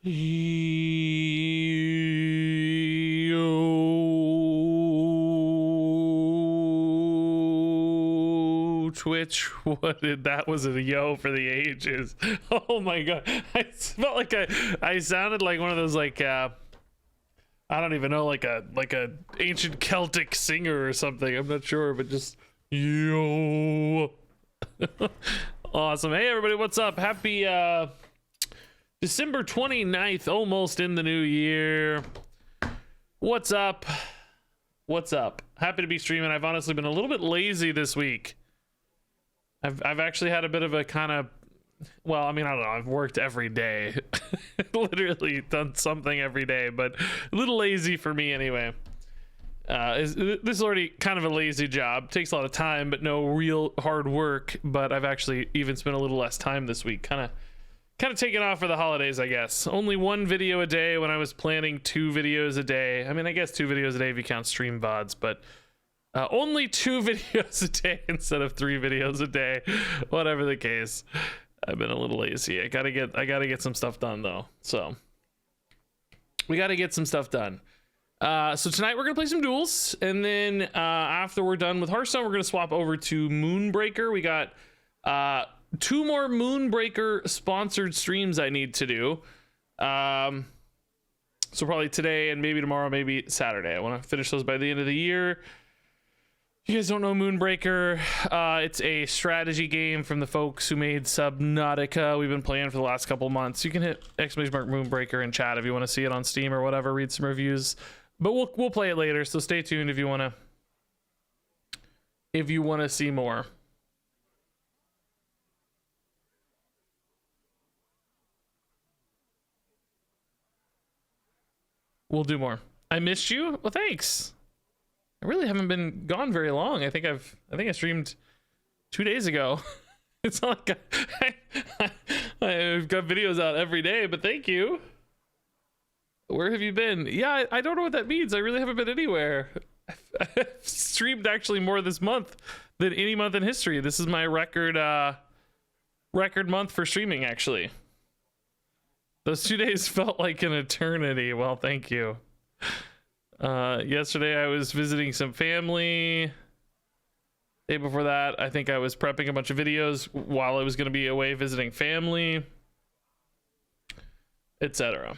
Yo, Twitch, what did that? Was a yo for the ages. Oh my god, I felt like I sounded like one of those like I don't even know, like a ancient Celtic singer or something. I'm not sure, but just yo. Awesome. Hey everybody, what's up? Happy December 29th, almost in the new year. What's up? What's up? Happy to be streaming. I've honestly been a little bit lazy this week. I've actually had a bit of a kind of, well, I mean, I don't know, I've worked every day. Literally done something every day, but a little lazy for me anyway. This is already kind of a lazy job. Takes a lot of time, but no real hard work. But I've actually even spent a little less time this week. Kind of taking off for the holidays, I guess. Only one video a day when I was planning 2 videos a day. I mean, I guess 2 videos a day if you count stream VODs, but only 2 videos a day instead of 3 videos a day. Whatever the case, I've been a little lazy. I gotta get some stuff done though. So we gotta get some stuff done. So tonight we're gonna play some duels, and then after we're done with Hearthstone, we're gonna swap over to Moonbreaker. We got 2 more Moonbreaker sponsored streams I need to do. So probably today and maybe tomorrow, maybe Saturday. I want to finish those by the end of the year. You guys don't know Moonbreaker. It's a strategy game from the folks who made Subnautica. We've been playing for the last couple months. You can hit !Moonbreaker in chat if you want to see it on Steam or whatever, read some reviews. But we'll play it later, so stay tuned if you want to see more. We'll do more. I missed you. Well, thanks. I really haven't been gone very long. I think I streamed 2 days ago. It's not like I've got videos out every day, but thank you. Where have you been? Yeah, I don't know what that means. I really haven't been anywhere. I've streamed actually more this month than any month in history. This is my record month for streaming, actually. Those 2 days felt like an eternity. Well, thank you. Yesterday I was visiting some family. Day before that, I think I was prepping a bunch of videos while I was going to be away visiting family, etc.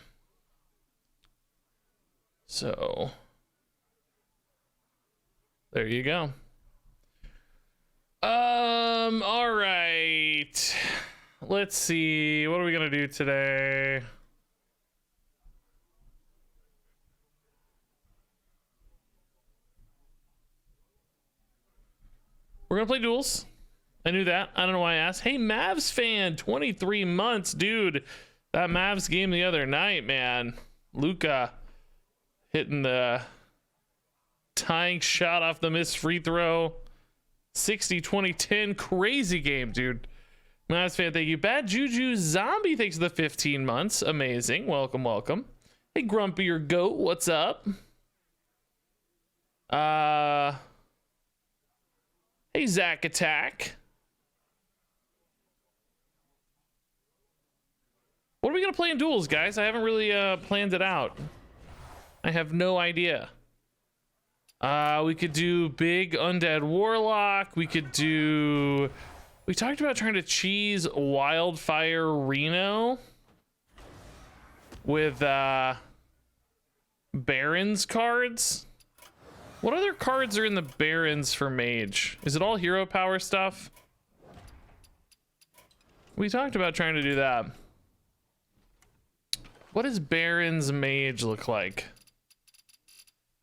So there you go. All right. Let's see. What are we going to do today? We're gonna play duels. I knew that. I don't know why I asked. Hey, Mavs fan, 23 months, dude. That Mavs game the other night, man. Luka hitting the tying shot off the missed free throw. 60-20-10, crazy game, dude. Mavs fan, thank you. Bad Juju Zombie, thanks for the 15 months. Amazing. Welcome, welcome. Hey, Grumpy or Goat, what's up? Hey, Zach Attack. What are we gonna play in duels, guys? I haven't really planned it out. I have no idea. We could do Big Undead Warlock. We talked about trying to cheese Wildfire Reno with Barons cards. What other cards are in the Barons for Mage? Is it all hero power stuff? We talked about trying to do that. What does Barons Mage look like?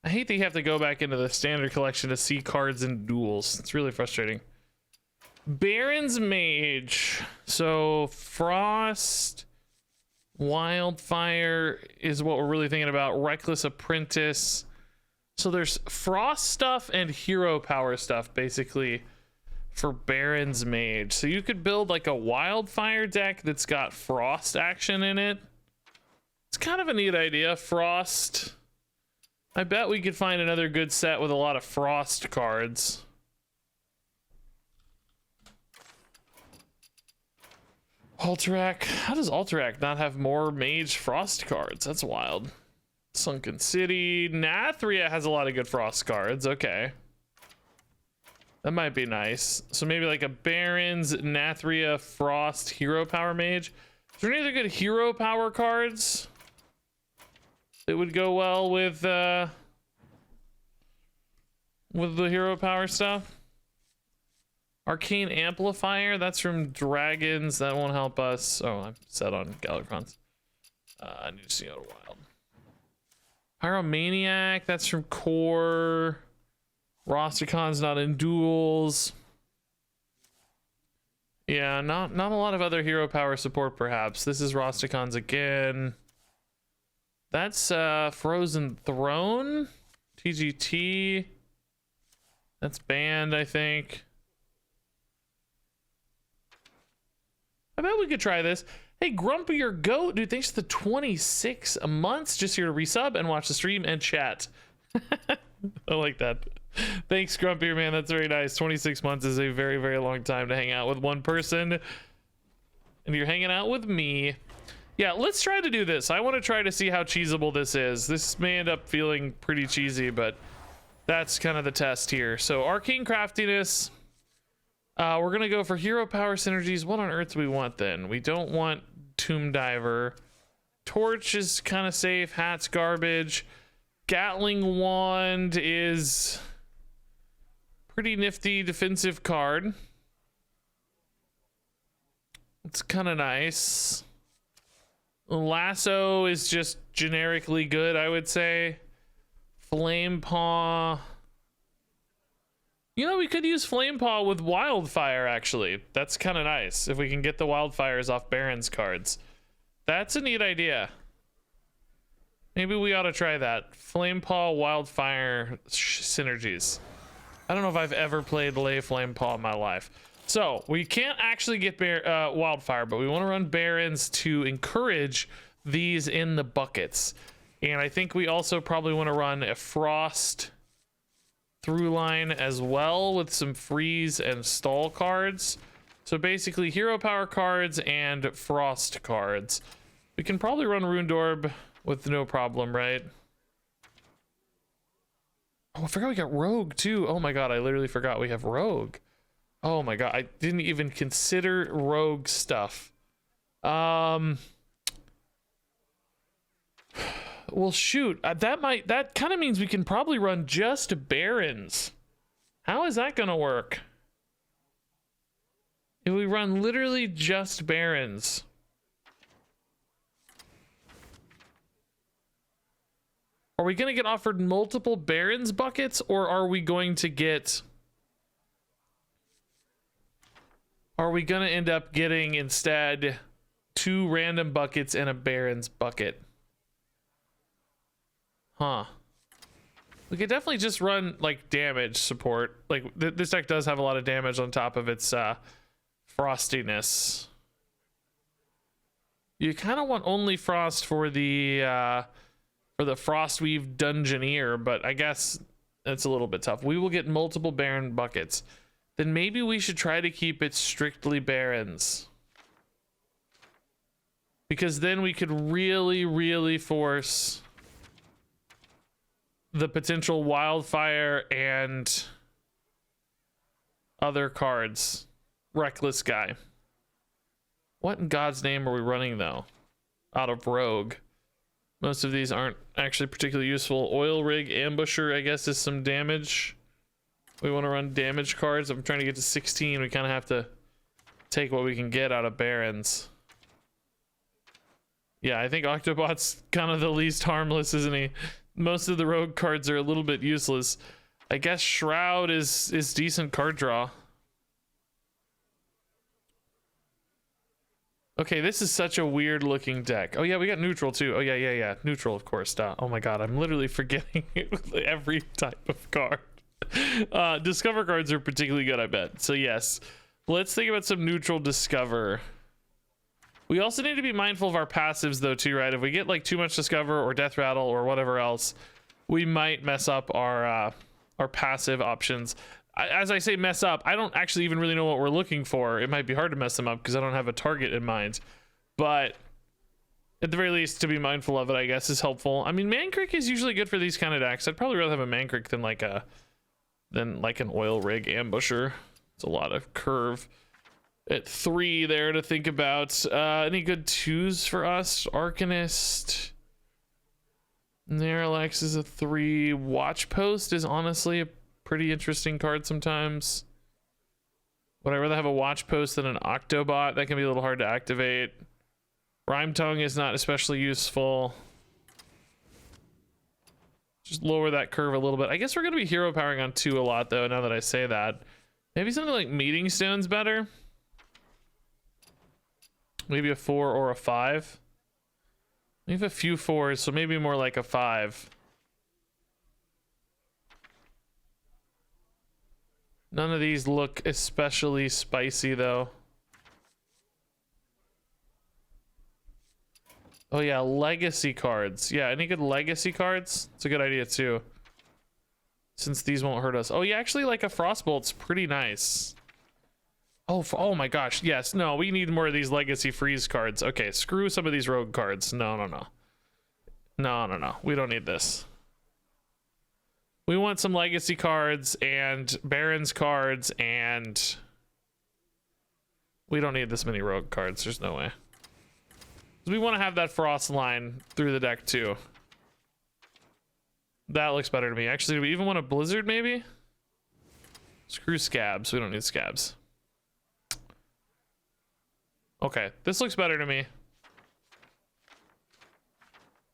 I hate that you have to go back into the standard collection to see cards in duels. It's really frustrating. Barons Mage. So Frost, Wildfire is what we're really thinking about. Reckless Apprentice. So there's Frost stuff and hero power stuff basically for Barons Mage. So you could build like a Wildfire deck that's got Frost action in it. It's kind of a neat idea. Frost. I bet we could find another good set with a lot of Frost cards. Alterac. How does Alterac not have more Mage Frost cards? That's wild. Sunken City. Nathria has a lot of good Frost cards. Okay. That might be nice. So maybe like a Barons, Nathria, Frost, Hero Power Mage. Is there any other good Hero Power cards that would go well with the Hero Power stuff? Arcane Amplifier, that's from Dragons. That won't help us. Oh, I'm set on Galacrons. I need to see out a wild. Pyromaniac, that's from Core. Rosticon's not in Duels. Yeah, not a lot of other Hero Power support, perhaps. This is Rosticon's again. That's Frozen Throne. TGT. That's banned, I think. I bet we could try this. Hey, Grumpy your Goat, dude, thanks for the 26 months. Just here to resub and watch the stream and chat. I like that. Thanks, Grumpy, man. That's very nice. 26 months is a very, very long time to hang out with one person. And you're hanging out with me. Yeah, let's try to do this. I want to try to see how cheesable this is. This may end up feeling pretty cheesy, but that's kind of the test here. So, Arcane Craftiness. We're going to go for Hero Power Synergies. What on earth do we want then? We don't want Tomb Diver. Torch is kind of safe. Hat's garbage. Gatling Wand is pretty nifty defensive card. It's kind of nice. Lasso is just generically good, I would say. Flame Paw. You know, we could use Flame Paw with Wildfire, actually. That's kind of nice. If we can get the Wildfires off Baron's cards. That's a neat idea. Maybe we ought to try that. Flame Paw, Wildfire synergies. I don't know if I've ever played Lay Flame Paw in my life. So, we can't actually get Wildfire, but we want to run Barons to encourage these in the buckets. And I think we also probably want to run a Frost through line as well with some freeze and stall cards. So basically Hero Power cards and Frost cards. We can probably run Runed Orb with no problem, right? Oh, I forgot we got Rogue too. Oh my god, I literally forgot we have Rogue. Oh my god, I didn't even consider Rogue stuff. Well, shoot, that kind of means we can probably run just Barons. How is that gonna work? If we run literally just Barons. Are we gonna get offered multiple Barons buckets, or are we going to get... Are we gonna end up getting instead 2 random buckets and a Barons bucket? Huh. We could definitely just run like damage support. Like this deck does have a lot of damage on top of its frostiness. You kind of want only frost for the Frostweave Dungeoneer, but I guess that's a little bit tough. We will get multiple Baron buckets. Then maybe we should try to keep it strictly Barons. Because then we could really, really force the potential Wildfire and other cards. Reckless Guy. What in God's name are we running though? Out of Rogue. Most of these aren't actually particularly useful. Oil Rig Ambusher, I guess, is some damage. We want to run damage cards. I'm trying to get to 16. We kind of have to take what we can get out of Barons. Yeah, I think Octobot's kind of the least harmless, isn't he? Most of the rogue cards are a little bit useless. I guess Shroud is decent card draw. Okay, this is such a weird looking deck. Oh yeah, we got neutral too. Oh yeah. Neutral, of course. Oh my god, I'm literally forgetting every type of card. Discover cards are particularly good, I bet. So yes, let's think about some neutral Discover. We also need to be mindful of our passives though too, right? If we get like too much Discover or Death Rattle or whatever else, we might mess up our passive options. as I say mess up, I don't actually even really know what we're looking for. It might be hard to mess them up because I don't have a target in mind, but at the very least, to be mindful of it, I guess, is helpful. I mean, Mankrik is usually good for these kind of decks. I'd probably rather have a Mankrik than like an oil rig ambusher. It's a lot of curve at 3 there to think about. Any good 2s for us? Arcanist. Nerlex is a 3. Watchpost is honestly a pretty interesting card sometimes. Would I rather have a Watchpost than an Octobot? That can be a little hard to activate. Rhyme Tongue is not especially useful. Just lower that curve a little bit. I guess we're going to be hero powering on 2 a lot, though, now that I say that. Maybe something like Meeting Stone's better. Maybe a 4 or a 5. We have a few 4s, so maybe more like a 5. None of these look especially spicy, though. Oh yeah, legacy cards. Yeah, any good legacy cards? It's a good idea too. Since these won't hurt us. Oh yeah, actually like a Frostbolt's pretty nice. Oh, oh my gosh, yes. No, we need more of these legacy freeze cards. Okay, screw some of these rogue cards. No. No. We don't need this. We want some legacy cards and Baron's cards, and we don't need this many rogue cards. There's no way. We want to have that frost line through the deck too. That looks better to me. Actually, do we even want a blizzard maybe? Screw scabs. We don't need scabs. Okay, this looks better to me.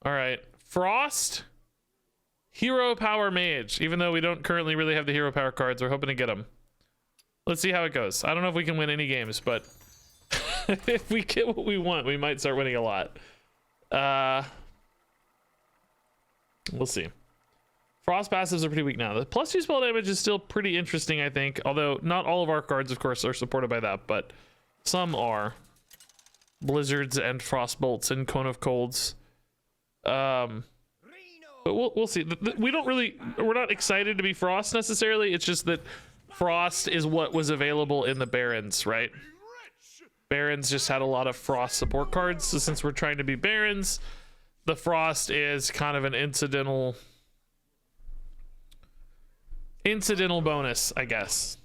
All right, frost. Hero power mage. Even though we don't currently really have the hero power cards, we're hoping to get them. Let's see how it goes. I don't know if we can win any games, but if we get what we want, we might start winning a lot. We'll see. Frost passives are pretty weak now. The +2 spell damage is still pretty interesting, I think. Although not all of our cards, of course, are supported by that, but some are. Blizzards and Frostbolts and Cone of Colds. But we'll see. We're not excited to be Frost necessarily. It's just that Frost is what was available in the Barons, right? Barons just had a lot of Frost support cards, so since we're trying to be Barons, the Frost is kind of an incidental bonus, I guess.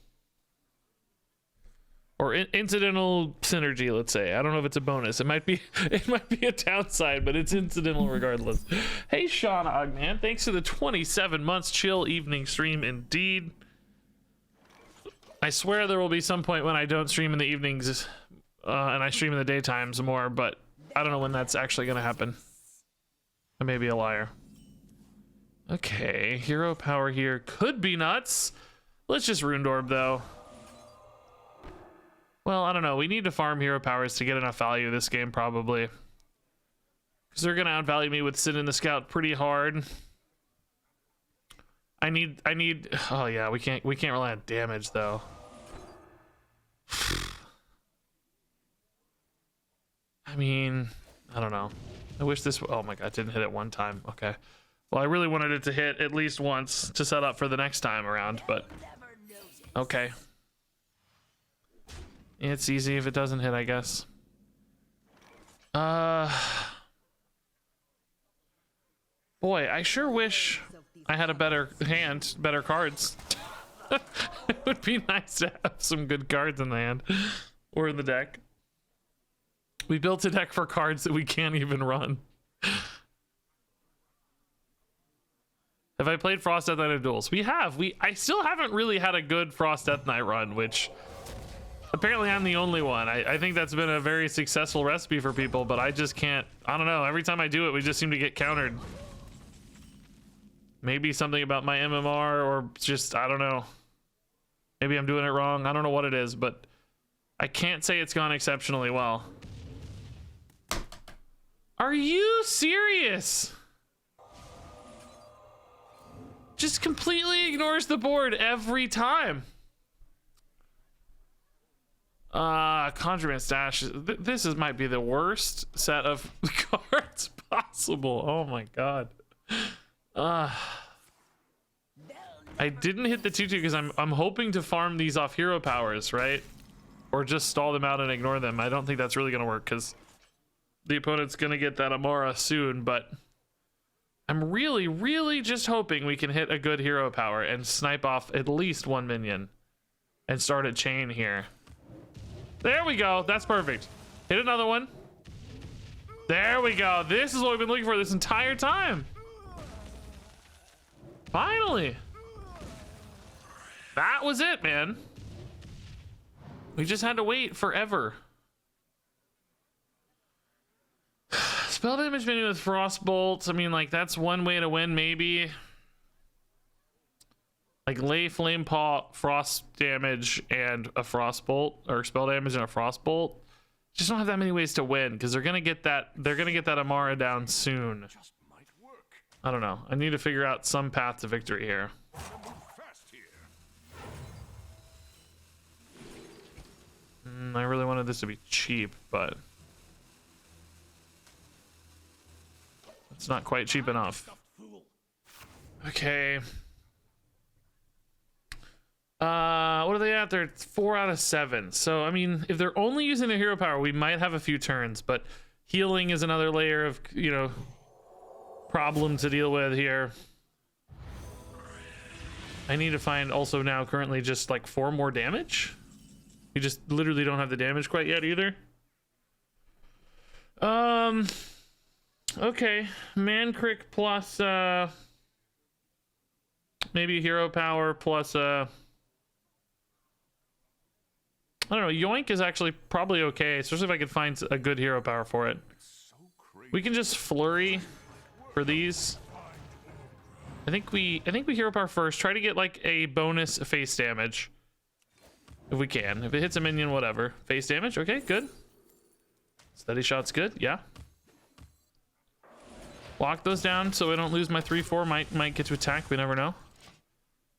Or incidental synergy, let's say. I don't know if it's a bonus. It might be a downside, but it's incidental regardless. Hey, Sean Ogman, thanks for the 27 months chill evening stream indeed. I swear there will be some point when I don't stream in the evenings and I stream in the daytimes more, but I don't know when that's actually going to happen. I may be a liar. Okay, hero power here could be nuts. Let's just Rune Orb, though. Well, I don't know. We need to farm hero powers to get enough value this game, probably. Because they're going to outvalue me with Sin in the Scout pretty hard. I need... Oh, yeah, we can't rely on damage, though. I mean, I don't know. I wish this... Oh, my God, it didn't hit it one time. Okay. Well, I really wanted it to hit at least once to set up for the next time around, but... Okay. It's easy if it doesn't hit, I guess. Boy, I sure wish I had a better hand, better cards. It would be nice to have some good cards in the hand or in the deck. We built a deck for cards that we can't even run. Have I played Frost Death Knight in Duels? We have. I still haven't really had a good Frost Death Knight run, which apparently I'm the only one. I think that's been a very successful recipe for people, but I just can't. I don't know. Every time I do it, we just seem to get countered. Maybe something about my MMR or just, I don't know. Maybe I'm doing it wrong. I don't know what it is, but I can't say it's gone exceptionally well. Are you serious? Just completely ignores the board every time. Conjurement Stash. This might be the worst set of cards possible. Oh my god. I didn't hit the 2-2 because I'm hoping to farm these off hero powers, right? Or just stall them out and ignore them. I don't think that's really gonna work because the opponent's gonna get that Amara soon, but I'm really just hoping we can hit a good hero power and snipe off at least one minion and start a chain here. There we go. That's perfect. Hit another one. There we go. This is what we've been looking for this entire time. Finally. That was it, man. We just had to wait forever. Spell damage minion with Frostbolt. I mean, like, that's one way to win, maybe. Like, lay Flame Paw, Frost damage, and a Frostbolt. Or spell damage and a Frostbolt. Just don't have that many ways to win, because they're gonna get that Amara down soon. I don't know. I need to figure out some path to victory here. I really wanted this to be cheap, but it's not quite cheap enough. Okay. What are they at? They're 4 out of 7. So, I mean, if they're only using their hero power, we might have a few turns, but healing is another layer of, you know, problem to deal with here. I need to find also now currently just like 4 more damage. You just literally don't have the damage quite yet either. Okay, Mancrick plus maybe hero power plus I don't know, Yoink is actually probably okay, especially if I could find a good hero power for it. We can just flurry for these. I think we hero power first, try to get like a bonus face damage. If we can. If it hits a minion, whatever. Face damage, okay, good. Steady shot's good, yeah. Lock those down so I don't lose my 3-4. Might get to attack, we never know.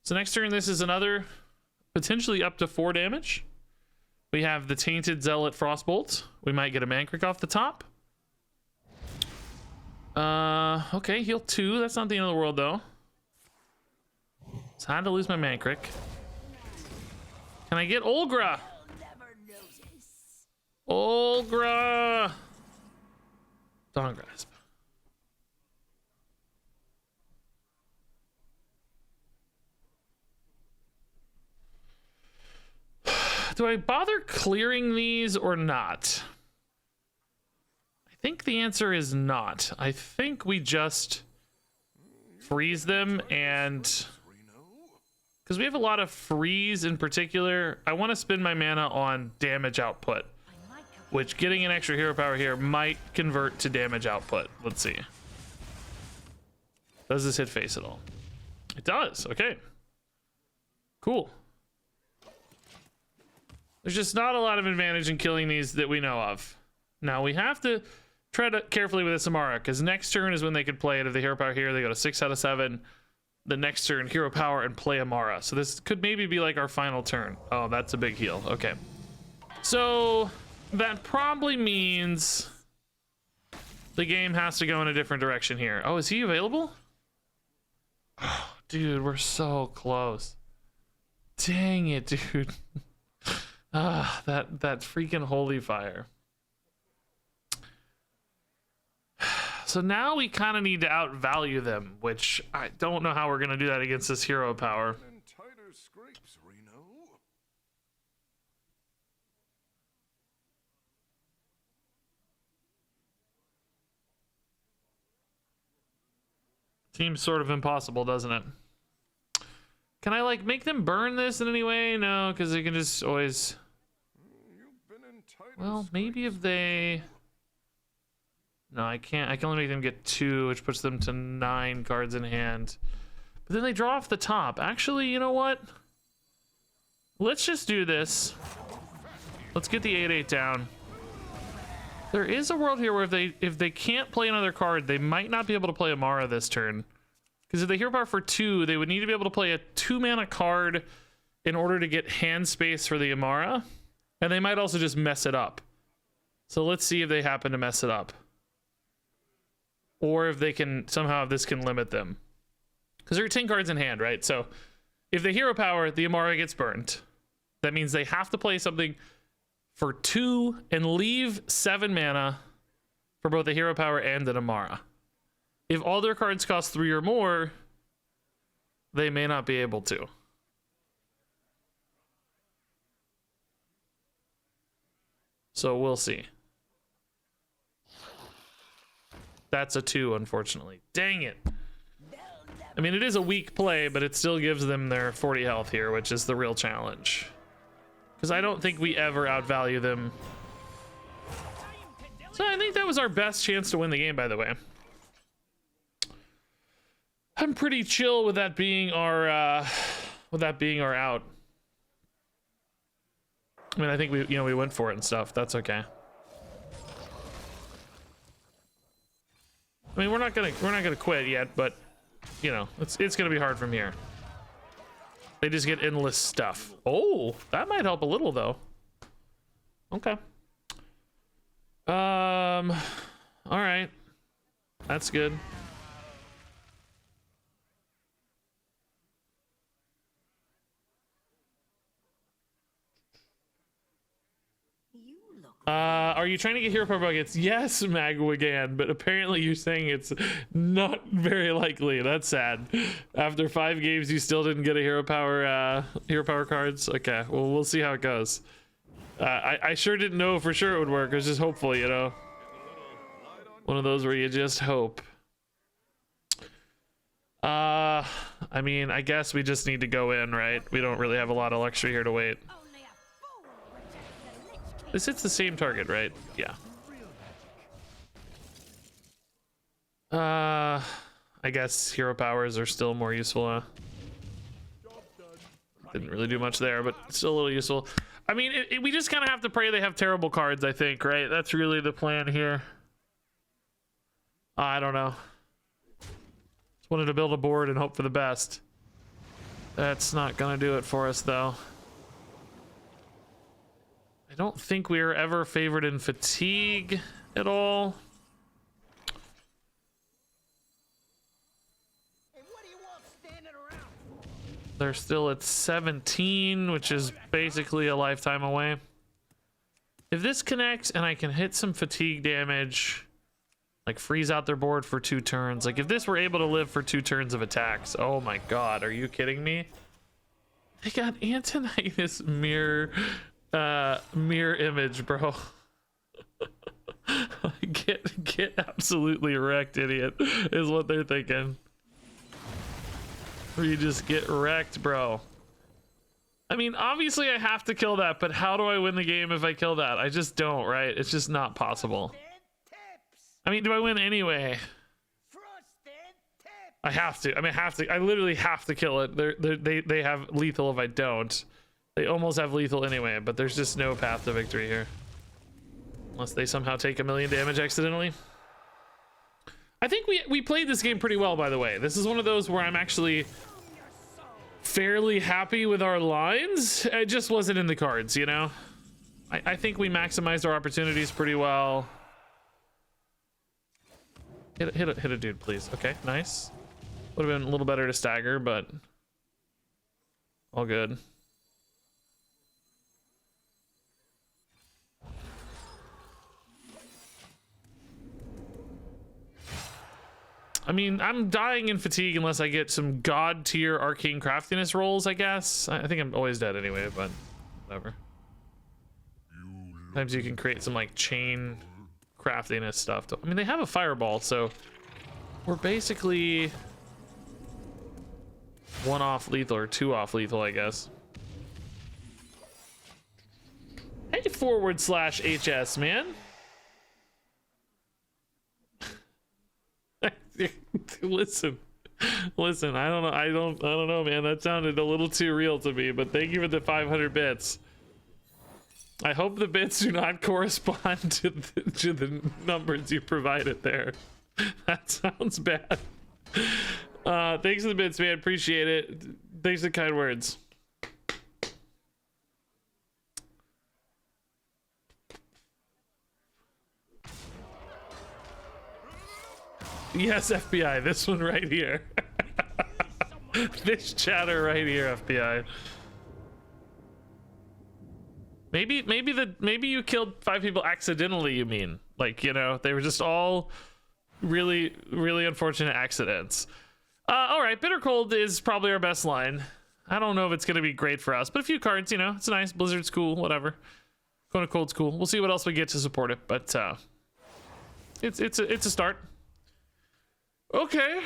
So next turn, this is another potentially up to 4 damage. We have the Tainted Zealot Frostbolt. We might get a Mancrick off the top. Okay, heal 2. That's not the end of the world, though. It's hard to lose my Mancrick. Can I get Olgra? Olgra! Dawn Grasp. Do I bother clearing these or not? I think the answer is not. I think we just freeze them and... because we have a lot of freeze in particular. I want to spend my mana on damage output, which getting an extra hero power here might convert to damage output. Let's see. Does this hit face at all? It does. Okay. Cool. There's just not a lot of advantage in killing these that we know of. Now we have to tread carefully with this Amara, because next turn is when they could play it. If the hero power here, they go to 6 out of 7. The next turn, hero power and play Amara. So this could maybe be like our final turn. Oh, that's a big heal. Okay. So that probably means the game has to go in a different direction here. Oh, is he available? Oh, dude, we're so close. Dang it, dude. Ah, that freaking holy fire. So now we kind of need to outvalue them, which I don't know how we're going to do that against this hero power. Seems sort of impossible, doesn't it? Can I like make them burn this in any way? No, because they can just always... well, maybe if they... no, I can't. I can only make them get 2, which puts them to 9 cards in hand. But then they draw off the top. Actually, you know what? Let's just do this. Let's get the 8/8 down. There is a world here where if they can't play another card, they might not be able to play Amara this turn. Because if they hero power for 2, they would need to be able to play a 2-mana card in order to get hand space for the Amara. And they might also just mess it up. So let's see if they happen to mess it up. Or if they can somehow, if this can limit them. Because there are 10 cards in hand, right? So If they hero power, the Amara gets burnt. That means they have to play something for 2 and leave 7 mana for both a hero power and an Amara. If all their cards cost 3 or more, they may not be able to. So we'll see. That's a 2, unfortunately. Dang it. I mean, it is a weak play, but it still gives them their 40 health here, which is the real challenge. Because I don't think we ever outvalue them. So I think that was our best chance to win the game, by the way. I'm pretty chill with that being our out. I mean, I think we went for it and stuff. That's okay. I mean, we're not gonna quit yet, but you know, it's gonna be hard from here. They just get endless stuff. Oh, that might help a little though. Okay. All right. That's good. Are you trying to get hero power buckets? Yes, Magwigan, but apparently you're saying it's not very likely. That's sad. After 5 games, you still didn't get a hero power cards. Okay, well, we'll see how it goes. I sure didn't know for sure it would work. I was just hopeful, you know. One of those where you just hope. I mean, I guess we just need to go in, right? We don't really have a lot of luxury here to wait. This hits the same target, right? Yeah. I guess hero powers are still more useful. Didn't really do much there, but still a little useful. I mean, we just kind of have to pray they have terrible cards, I think, right? That's really the plan here. I don't know. Just wanted to build a board and hope for the best. That's not gonna do it for us, though. I don't think we were ever favored in fatigue at all. Hey, what do you want standing around? They're still at 17, which is basically a lifetime away. If this connects and I can hit some fatigue damage, like freeze out their board for 2 turns, like if this were able to live for 2 turns of attacks, oh my god, are you kidding me? They got Antonidas mirror image, bro. get absolutely wrecked, idiot, is what they're thinking. Or you just get wrecked, bro. I mean, obviously I have to kill that, but how do I win the game if I kill that? I just don't, right? It's just not possible. I mean, do I win anyway? I have to. I mean, I literally have to kill it. They have lethal if I don't. They almost have lethal anyway, but there's just no path to victory here. Unless they somehow take 1,000,000 damage accidentally. I think we played this game pretty well, by the way. This is one of those where I'm actually fairly happy with our lines. It just wasn't in the cards, you know? I think we maximized our opportunities pretty well. Hit a dude, please. Okay, nice. Would have been a little better to stagger, but all good. I mean, I'm dying in fatigue unless I get some god tier arcane craftiness rolls, I guess. I think I'm always dead anyway, but whatever. Sometimes you can create some like chain craftiness stuff. I mean, they have a fireball, so we're basically 1 off lethal or 2 off lethal, I guess. Hey, /HS, man. listen, I don't know, man. That sounded a little too real to me, but thank you for the 500 bits. I hope the bits do not correspond to the numbers you provided there. That sounds bad. Thanks for the bits, man. Appreciate it. Thanks for the kind words. Yes, FBI, this one right here. This chatter right here, FBI. Maybe you killed 5 people accidentally, you mean? Like, you know, they were just all really unfortunate accidents. All right, Bitter Cold is probably our best line. I don't know if it's going to be great for us, but a few cards, you know, it's nice. Blizzard's cool, whatever. Kona Cold's cool. We'll see what else we get to support it, but it's a start. Okay.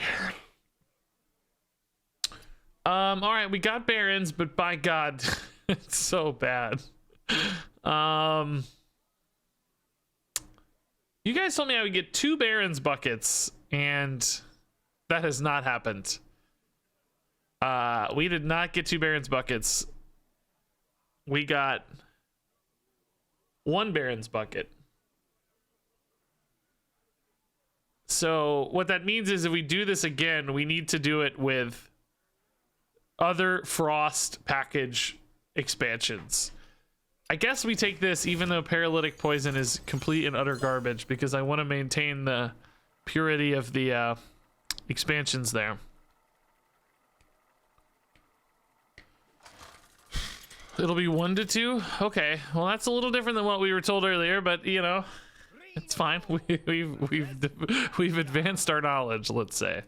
All right, we got Barons, but by God, it's so bad. You guys told me I would get 2 Barons buckets, and that has not happened. We did not get 2 Barons buckets. We got 1 Barons bucket. So what that means is if we do this again, we need to do it with other Frost package expansions. I guess we take this even though Paralytic Poison is complete and utter garbage because I want to maintain the purity of the expansions there. It'll be 1 to 2. Okay, well that's a little different than what we were told earlier, but you know, it's fine. We've advanced our knowledge, let's say.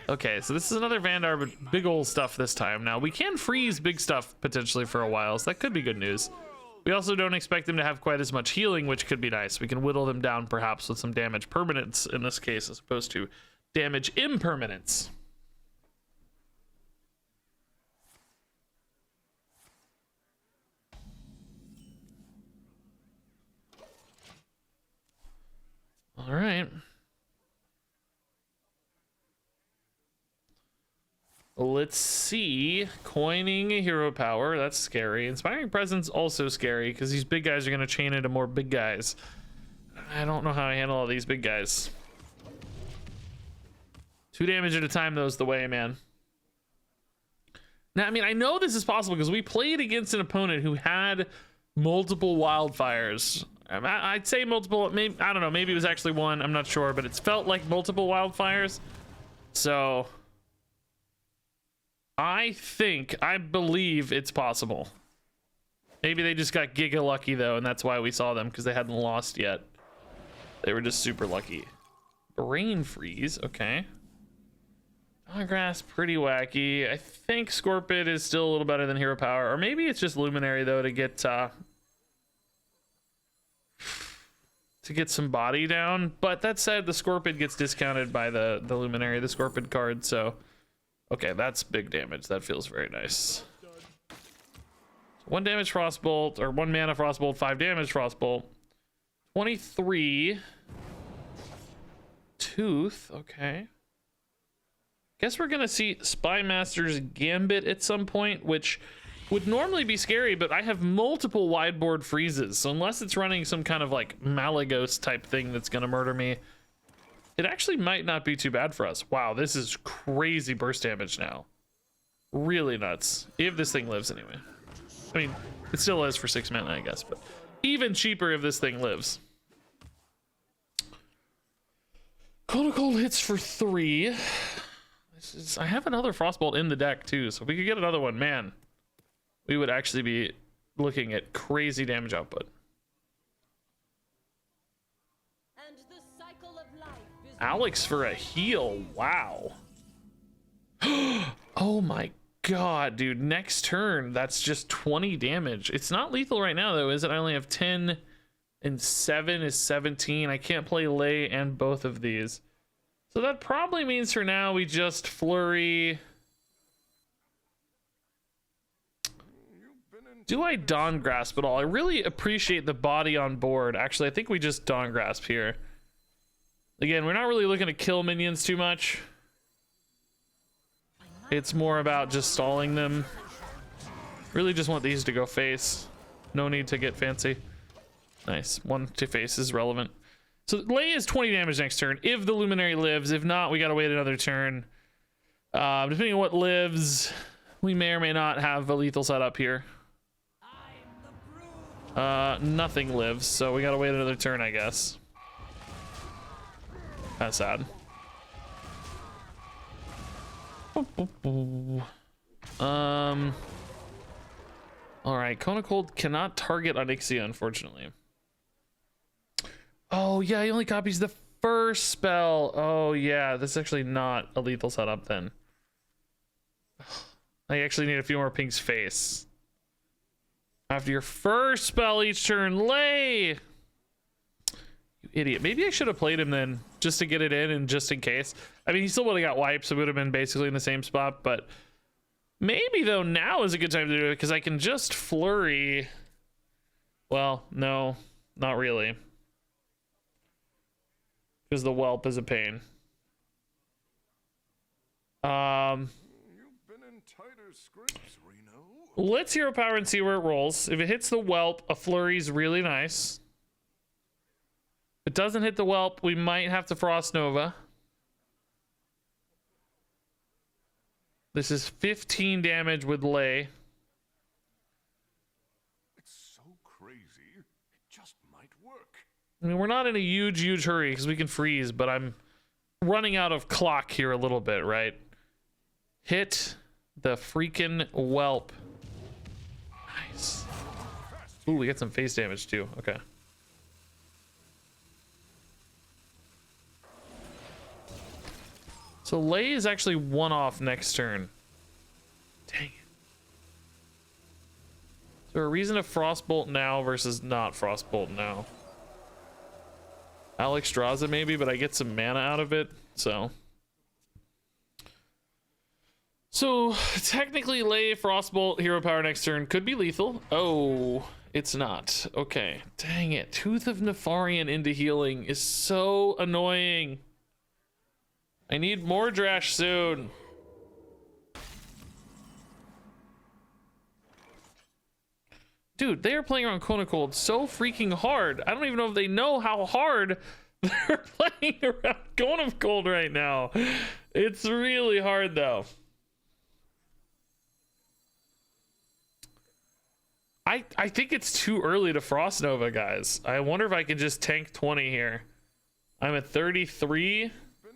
Okay, so this is another Vandar, but big old stuff this time. Now we can freeze big stuff potentially for a while, so that could be good news. We also don't expect them to have quite as much healing, which could be nice. We can whittle them down perhaps with some damage permanence in this case, as opposed to damage impermanence. All right. Let's see. Coining hero power. That's scary. Inspiring presence also scary because these big guys are going to chain into more big guys. I don't know how I handle all these big guys. 2 damage at a time, though, is the way, man. Now, I mean, I know this is possible because we played against an opponent who had multiple wildfires. I'd say multiple, maybe, I don't know, maybe it was actually 1, I'm not sure, but it's felt like multiple wildfires. So I believe it's possible. Maybe they just got giga lucky though, and that's why we saw them, because they hadn't lost yet. They were just super lucky. Brain freeze, okay. Grass, pretty wacky. I think Scorpid is still a little better than hero power, or maybe it's just Luminary though to get some body down. But that said, the Scorpid gets discounted by the Luminary, the Scorpid card, so okay, that's big damage. That feels very nice. 1 damage Frostbolt, or 1 mana Frostbolt, 5 damage Frostbolt. 23 Tooth, okay. Guess we're gonna see Spy Master's Gambit at some point, which would normally be scary, but I have multiple wideboard freezes, so unless it's running some kind of like Malagos type thing that's gonna murder me, it actually might not be too bad for us. Wow, this is crazy burst damage now. Really nuts. If this thing lives anyway. I mean, it still is for 6 mana, I guess, but even cheaper if this thing lives. Cold hits for 3. I have another Frostbolt in the deck too, so if we could get another one, man, we would actually be looking at crazy damage output. And the cycle of life is Alex for a heal, wow. Oh my god, dude, next turn that's just 20 damage. It's not lethal right now though, is it? I only have 10 and 7 is 17. I can't play Lay and both of these, so that probably means for now we just flurry. Do I Dawn Grasp at all? I really appreciate the body on board. Actually, I think we just Dawn Grasp here. Again, we're not really looking to kill minions too much. It's more about just stalling them. Really just want these to go face. No need to get fancy. Nice. 1 to face is relevant. So Lay is 20 damage next turn if the Luminary lives. If not, we gotta wait another turn. Depending on what lives, we may or may not have a lethal setup here. Nothing lives, so we gotta wait another turn, I guess. That's sad. All right, Cone of Cold cannot target Onyxia, unfortunately. Oh yeah, he only copies the first spell. Oh yeah, this is actually not a lethal setup then. I actually need a few more Pink's Face. After your first spell each turn, lay! You idiot. Maybe I should have played him then, just to get it in and just in case. I mean, he still would have got wiped, so it would have been basically in the same spot, but maybe, though, now is a good time to do it, because I can just flurry. Well, no, not really. Because the whelp is a pain. You've been in tighter scrapes, Reno. Let's hero power and see where it rolls. If it hits the whelp, a flurry's really nice. If it doesn't hit the whelp, we might have to Frost Nova. This is 15 damage with lay. It's so crazy. It just might work. I mean, we're not in a huge hurry because we can freeze, but I'm running out of clock here a little bit, right? Hit the freaking whelp. Nice. Ooh, we get some face damage too. Okay. So lay is actually one off next turn. Dang it. Is there a reason to Frostbolt now versus not Frostbolt now? Alex draws it maybe, but I get some mana out of it, so. So technically lay Frostbolt, hero power next turn could be lethal. Oh, it's not. Okay, dang it. Tooth of Nefarian into healing is so annoying. I need more Drash soon. Dude, they are playing around Cone of Cold so freaking hard. I don't even know if they know how hard they're playing around Cone of Cold right now. It's really hard though. I think it's too early to Frost Nova, guys. I wonder if I can just tank 20 here. I'm at 33.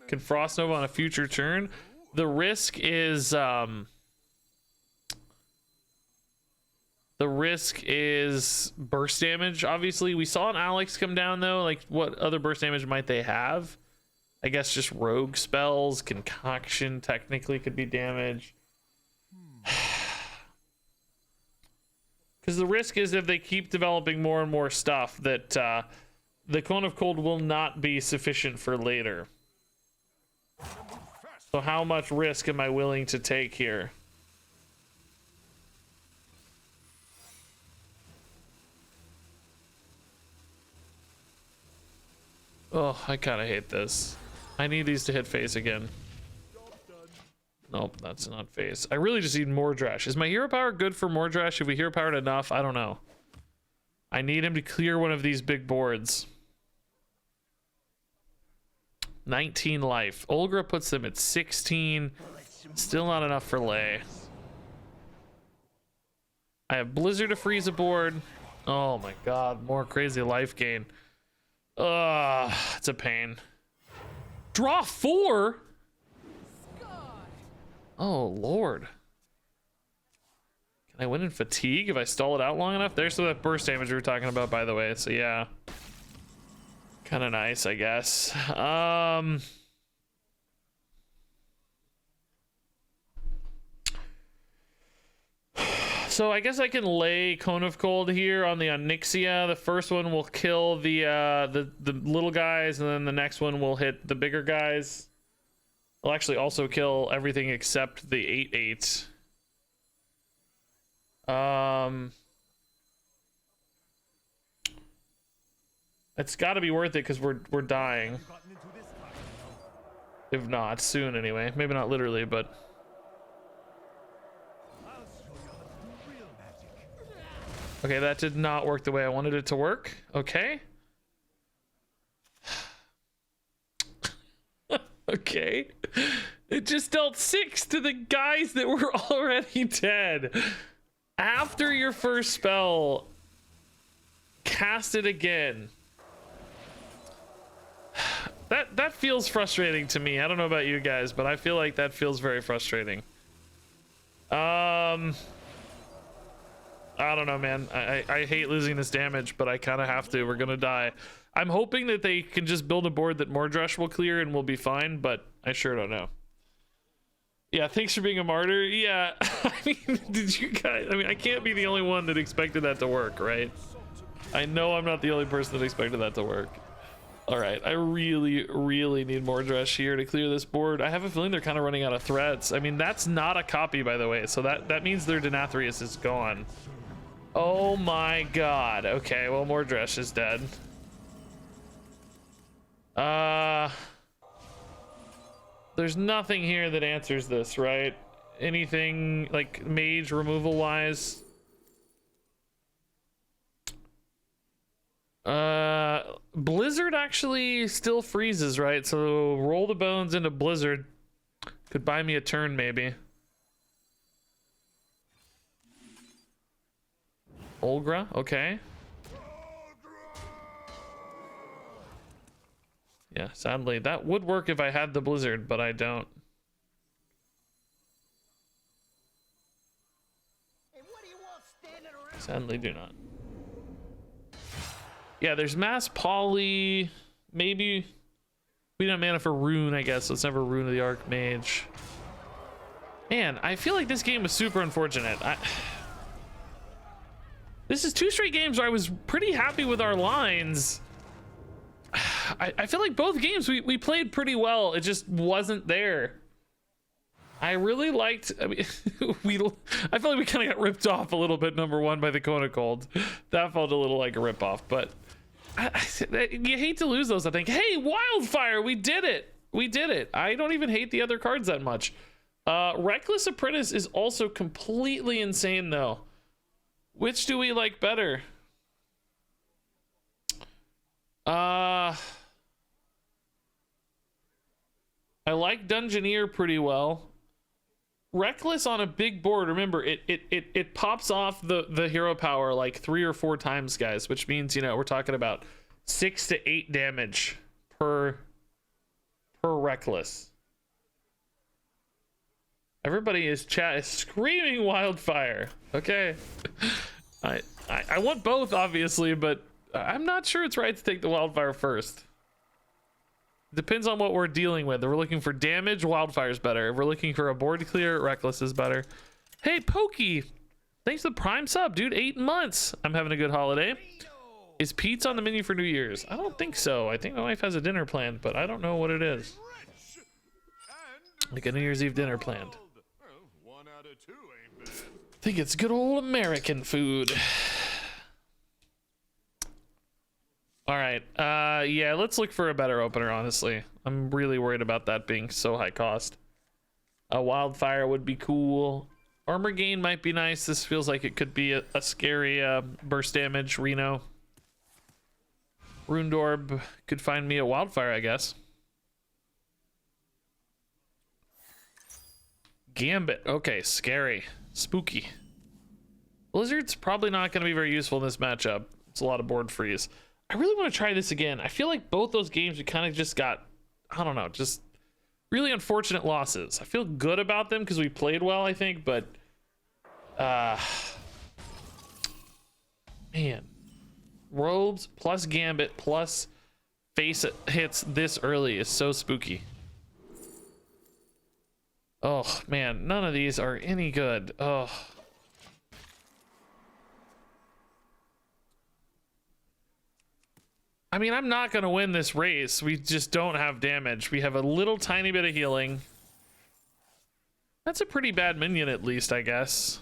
Can Frost Nova on a future turn. The risk is burst damage. Obviously, we saw an Alex come down though. Like, what other burst damage might they have? I guess just rogue spells. Concoction technically could be damage. Because the risk is if they keep developing more and more stuff that the Cone of Cold will not be sufficient for later. So how much risk am I willing to take here? Oh, I kind of hate this. I need these to hit face again. Nope, that's not face. I really just need more Drash. Is my hero power good for more Drash? If we hero powered enough, I don't know. I need him to clear one of these big boards. 19 life. Olgra puts them at 16. Still not enough for lay. I have Blizzard to freeze a board. Oh my god, more crazy life gain. Ugh, it's a pain. Draw 4? Oh lord. Can I win in fatigue if I stall it out long enough? There's some of that burst damage we were talking about, by the way. So yeah. Kind of nice, I guess. So I guess I can lay Cone of Cold here on the Onyxia. The first one will kill the little guys, and then the next one will hit the bigger guys. It'll actually also kill everything except the 8/8. It's got to be worth it because we're dying. If not, soon anyway. Maybe not literally, but. Okay, that did not work the way I wanted it to work. Okay. Okay. It just dealt 6 to the guys that were already dead. After your first spell, cast it again. That feels frustrating to me. I don't know about you guys, but I feel like that feels very frustrating. I don't know, man. I hate losing this damage, but I kind of have to. We're gonna die. I'm hoping that they can just build a board that Mordresh will clear and we'll be fine, but I sure don't know. Yeah, thanks for being a martyr. Yeah, I mean, did you guys... I mean, I can't be the only one that expected that to work, right? I know I'm not the only person that expected that to work. All right, I really, really need Mordresh here to clear this board. I have a feeling they're kind of running out of threats. I mean, that's not a copy, by the way, so that means their Denathrius is gone. Oh my god. Okay, well, Mordresh is dead. There's nothing here that answers this, right? Anything like mage removal wise? Blizzard actually still freezes, right? So roll the bones into Blizzard. Could buy me a turn, maybe. Olgra, okay. Yeah, sadly, that would work if I had the Blizzard, but I don't. Sadly, do not. Yeah, there's Mass Poly. Maybe we don't have mana for Rune, I guess. So it's never Rune of the Archmage. Man, I feel like this game was super unfortunate. This is 2 straight games where I was pretty happy with our lines. I feel like both games we played pretty well. It just wasn't there. I really liked... I mean, I feel like we kind of got ripped off a little bit, number one, by the Kona Cold. That felt a little like a ripoff, but... you hate to lose those, I think. Hey, Wildfire, we did it. We did it. I don't even hate the other cards that much. Reckless Apprentice is also completely insane, though. Which do we like better? I like Dungeoneer pretty well. Reckless on a big board, remember, it pops off the hero power like 3 or 4 times, guys, which means, you know, we're talking about 6 to 8 damage per Reckless. Everybody is screaming Wildfire. Okay. I want both, obviously, but I'm not sure it's right to take the Wildfire first. Depends on what we're dealing with. If we're looking for damage, Wildfire's better. If we're looking for a board clear, Reckless is better. Hey, Pokey, thanks for the Prime sub, dude. 8 months. I'm having a good holiday. Is pizza on the menu for New Year's? I don't think so. I think my wife has a dinner planned, but I don't know what it is. Like a New Year's Eve dinner planned. I think it's good old American food. All right, yeah, let's look for a better opener, honestly. I'm really worried about that being so high cost. A Wildfire would be cool. Armor Gain might be nice. This feels like it could be a scary burst damage. Reno. Runedorb could find me a Wildfire, I guess. Gambit, okay, scary. Spooky. Blizzard's probably not going to be very useful in this matchup. It's a lot of board freeze. I really want to try this again. I feel like both those games we kind of just got, I don't know, just really unfortunate losses. I feel good about them because we played well, I think, but man, Robes plus Gambit plus face hits this early is so spooky. Oh man, none of these are any good. Oh. I mean, I'm not going to win this race. We just don't have damage. We have a little tiny bit of healing. That's a pretty bad minion, at least, I guess.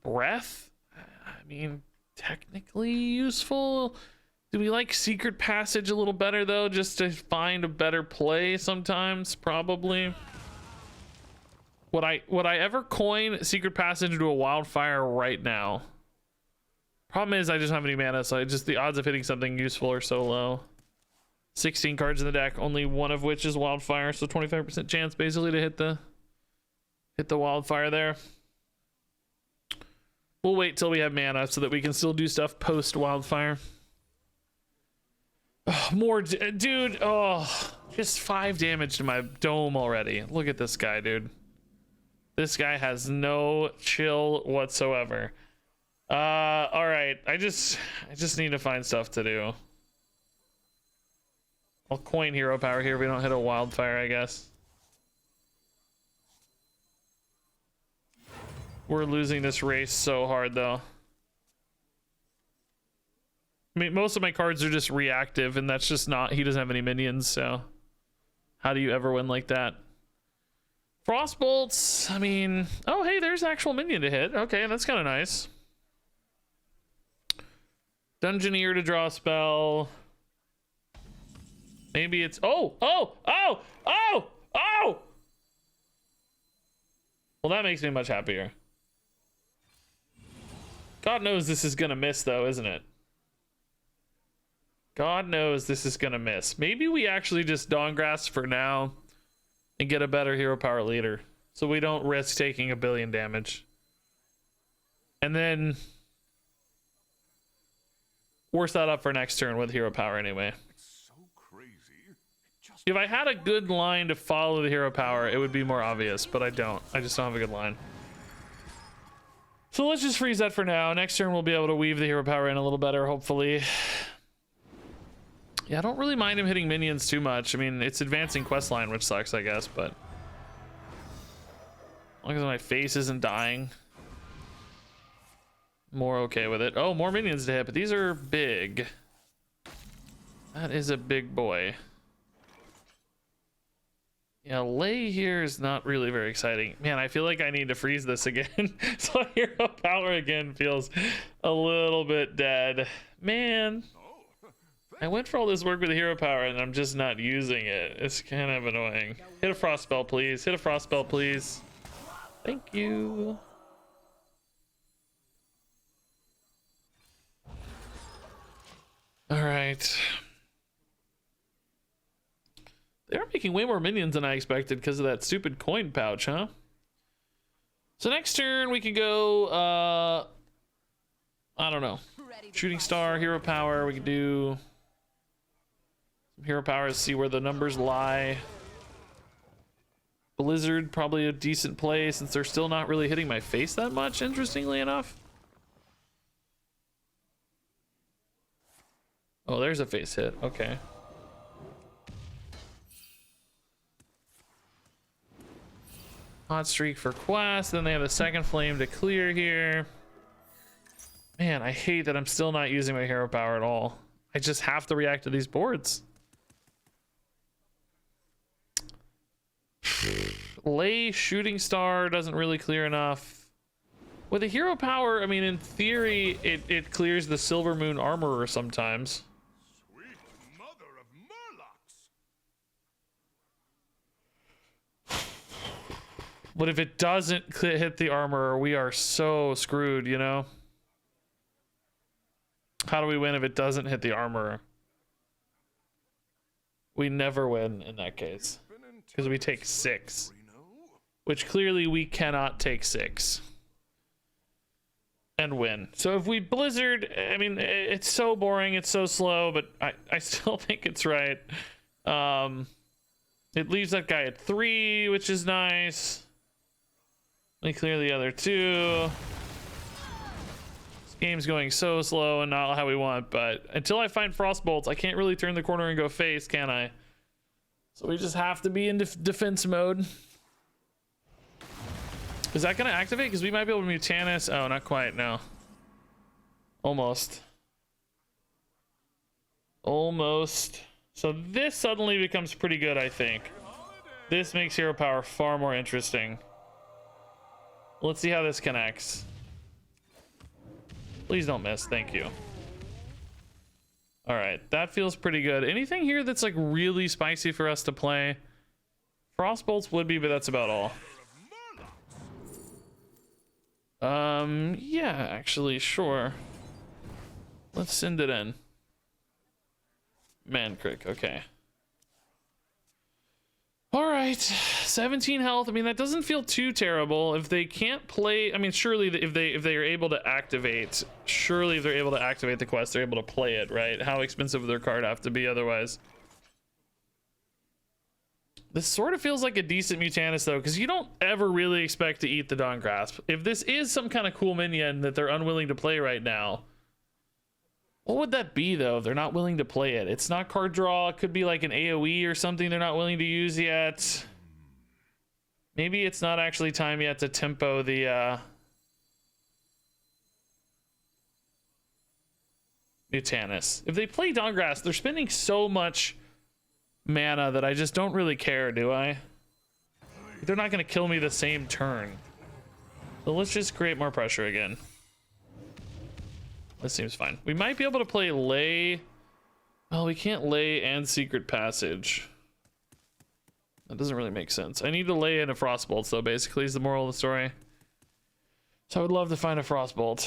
Breath? I mean, technically useful. Do we like Secret Passage a little better, though, just to find a better play sometimes? Probably. Would I ever coin Secret Passage into a Wildfire right now? Problem is I just don't have any mana, so the odds of hitting something useful are so low. 16 cards in the deck, only one of which is Wildfire, so 25% chance basically to hit the Wildfire there. We'll wait till we have mana so that we can still do stuff post wildfire. Oh, more dude. Oh, just 5 damage to my dome already. Look at this guy, dude. This guy has no chill whatsoever. All right. I just need to find stuff to do. I'll coin hero power here if we don't hit a wildfire, I guess. We're losing this race so hard, though. I mean, most of my cards are just reactive, and that's just not... He doesn't have any minions, so... How do you ever win like that? Frostbolts, I mean... Oh, hey, there's actual minion to hit. Okay, that's kind of nice. Dungeoneer to draw a spell. Maybe it's... Oh! Oh! Oh! Oh! Oh! Well, that makes me much happier. God knows this is gonna miss, though, isn't it? God knows this is gonna miss. Maybe we actually just Dawngrasp for now and get a better hero power later, so we don't risk taking 1 billion damage. And then we're set up for next turn with hero power anyway. It's so crazy. If I had a good line to follow the hero power, it would be more obvious, but I don't. I just don't have a good line. So let's just freeze that for now. Next turn we'll be able to weave the hero power in a little better, hopefully. Yeah, I don't really mind him hitting minions too much. I mean, it's advancing quest line, which sucks, I guess, but as long as my face isn't dying, more okay with it. Oh, more minions to hit, but these are big. That is a big boy. Yeah, lay here is not really very exciting. Man, I feel like I need to freeze this again. So hero power again feels a little bit dead. Man, I went for all this work with the hero power and I'm just not using it. It's kind of annoying. Hit a frost spell, please. Hit a frost spell, please. Thank you. All right. They're making way more minions than I expected because of that stupid coin pouch, huh? So next turn we can go, I don't know. Shooting star, hero power. We can do some hero power to see where the numbers lie. Blizzard, probably a decent play since they're still not really hitting my face that much, interestingly enough. Oh, there's a face hit. Okay. Hot streak for quest. Then they have a second flame to clear here. Man, I hate that I'm still not using my hero power at all. I just have to react to these boards. Lay shooting star doesn't really clear enough. With a hero power, I mean, in theory, it clears the Silver Moon Armorer sometimes. Sweet mother of Murlocs. But if it doesn't hit the Armorer, we are so screwed, you know? How do we win if it doesn't hit the Armorer? We never win in that case. Because we take 6. Which clearly we cannot take 6. And win. So if we Blizzard, I mean, it's so boring, it's so slow, but I still think it's right. It leaves that guy at 3, which is nice. Let me clear the other 2. This game's going so slow and not how we want, but until I find Frostbolts, I can't really turn the corner and go face, can I? So we just have to be in defense mode. Is that going to activate? Because we might be able to Mutanus. Oh, not quite, no. Almost. Almost. So this suddenly becomes pretty good, I think. This makes hero power far more interesting. Let's see how this connects. Please don't miss. Thank you. All right, that feels pretty good. Anything here that's like really spicy for us to play? Frostbolts would be, but that's about all. Yeah, actually, sure. Let's send it in. Man crick, okay. All right. right, 17 health. I mean, that doesn't feel too terrible. If they can't play, I mean, surely if they are able to activate, surely if they're able to activate the quest, they're able to play it, right? How expensive would their card have to be otherwise? This sort of feels like a decent Mutanus though, because you don't ever really expect to eat the Dawn Grasp. If this is some kind of cool minion that they're unwilling to play right now, what would that be though if they're not willing to play it? It's not card draw. It could be like an AoE or something they're not willing to use yet. Maybe it's not actually time yet to tempo the Mutanus. If they play Dawngrasp, they're spending so much mana that I just don't really care, do I? They're not going to kill me the same turn. So let's just create more pressure again. This seems fine. We might be able to play Lay. Well, we can't Lay and Secret Passage. That doesn't really make sense. I need to Lay in a Frostbolt, though, basically, is the moral of the story. So I would love to find a Frostbolt.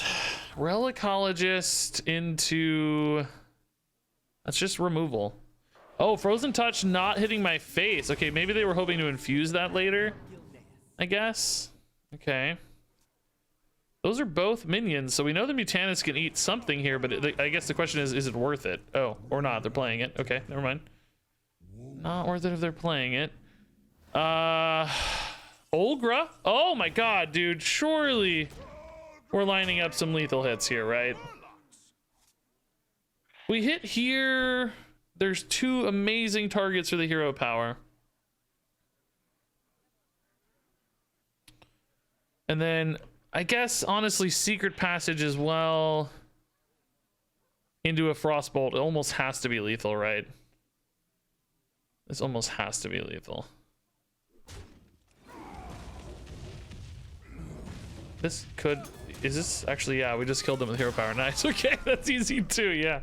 Relicologist into... That's just removal. Oh, Frozen Touch not hitting my face. Okay, maybe they were hoping to infuse that later, I guess. Okay. Those are both minions, so we know the Mutanus can eat something here, but I guess the question is it worth it? Oh, or not. They're playing it. Okay, never mind. Not worth it if they're playing it. Olgra? Oh my god, dude. Surely we're lining up some lethal hits here, right? We hit here. There's two amazing targets for the hero power. And then... I guess, honestly, Secret Passage as well into a Frostbolt. It almost has to be lethal, right? This almost has to be lethal. This could... Is this actually... Yeah, we just killed them with hero power. Nice. Okay, that's easy too, yeah.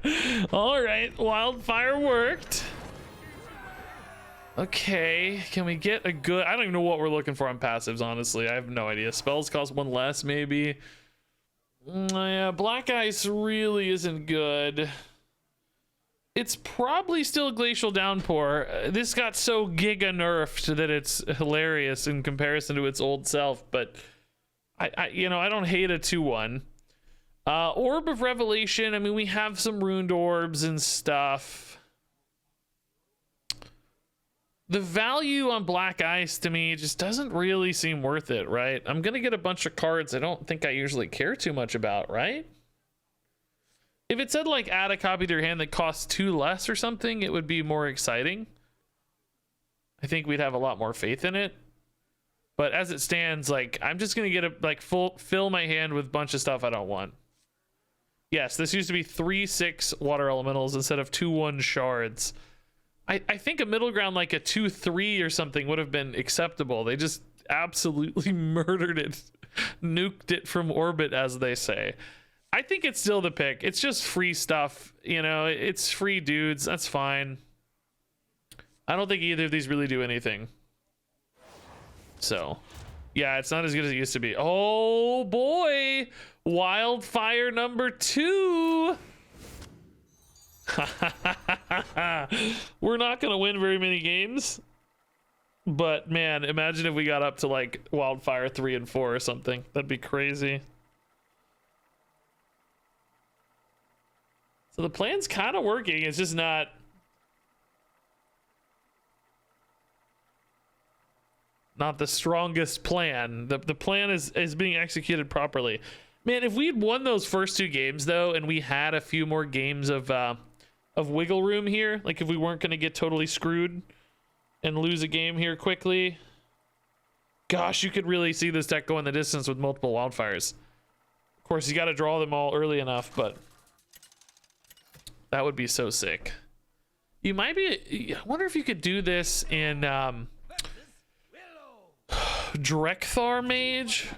All right, Wildfire worked. Okay, can we get a good... I don't even know what we're looking for on passives, honestly. I have no idea. Spells cost one less, maybe. Yeah, Black Ice really isn't good. It's probably still Glacial Downpour. This got so giga nerfed that it's hilarious in comparison to its old self, but I you know, I don't hate a 2-1. Orb of Revelation, I mean, we have some Runed Orbs and stuff. The value on Black Ice to me just doesn't really seem worth it, right? I'm gonna get a bunch of cards I don't think I usually care too much about, right? If it said like add a copy to your hand that costs 2 less or something, it would be more exciting. I think we'd have a lot more faith in it. But as it stands, like, I'm just gonna get a like fill my hand with a bunch of stuff I don't want. Yes, this used to be 3/6 water elementals instead of 2/1 shards. I think a middle ground like a 2/3 or something would have been acceptable. They just absolutely murdered it, nuked it from orbit, as they say. I think it's still the pick. It's just free stuff, you know, it's free dudes. That's fine. I don't think either of these really do anything. So, yeah, it's not as good as it used to be. Oh boy, Wildfire number 2. We're not gonna win very many games, but man, imagine if we got up to like Wildfire 3 and 4 or something. That'd be crazy. So the plan's kind of working. It's just not the strongest plan. The plan is being executed properly. Man, if we'd won those first 2 games though, and we had a few more games of wiggle room here, like if we weren't going to get totally screwed and lose a game here quickly, gosh, you could really see this deck going the distance with multiple Wildfires. Of course, you got to draw them all early enough, but that would be so sick. You might be... I wonder if you could do this in Drekthar Mage.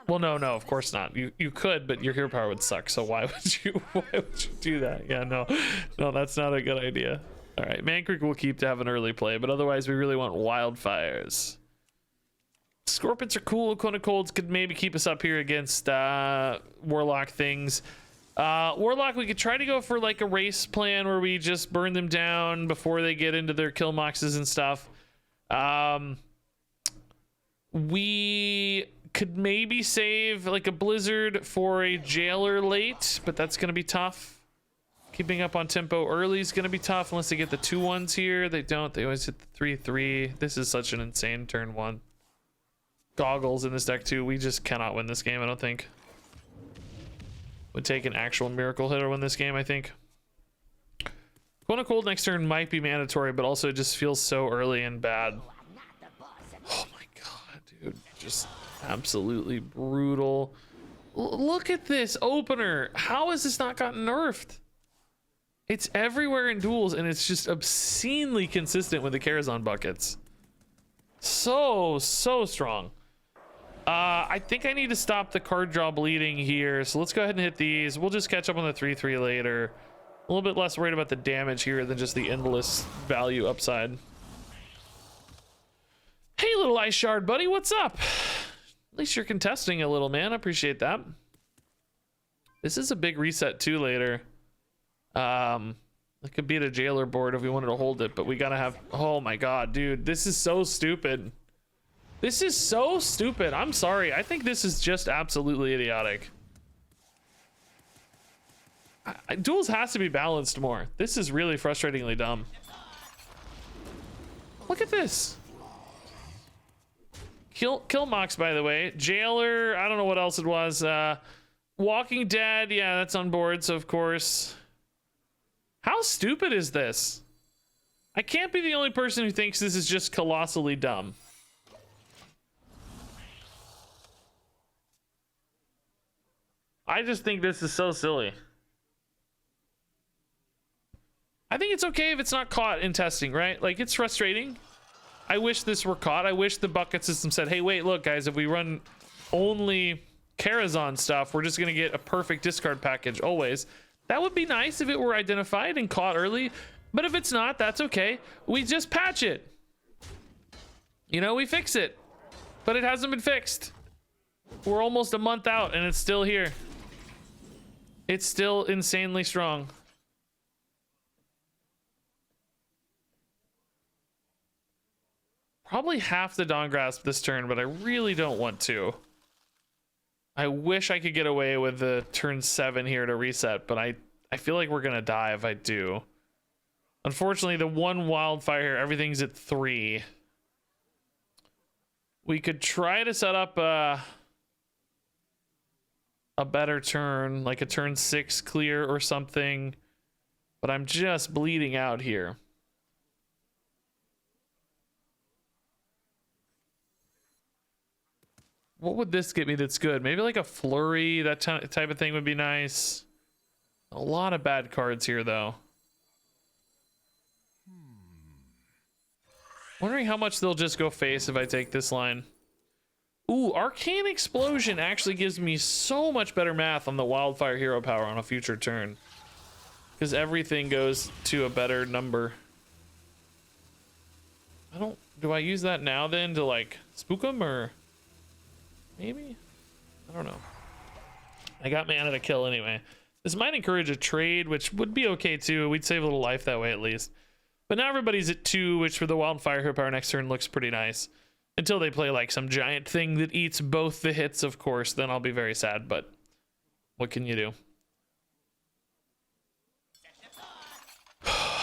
Well, no, of course not. You could, but your hero power would suck. So why would you do that? Yeah, no, that's not a good idea. All right, Mankrik will keep to have an early play, but otherwise we really want Wildfires. Scorpions are cool. Cone of Colds could maybe keep us up here against Warlock things. Warlock, we could try to go for like a race plan where we just burn them down before they get into their kill moxes and stuff. We could maybe save like a blizzard for a jailer late, but that's gonna be tough. Keeping up on tempo early is gonna be tough unless they get the 2-1s here. They don't. They always hit the 3-3. This is such an insane turn 1. Goggles in this deck too. We just cannot win this game, I don't think. Would take an actual miracle hit to win this game, I think. Quota Cold next turn might be mandatory, but also it just feels so early and bad. Oh my god, dude. Just absolutely brutal. Look at this opener. How has this not gotten nerfed? It's everywhere in Duels, and it's just obscenely consistent with the Karazhan buckets. So strong. I think I need to stop the card draw bleeding here, so let's go ahead and hit these. We'll just catch up on the 3-3 later. A little bit less worried about the damage here than just the endless value upside. Hey, little ice shard buddy, what's up? At least you're contesting a little, man. I appreciate that. This is a big reset too later. It could beat a jailer board if we wanted to hold it, but we gotta have. Oh my god, dude, this is so stupid. This is so stupid. I'm sorry. I think this is just absolutely idiotic. Duels has to be balanced more. This is really frustratingly dumb. Look at this. Kill Mox, by the way. Jailer, I don't know what else it was. Walking Dead, yeah, that's on board, so of course. How stupid is this? I can't be the only person who thinks this is just colossally dumb. I just think this is so silly. I think it's okay if it's not caught in testing, right? Like, it's frustrating. I wish this were caught. I wish the bucket system said, hey, wait, look, guys, if we run only Karazhan stuff, we're just going to get a perfect discard package always. That would be nice if it were identified and caught early. But if it's not, that's okay. We just patch it. You know, we fix it. But it hasn't been fixed. We're almost a month out and it's still here. It's still insanely strong. Probably half the Dawn Grasp this turn, but I really don't want to. I wish I could get away with the turn 7 here to reset, but I feel like we're gonna die if I do. Unfortunately, the one wildfire here, everything's at 3. We could try to set up a better turn, like a turn 6 clear or something, but I'm just bleeding out here. What would this get me that's good? Maybe like a flurry, that type of thing would be nice. A lot of bad cards here, though. Wondering how much they'll just go face if I take this line. Ooh, Arcane Explosion actually gives me so much better math on the Wildfire Hero Power on a future turn. Because everything goes to a better number. Do I use that now then to like spook them or... Maybe? I don't know. I got mana to kill anyway. This might encourage a trade, which would be okay too. We'd save a little life that way at least. But now everybody's at 2, which for the Wildfire Hero Power next turn looks pretty nice. Until they play like some giant thing that eats both the hits, of course, then I'll be very sad, but what can you do?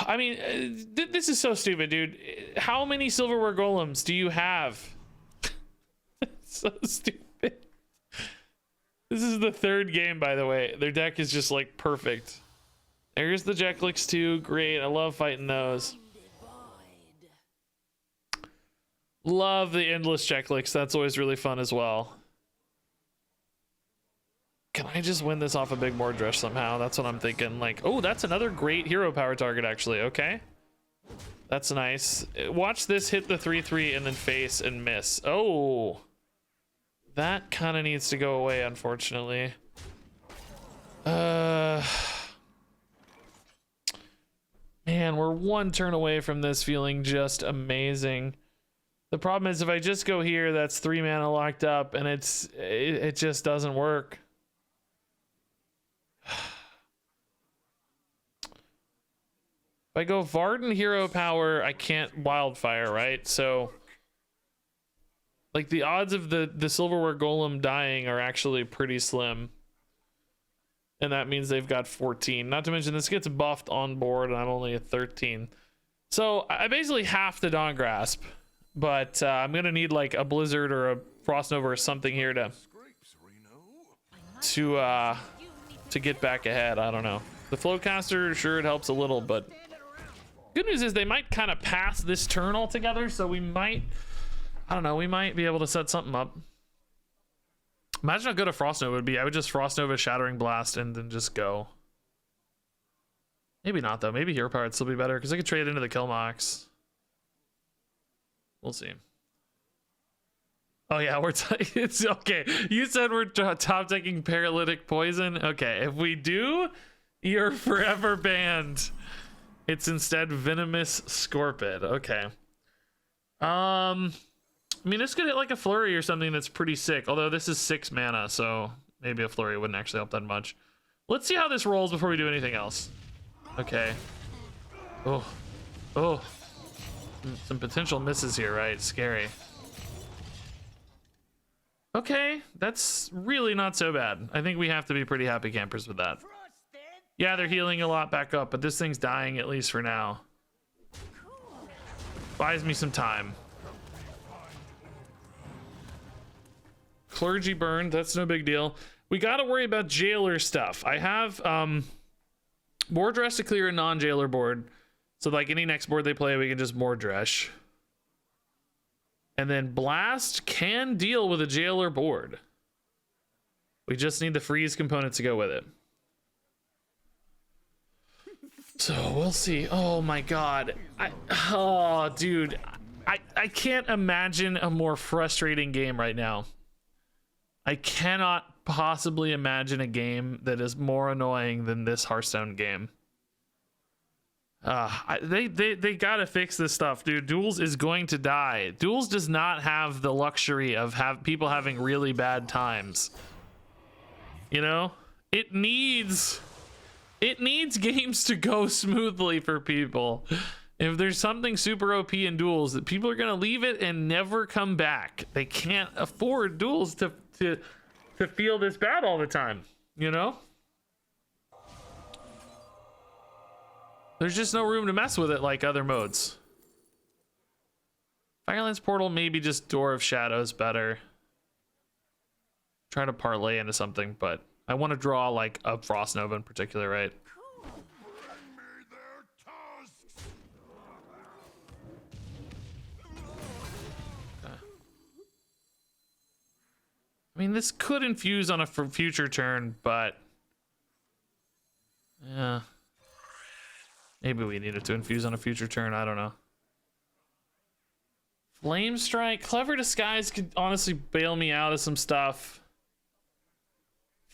I mean, this is so stupid, dude. How many Silverware Golems do you have? So stupid. This is the 3rd game, by the way. Their deck is just like perfect. There's the Jeklicks too. Great. I love fighting those. Love the endless Jeklicks. That's always really fun as well. Can I just win this off a big board rush somehow? That's what I'm thinking. Like, oh, that's another great hero power target, actually. Okay. That's nice. Watch this hit the 3-3 and then face and miss. Oh. That kind of needs to go away, unfortunately. Man, we're 1 turn away from this feeling just amazing. The problem is if I just go here, that's 3 mana locked up, and it just doesn't work. If I go Varden Hero Power, I can't Wildfire, right? So Like the odds of the silverware golem dying are actually pretty slim. And that means they've got 14. Not to mention this gets buffed on board and I'm only at 13. So I basically have the Dawn Grasp, but I'm gonna need like a Blizzard or a Frost Nova or something here to get back ahead. I don't know. The Flowcaster, sure, it helps a little, but good news is they might kind of pass this turn altogether, so we might, I don't know, we might be able to set something up. Imagine how good a Frost Nova would be. I would just Frost Nova Shattering Blast and then just go. Maybe not though. Maybe Hero Power would still be better because I could trade into the Killmox. We'll see. Oh yeah, it's okay. You said we're top taking Paralytic Poison. Okay, if we do, you're forever banned. It's instead Venomous Scorpid. Okay. I mean, this could hit like a Flurry or something that's pretty sick. Although this is 6 mana, so maybe a Flurry wouldn't actually help that much. Let's see how this rolls before we do anything else. Okay. Oh. Some potential misses here, right? Scary. Okay, that's really not so bad. I think we have to be pretty happy campers with that. Yeah, they're healing a lot back up, but this thing's dying at least for now. Buys me some time. Clergy burned, that's no big deal. We gotta worry about jailer stuff. I have Mordresh to clear a non-jailer board. So like any next board they play, we can just Mordresh. And then Blast can deal with a jailer board. We just need the freeze component to go with it. So we'll see. Oh my god. Oh dude. I can't imagine a more frustrating game right now. I cannot possibly imagine a game that is more annoying than this Hearthstone game. They gotta fix this stuff, dude. Duels is going to die. Duels does not have the luxury of people having really bad times. You know, it needs games to go smoothly for people. If there's something super OP in Duels, that people are gonna leave it and never come back. They can't afford Duels to feel this bad all the time, you know? There's just no room to mess with it like other modes. Firelands Portal, maybe just Door of Shadows better. Try to parlay into something, but I want to draw like a Frost Nova in particular, right? I mean, this could infuse on a future turn, but yeah, maybe we needed to infuse on a future turn. I don't know. Flame Strike, Clever Disguise could honestly bail me out of some stuff.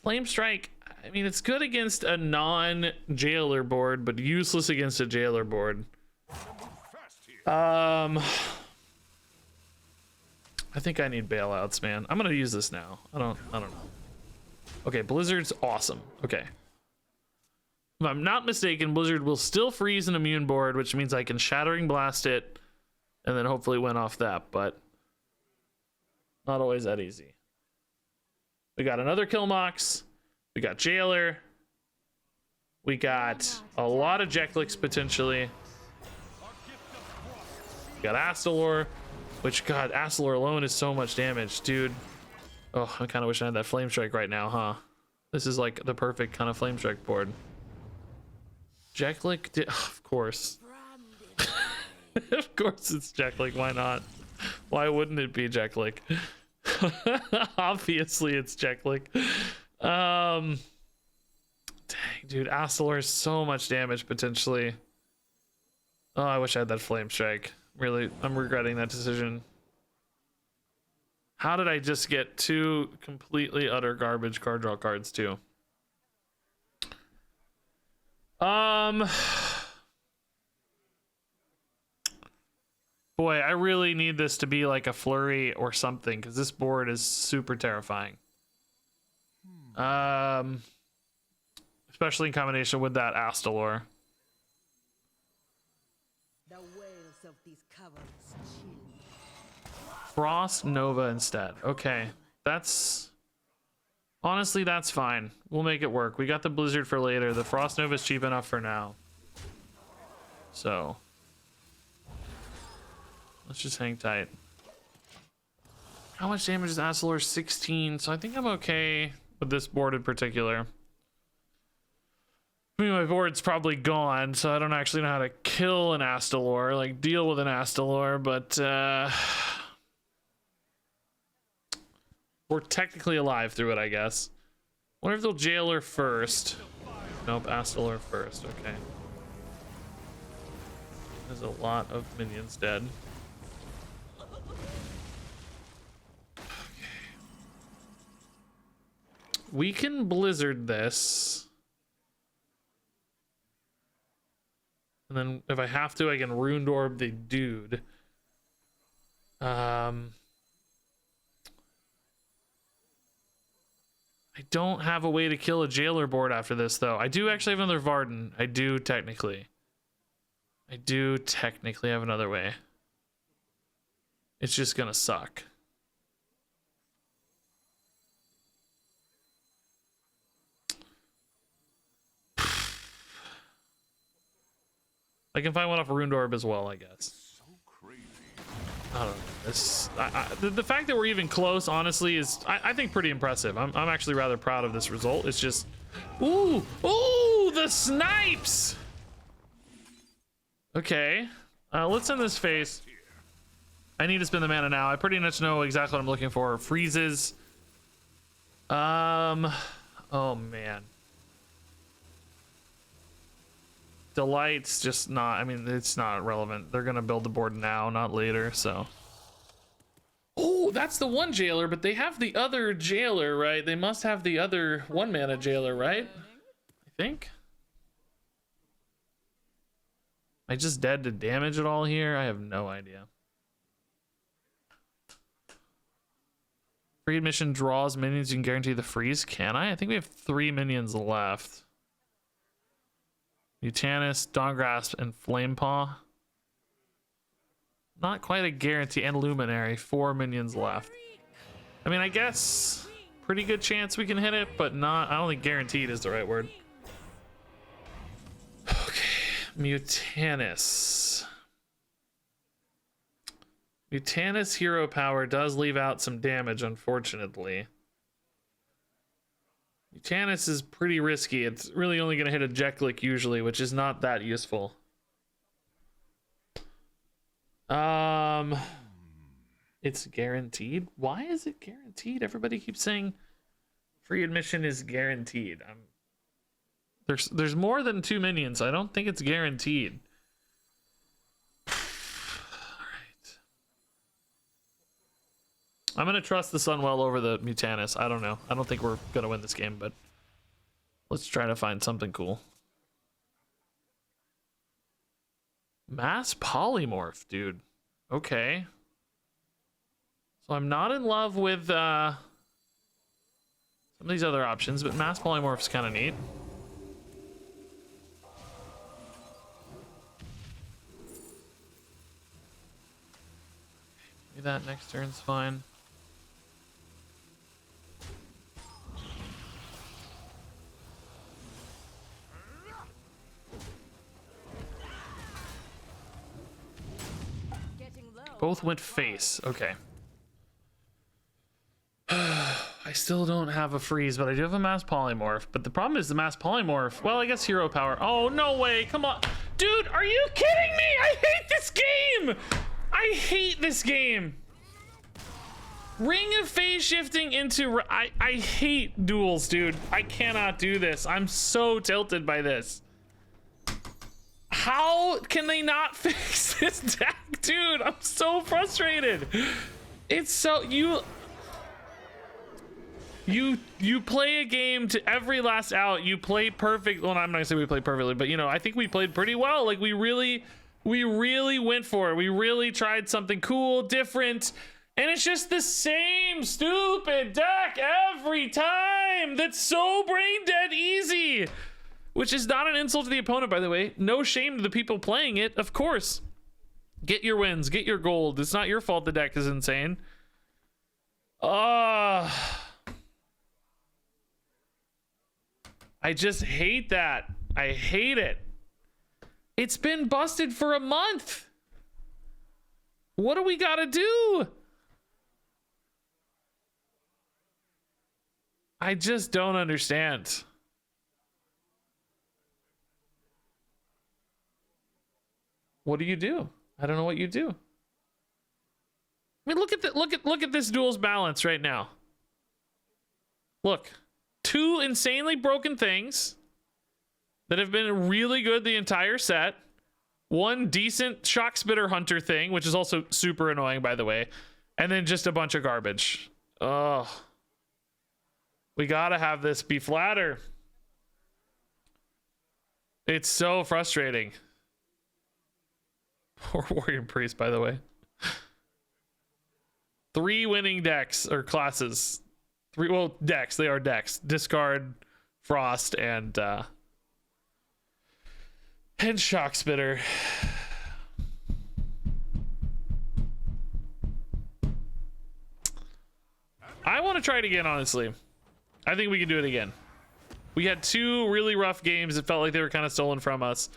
Flame Strike, I mean, it's good against a non-jailer board, but useless against a jailer board. I think I need bailouts, man. I'm gonna use this now. I don't know. Okay, Blizzard's awesome. Okay. If I'm not mistaken, Blizzard will still freeze an immune board, which means I can Shattering Blast it and then hopefully win off that, but not always that easy. We got another Killmox. We got Jailer. We got a lot of Jeklicks potentially. We got Astalor. Which, God, Astalor alone is so much damage, dude. Oh, I kind of wish I had that Flame Strike right now, huh? This is like the perfect kind of Flame Strike board. Jeklick, of course. Of course it's Jeklick, why not? Why wouldn't it be Jeklick? Obviously it's Jeklick. Dang, dude, Astalor is so much damage potentially. Oh, I wish I had that Flame Strike. Really, I'm regretting that decision. How did I just get 2 completely utter garbage card draw cards too? Boy, I really need this to be like a Flurry or something because this board is super terrifying. Especially in combination with that Astalor. The wails of these cowards chill. Frost Nova instead. Okay, that's honestly that's fine. We'll make it work. We got the Blizzard for later. The Frost Nova is cheap enough for now. So let's just hang tight. How much damage is Astalor? 16. So I think I'm okay with this board in particular. I mean, my board's probably gone, so I don't actually know how to kill an Astalor, like deal with an Astalor, but we're technically alive through it, I guess. Wonder if they'll jail her first. Nope, Astalor first. Okay. There's a lot of minions dead. Okay. We can Blizzard this. And then if I have to, I can Runed Orb the dude. I don't have a way to kill a jailer board after this, though. I do actually have another Varden. I do technically have another way. It's just gonna suck. I can find one off a Runed Orb as well, I guess. So crazy. I don't know. This, the fact that we're even close, honestly, is I think pretty impressive. I'm actually rather proud of this result. It's just, ooh, the snipes. Okay, let's end this phase. I need to spend the mana now. I pretty much know exactly what I'm looking for. Freezes. Oh man. Delight's just not, I mean, it's not relevant. They're gonna build the board now, not later, so. Oh, that's the one jailer, but they have the other jailer, right? They must have the other 1-mana jailer, right? I think. Am I just dead to damage at all here? I have no idea. Free admission draws minions, you can guarantee the freeze. Can I? I think we have 3 minions left. Mutanus, Dawngrasp, and Flamepaw. Not quite a guarantee. And Luminary. 4 minions left. I mean, I guess pretty good chance we can hit it, but not. I don't think guaranteed is the right word. Okay, Mutanus. Mutanus hero power does leave out some damage, unfortunately. Mutanus is pretty risky. It's really only going to hit a Jeklik usually, which is not that useful. It's guaranteed. Why is it guaranteed? Everybody keeps saying free admission is guaranteed. There's more than 2 minions. I don't think it's guaranteed. All right. I'm gonna trust the Sunwell over the Mutanus. I don't know. I don't think we're gonna win this game, but let's try to find something cool. Mass polymorph, dude. Okay. So I'm not in love with some of these other options, but mass polymorph's kind of neat. Maybe that next turn's fine. Both went face. Okay. I still don't have a freeze, but I do have a mass polymorph. But the problem is the mass polymorph. Well, I guess hero power. Oh, no way. Come on. Dude, are you kidding me? I hate this game. I hate this game. Ring of phase shifting into... I hate duels, dude. I cannot do this. I'm so tilted by this. How can they not fix this deck, dude? I'm so frustrated. It's so... You play a game to every last out. You play perfect. Well, I'm not gonna say we played perfectly, but you know, I think we played pretty well. Like we really went for it. We really tried something cool, different, and it's just the same stupid deck every time. That's so brain dead easy. Which is not an insult to the opponent, by the way. No shame to the people playing it, of course. Get your wins, get your gold. It's not your fault the deck is insane. I just hate that. I hate it. It's been busted for a month. What do we gotta do? I just don't understand. What do you do? I don't know what you do. I mean, look at this duels balance right now. Look, 2 insanely broken things that have been really good the entire set. 1 decent shock spitter hunter thing, which is also super annoying, by the way, and then just a bunch of garbage. Oh, we gotta have this be flatter. It's so frustrating. Poor Warrior Priest, by the way. 3 winning decks or classes. 3, well, decks. They are decks. Discard, Frost, and Shock Spitter. I want to try it again, honestly. I think we can do it again. We had 2 really rough games. It felt like they were kind of stolen from us.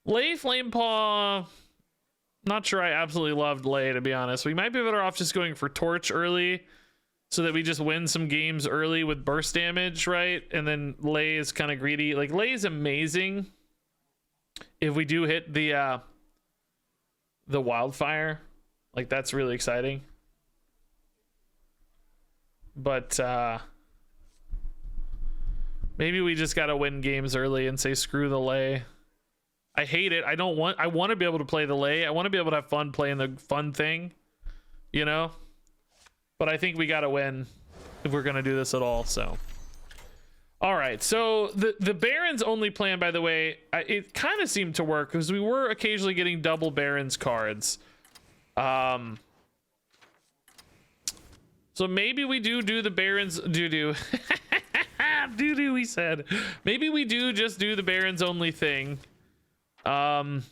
Lay Flamepaw. Not sure I absolutely loved Lay, to be honest. We might be better off just going for Torch early so that we just win some games early with burst damage, right? And then Lay is kind of greedy. Like, Lay is amazing if we do hit the wildfire. Like, that's really exciting. But maybe we just got to win games early and say screw the Lay. I hate it. I want to be able to play the Lay. I want to be able to have fun playing the fun thing, you know? But I think we got to win if we're going to do this at all, so. All right, so the Baron's only plan, by the way, it kind of seemed to work because we were occasionally getting double Baron's cards. So maybe we do the Baron's doo-doo. Doo-doo, we said. Maybe we do just do the Baron's only thing. The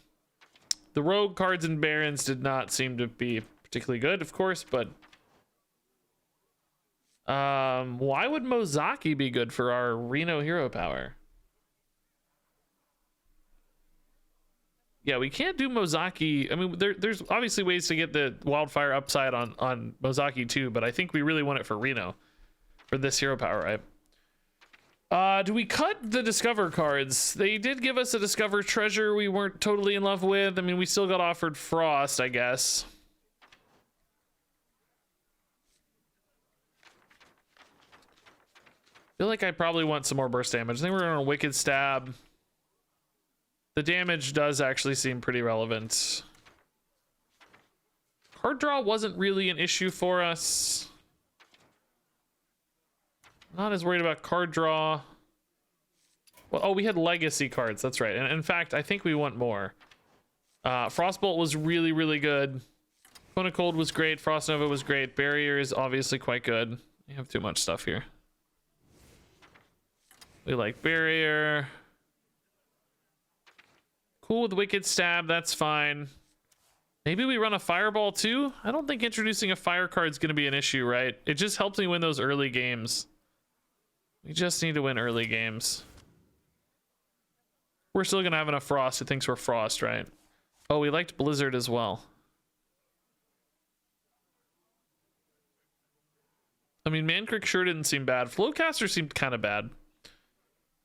rogue cards and Barons did not seem to be particularly good, of course, but why would Mozaki be good for our Reno hero power? Yeah, we can't do Mozaki. I mean, there's obviously ways to get the wildfire upside on Mozaki too, but I think we really want it for Reno for this hero power, right? Do we cut the Discover cards? They did give us a Discover treasure we weren't totally in love with. I mean, we still got offered Frost, I guess. I feel like I probably want some more burst damage. I think we're on a Wicked Stab. The damage does actually seem pretty relevant. Card draw wasn't really an issue for us. Not as worried about card draw. Well, oh, we had legacy cards. That's right. And in fact, I think we want more. Frostbolt was really, really good. Cone of Cold was great. Frost Nova was great. Barrier is obviously quite good. We have too much stuff here. We like Barrier. Cool with Wicked Stab. That's fine. Maybe we run a Fireball too? I don't think introducing a fire card is going to be an issue, right? It just helps me win those early games. We just need to win early games. We're still gonna have enough Frost who thinks we're Frost, right? Oh, we liked Blizzard as well. I mean, Mankrik sure didn't seem bad. Flowcaster seemed kind of bad.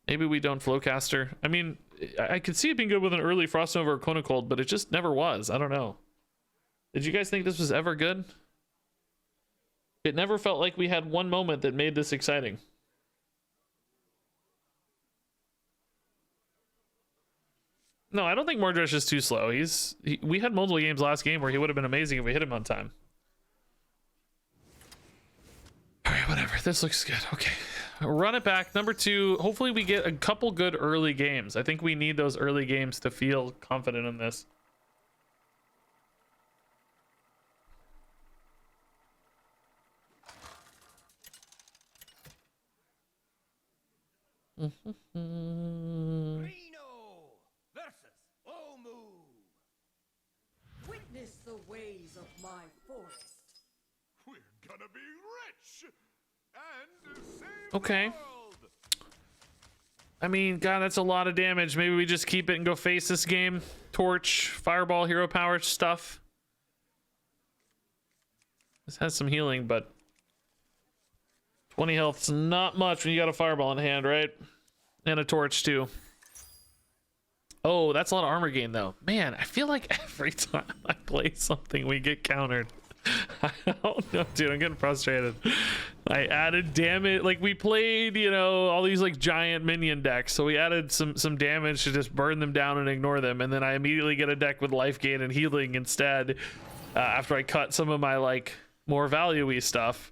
Maybe we don't Flowcaster. I mean, I could see it being good with an early Frost Nova or Cone of Cold, but it just never was. I don't know. Did you guys think this was ever good? It never felt like we had one moment that made this exciting. No, I don't think Mordresh is too slow. We had multiple games last game where he would have been amazing if we hit him on time. All right, whatever. This looks good. Okay. Run it back. Number 2. Hopefully we get a couple good early games. I think we need those early games to feel confident in this. Witness of my forest. We're gonna be rich and save Okay. the world. I mean, God, that's a lot of damage. Maybe we just keep it and go face this game. Torch, fireball, hero power stuff. This has some healing, but 20 health's not much when you got a fireball in hand, right? And a torch too. Oh, that's a lot of armor gain though. Man, I feel like every time I play something we get countered. I don't know, dude, I'm getting frustrated. I added damage, like we played, you know, all these like giant minion decks, so we added some damage to just burn them down and ignore them, and then I immediately get a deck with life gain and healing instead, after I cut some of my like more value-y stuff.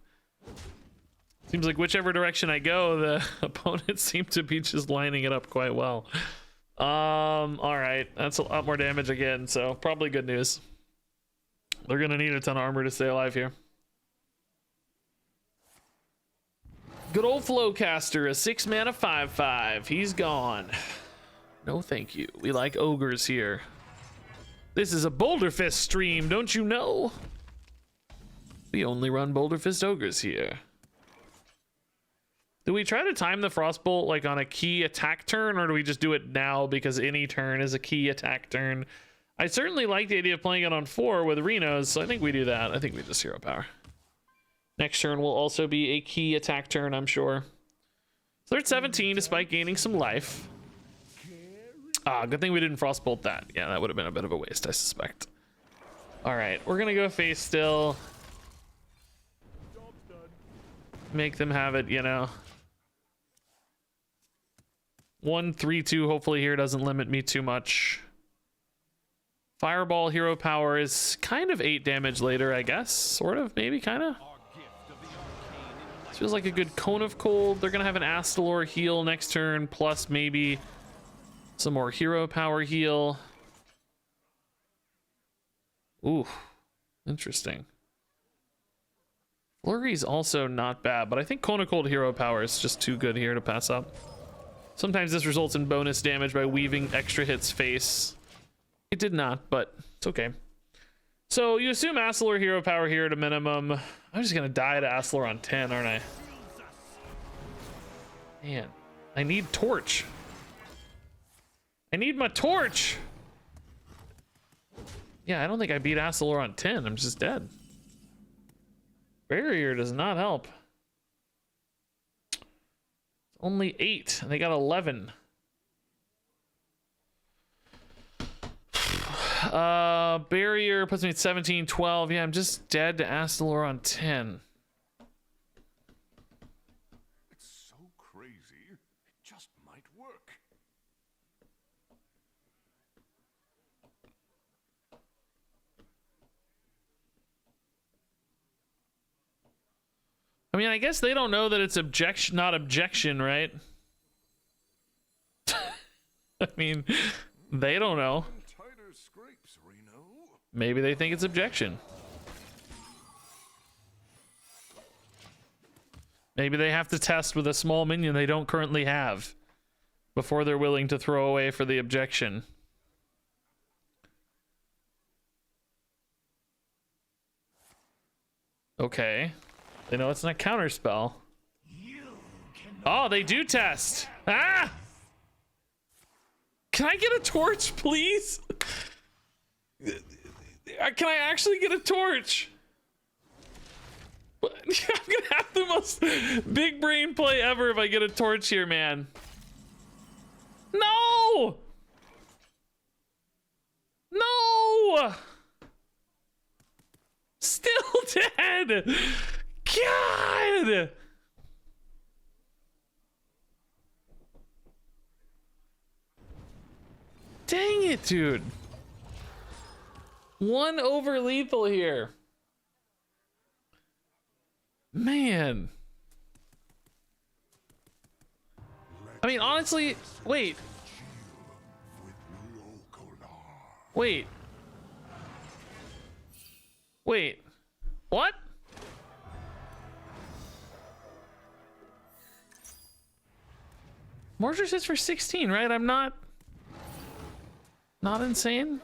Seems like whichever direction I go, the opponents seem to be just lining it up quite well. All right, that's a lot more damage again, so probably good news. They're gonna need a ton of armor to stay alive here. Good old Flowcaster, a 6 mana 5/5. He's gone. No thank you. We like ogres here. This is a Boulder Fist stream, don't you know? We only run Boulder Fist ogres here. Do we try to time the Frostbolt like on a key attack turn, or do we just do it now because any turn is a key attack turn? I certainly like the idea of playing it on 4 with Renos, so I think we do that. I think we just hero power. Next turn will also be a key attack turn, I'm sure. So they're at 17 despite gaining some life. Ah, good thing we didn't Frostbolt that. Yeah, that would have been a bit of a waste, I suspect. All right, we're gonna go face still. Make them have it, you know. 1/3/2 hopefully here doesn't limit me too much. Fireball hero power is kind of 8 damage later, I guess. Sort of, maybe, kind of. This feels like a good Cone of Cold. They're gonna have an Astalor heal next turn, plus maybe some more hero power heal. Ooh, interesting. Flurry's also not bad, but I think Cone of Cold hero power is just too good here to pass up. Sometimes this results in bonus damage by weaving extra hits face. It did not, but it's okay. So you assume Astalor hero power here at a minimum. I'm just gonna die to Astalor on 10, aren't I? Man, I need torch. I need my torch. Yeah, I don't think I beat Astalor on 10. I'm just dead. Barrier does not help. Only 8, and they got 11. Barrier puts me at 17, 12. Yeah, I'm just dead to Astalor on 10. It's so crazy, it just might work. I mean, I guess they don't know that it's objection, not objection, right? I mean, they don't know. Tighter scrapes, Reno. Maybe they think it's objection. Maybe they have to test with a small minion they don't currently have before they're willing to throw away for the objection. Okay. They know it's not a counter spell. Oh, they do test. Ah! Can I get a torch, please? Can I actually get a torch? I'm gonna have the most big brain play ever if I get a torch here, man. No! No! Still dead! God! Dang it, dude. 1 over lethal here. Man. I mean, honestly, wait. Wait. Wait. What? Mortar sits for 16, right? I'm not insane.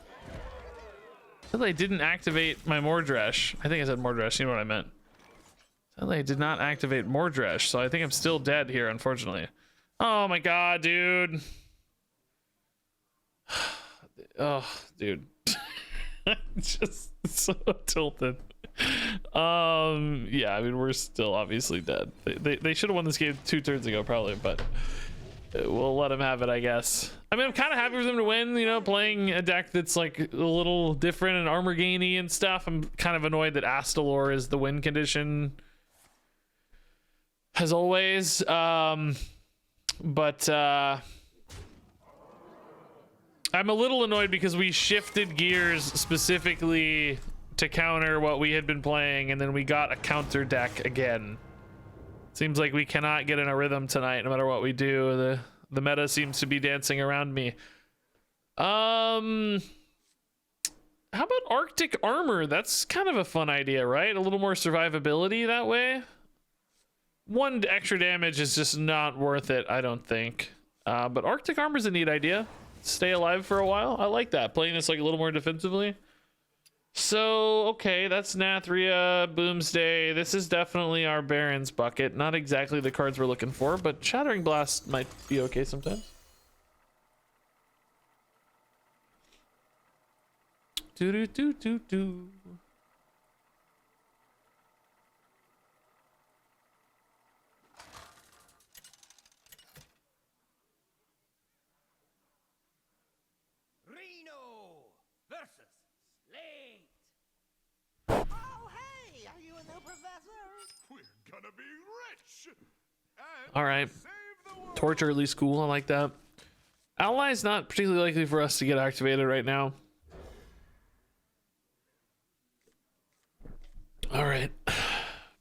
Sadly, I didn't activate my Mordresh. I think I said Mordresh, you know what I meant. Sadly, I did not activate Mordresh, so I think I'm still dead here, unfortunately. Oh my god, dude. Oh, dude. Just so tilted. Yeah, I mean, we're still obviously dead. They should have won this game 2 turns ago, probably, but we'll let them have it, I guess. I mean, I'm kind of happy for them to win, you know, playing a deck that's like a little different and armor gainy and stuff. I'm kind of annoyed that Astalor is the win condition, as always. But I'm a little annoyed because we shifted gears specifically to counter what we had been playing, and then we got a counter deck again. Seems like we cannot get in a rhythm tonight no matter what we do. The meta seems to be dancing around me. How about Arctic Armor? That's kind of a fun idea, right? A little more survivability that way. 1 extra damage is just not worth it, I don't think. But Arctic Armor is a neat idea. Stay alive for a while. I like that. Playing this like a little more defensively. So, okay, that's Nathria, Boomsday. This is definitely our Baron's bucket. Not exactly the cards we're looking for, but Shattering Blast might be okay sometimes. Do. Gonna be rich. All right. Torch early school. I like that. Ally's not particularly likely for us to get activated right now. All right.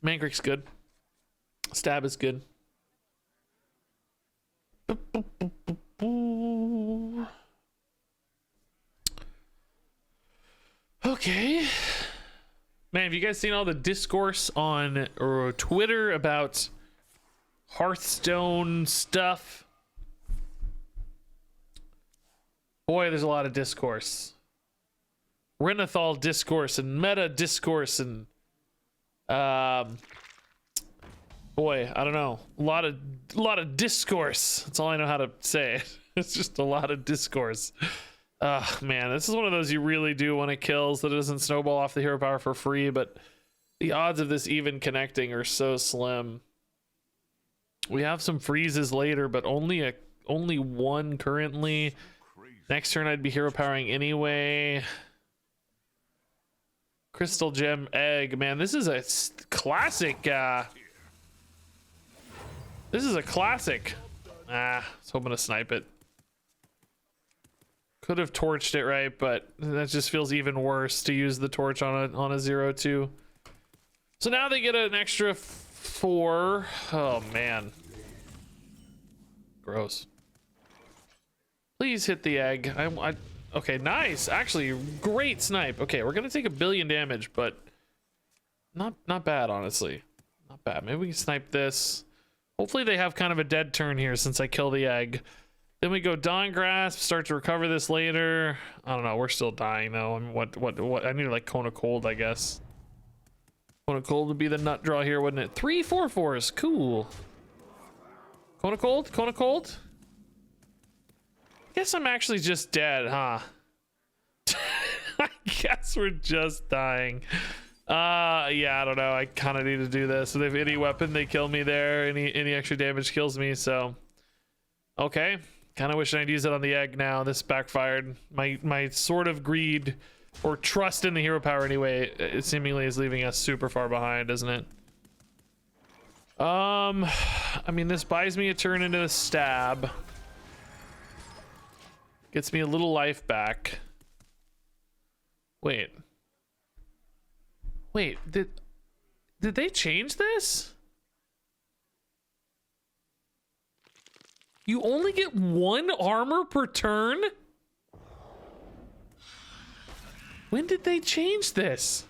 Mangric's good. Stab is good. Okay. Man, have you guys seen all the discourse on Twitter about Hearthstone stuff? Boy, there's a lot of discourse. Renathal discourse and meta discourse and boy, I don't know. A lot of discourse. That's all I know how to say. It's just a lot of discourse. Man, this is one of those you really do want to kill so that it doesn't snowball off the hero power for free, but the odds of this even connecting are so slim. We have some freezes later, but only one currently. Next turn I'd be hero powering anyway. Crystal Gem Egg, man, this is a classic. This is a classic. I was hoping to snipe it. Could have torched it, right? But that just feels even worse to use the torch on a 0-2. So now they get an extra 4. Oh man, gross. Please hit the egg. Okay, nice. Actually, great snipe. Okay, we're gonna take 1 billion damage, but not bad, honestly. Not bad. Maybe we can snipe this. Hopefully they have kind of a dead turn here since I kill the egg. Then we go Dawn Grasp, start to recover this later. I don't know, we're still dying though. I mean, what? I need like Cone of Cold, I guess. Cone of Cold would be the nut draw here, wouldn't it? 3 4/4s, cool. Cone of Cold, Cone of Cold. Guess I'm actually just dead, huh? I guess we're just dying. Yeah, I don't know. I kind of need to do this. If they have any weapon, they kill me there. Any extra damage kills me. So, okay. Kind of wish I'd use it on the egg now. This backfired. My sort of greed or trust in the hero power anyway, it seemingly is leaving us super far behind, isn't it? I mean, this buys me a turn into a stab. Gets me a little life back. Wait, did they change this? You only get 1 armor per turn? When did they change this?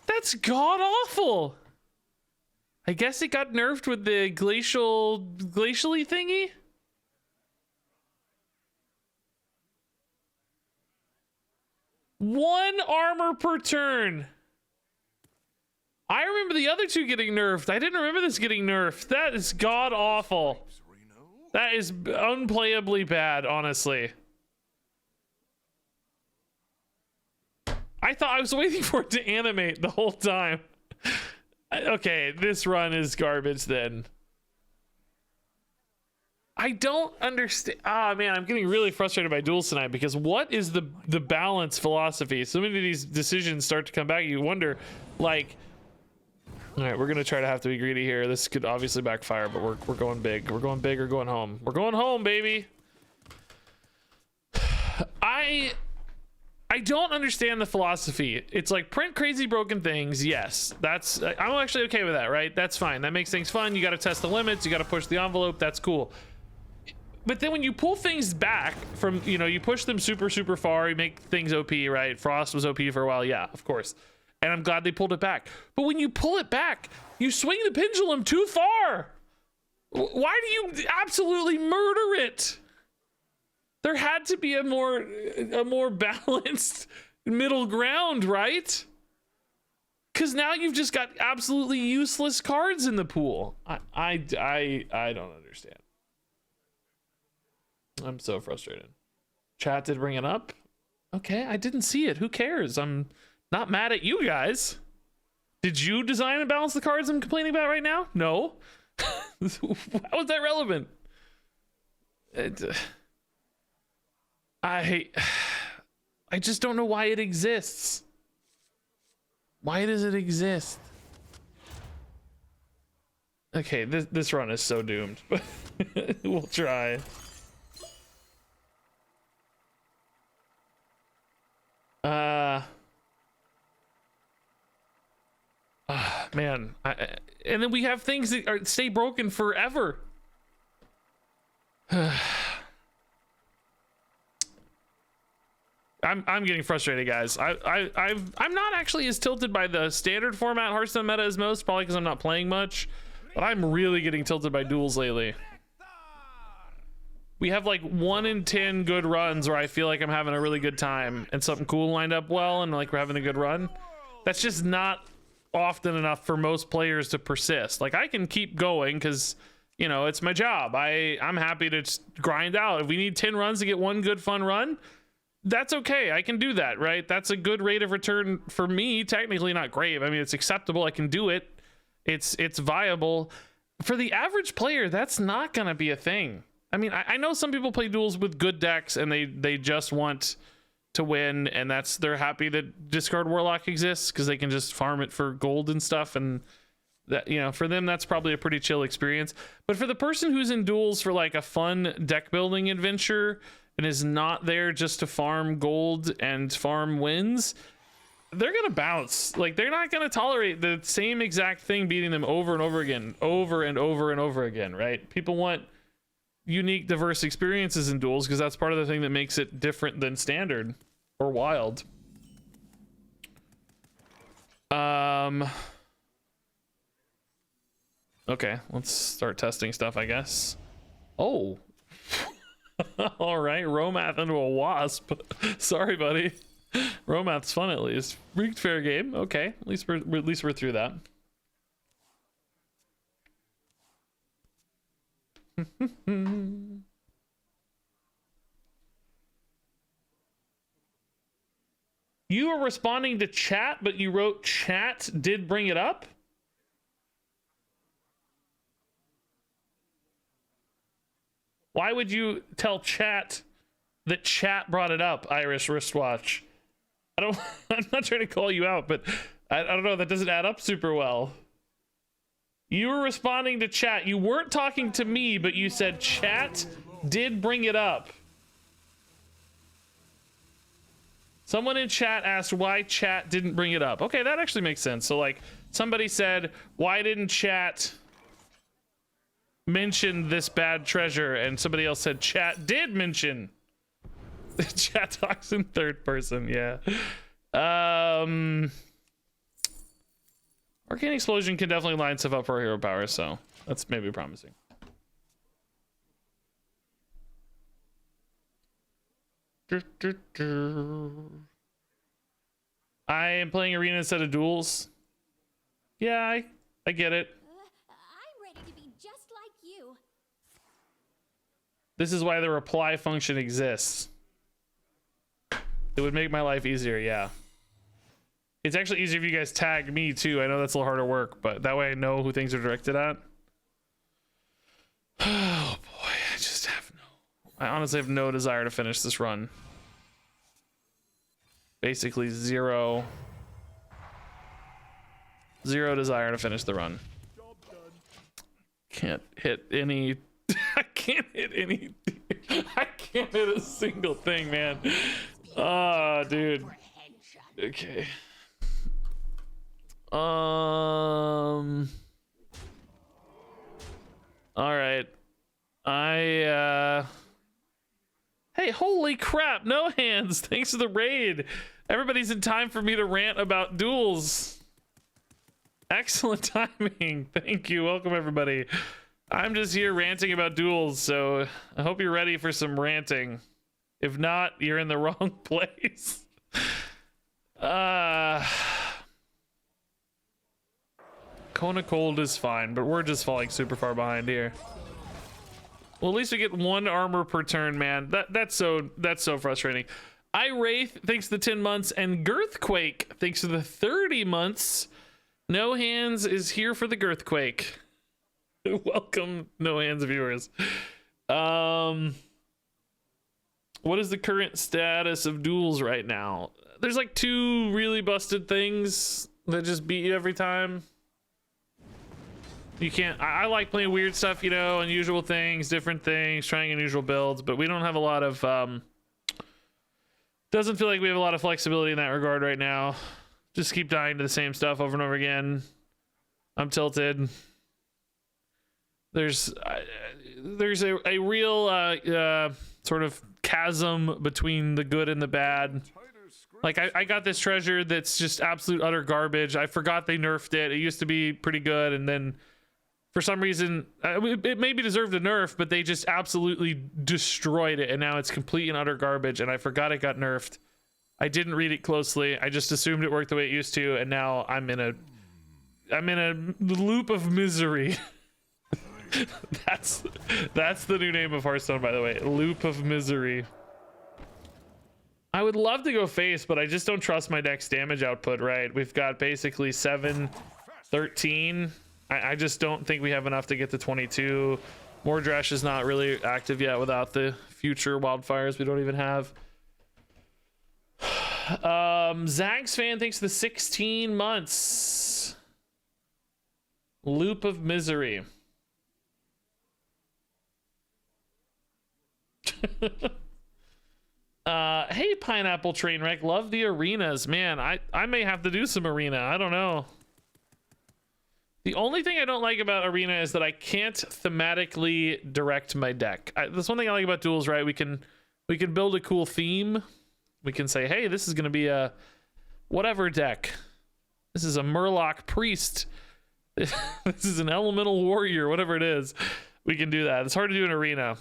That's god awful. I guess it got nerfed with the glacially thingy. 1 armor per turn. I remember the other two getting nerfed. I didn't remember this getting nerfed. That is god awful. That is unplayably bad, honestly. I thought I was waiting for it to animate the whole time. Okay, this run is garbage then. I don't understand. Ah, man, I'm getting really frustrated by Duels tonight because what is the balance philosophy? So many of these decisions start to come back. You wonder, like, all right, we're gonna try to have to be greedy here. This could obviously backfire, but we're going big. We're going big or going home. We're going home, baby. I don't understand the philosophy. It's like print crazy broken things. Yes, that's I'm actually okay with that, right? That's fine. That makes things fun. You got to test the limits. You got to push the envelope. That's cool. But then when you pull things back from, you know, you push them super far, you make things OP, right? Frost was OP for a while, yeah, of course. And I'm glad they pulled it back. But when you pull it back, you swing the pendulum too far. Why do you absolutely murder it? There had to be a more balanced middle ground, right? Because now you've just got absolutely useless cards in the pool. I don't understand. I'm so frustrated. Chat did bring it up. Okay, I didn't see it. Who cares? I'm not mad at you guys. Did you design and balance the cards I'm complaining about right now? No. How is that relevant? I just don't know why it exists. Why does it exist? Okay, this run is so doomed. We'll try. Man, and then we have things that stay broken forever. I'm getting frustrated, guys. I'm not actually as tilted by the standard format Hearthstone meta as most, probably because I'm not playing much, but I'm really getting tilted by duels lately. We have like 1 in 10 good runs where I feel like I'm having a really good time and something cool lined up well and like we're having a good run. That's just not often enough for most players to persist. Like I can keep going because, you know, it's my job. I'm happy to just grind out. If we need 10 runs to get one good fun run, that's okay. I can do that, right? That's a good rate of return for me. Technically not great. I mean, it's acceptable. I can do it. It's viable. For the average player, that's not gonna be a thing. I mean, I know some people play duels with good decks and they just want to win, and they're happy that Discard Warlock exists because they can just farm it for gold and stuff, and that, you know, for them that's probably a pretty chill experience. But for the person who's in duels for like a fun deck building adventure and is not there just to farm gold and farm wins, they're gonna bounce. Like they're not gonna tolerate the same exact thing beating them over and over again, over and over and over again, right? People want unique, diverse experiences in duels because that's part of the thing that makes it different than standard or wild. Okay, let's start testing stuff, I guess. Oh. All right, Romath into a wasp. Sorry, buddy. Romath's fun at least. Rigged fair game. Okay, at least we're through that. You were responding to chat, but you wrote chat did bring it up? Why would you tell chat that chat brought it up, Irish wristwatch? I'm not trying to call you out, but I don't know, that doesn't add up super well. You were responding to chat. You weren't talking to me, but you said chat did bring it up. Someone in chat asked why chat didn't bring it up. Okay, that actually makes sense. So like somebody said, why didn't chat mention this bad treasure? And somebody else said chat did mention. Chat talks in third person, yeah. Arcane Explosion can definitely line stuff up for hero power, so that's maybe promising. I am playing arena instead of duels. Yeah, I get it. I'm ready to be just like you. This is why the reply function exists. It would make my life easier, yeah. It's actually easier if you guys tag me too. I know that's a little harder work, but that way I know who things are directed at. Oh boy, I honestly have no desire to finish this run. Basically zero desire to finish the run. Can't hit any I can't hit any I can't hit a single thing, man. Ah, dude. Okay. All right. Hey, holy crap, no hands. Thanks for the raid. Everybody's in time for me to rant about duels. Excellent timing. Thank you. Welcome, everybody. I'm just here ranting about duels, so I hope you're ready for some ranting. If not, you're in the wrong place. Kona Cold is fine, but we're just falling super far behind here. Well, at least we get 1 armor per turn, man. That's so frustrating. Wraith, thanks to the 10 months, and Girthquake, thanks to the 30 months. No Hands is here for the Girthquake. Welcome, No Hands viewers. What is the current status of duels right now? There's like 2 really busted things that just beat you every time. You can't. I like playing weird stuff, you know, unusual things, different things, trying unusual builds, but we don't have a lot of doesn't feel like we have a lot of flexibility in that regard right now. Just keep dying to the same stuff over and over again. I'm tilted. There's a real sort of chasm between the good and the bad. Like I got this treasure that's just absolute utter garbage. I forgot they nerfed it. It used to be pretty good, and then for some reason it maybe deserved a nerf, but they just absolutely destroyed it, and now it's complete and utter garbage, and I forgot it got nerfed. I didn't read it closely. I just assumed it worked the way it used to, and now I'm in a loop of misery. That's the new name of Hearthstone, by the way. Loop of misery. I would love to go face, but I just don't trust my deck's damage output, right? We've got basically 7, 13. I just don't think we have enough to get to 22. Mordrash is not really active yet without the future wildfires we don't even have. Zags fan, thanks for the 16 months. Loop of misery. Hey, Pineapple Trainwreck, love the arenas, man. I may have to do some arena. I don't know. The only thing I don't like about arena is that I can't thematically direct my deck. That's one thing I like about duels, right? We can build a cool theme. We can say, hey, this is going to be a whatever deck. This is a Murloc Priest. This is an Elemental Warrior, whatever it is. We can do that. It's hard to do in arena.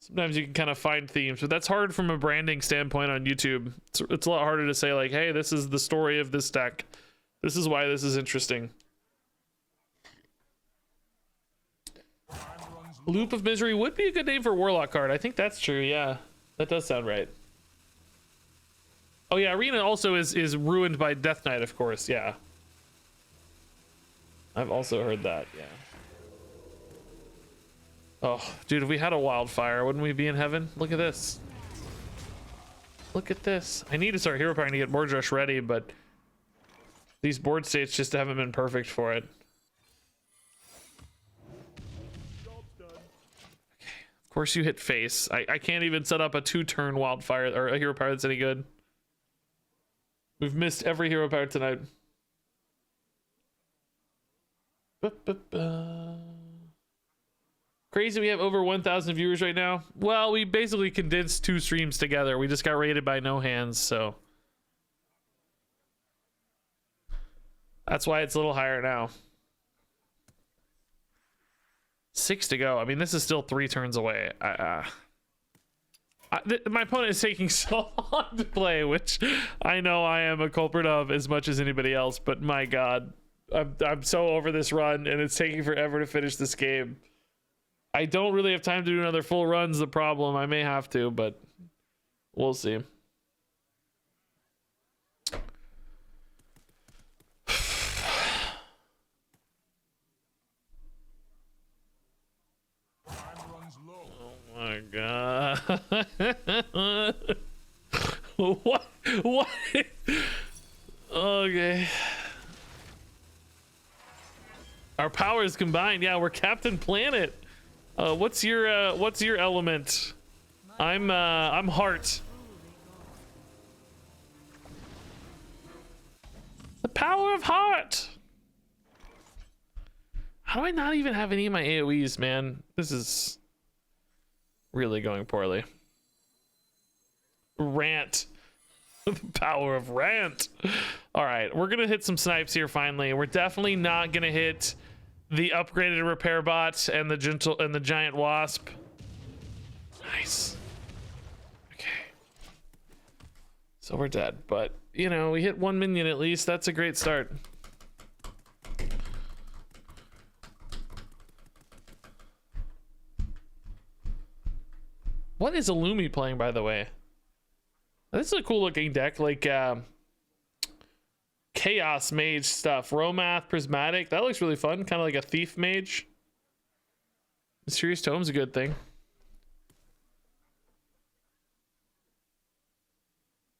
Sometimes you can kind of find themes, but that's hard from a branding standpoint on YouTube. It's a lot harder to say, like, hey, this is the story of this deck. This is why this is interesting. Loop of Misery would be a good name for a Warlock card. I think that's true, yeah. That does sound right. Oh yeah, Arena also is ruined by Death Knight, of course, yeah. I've also heard that, yeah. Oh, dude, if we had a wildfire, wouldn't we be in heaven? Look at this. Look at this. I need to start hero powering to get Mordrash ready, but these board states just haven't been perfect for it. Of course you hit face. I can't even set up a 2-turn wildfire or a hero power that's any good. We've missed every hero power tonight. Crazy we have over 1,000 viewers right now. Well, we basically condensed 2 streams together. We just got rated by No Hands, so that's why it's a little higher now. 6 to go. I mean, this is still 3 turns away. My opponent is taking so long to play, which I know I am a culprit of as much as anybody else, but my god, I'm so over this run and it's taking forever to finish this game. I don't really have time to do another full run's the problem. I may have to, but we'll see. My god. What? Okay. Our powers combined. Yeah, we're Captain Planet. What's your element? I'm heart. The power of heart. How do I not even have any of my AoEs, man? This is really going poorly. Rant. The power of rant. All right, we're gonna hit some snipes here finally. We're definitely not gonna hit the upgraded repair bot and the giant wasp. Nice. Okay. So we're dead, but you know, we hit 1 minion at least. That's a great start. What is Illumi playing, by the way? This is a cool looking deck, like Chaos Mage stuff. Romath, Prismatic. That looks really fun. Kind of like a Thief Mage. Mysterious Tome's a good thing.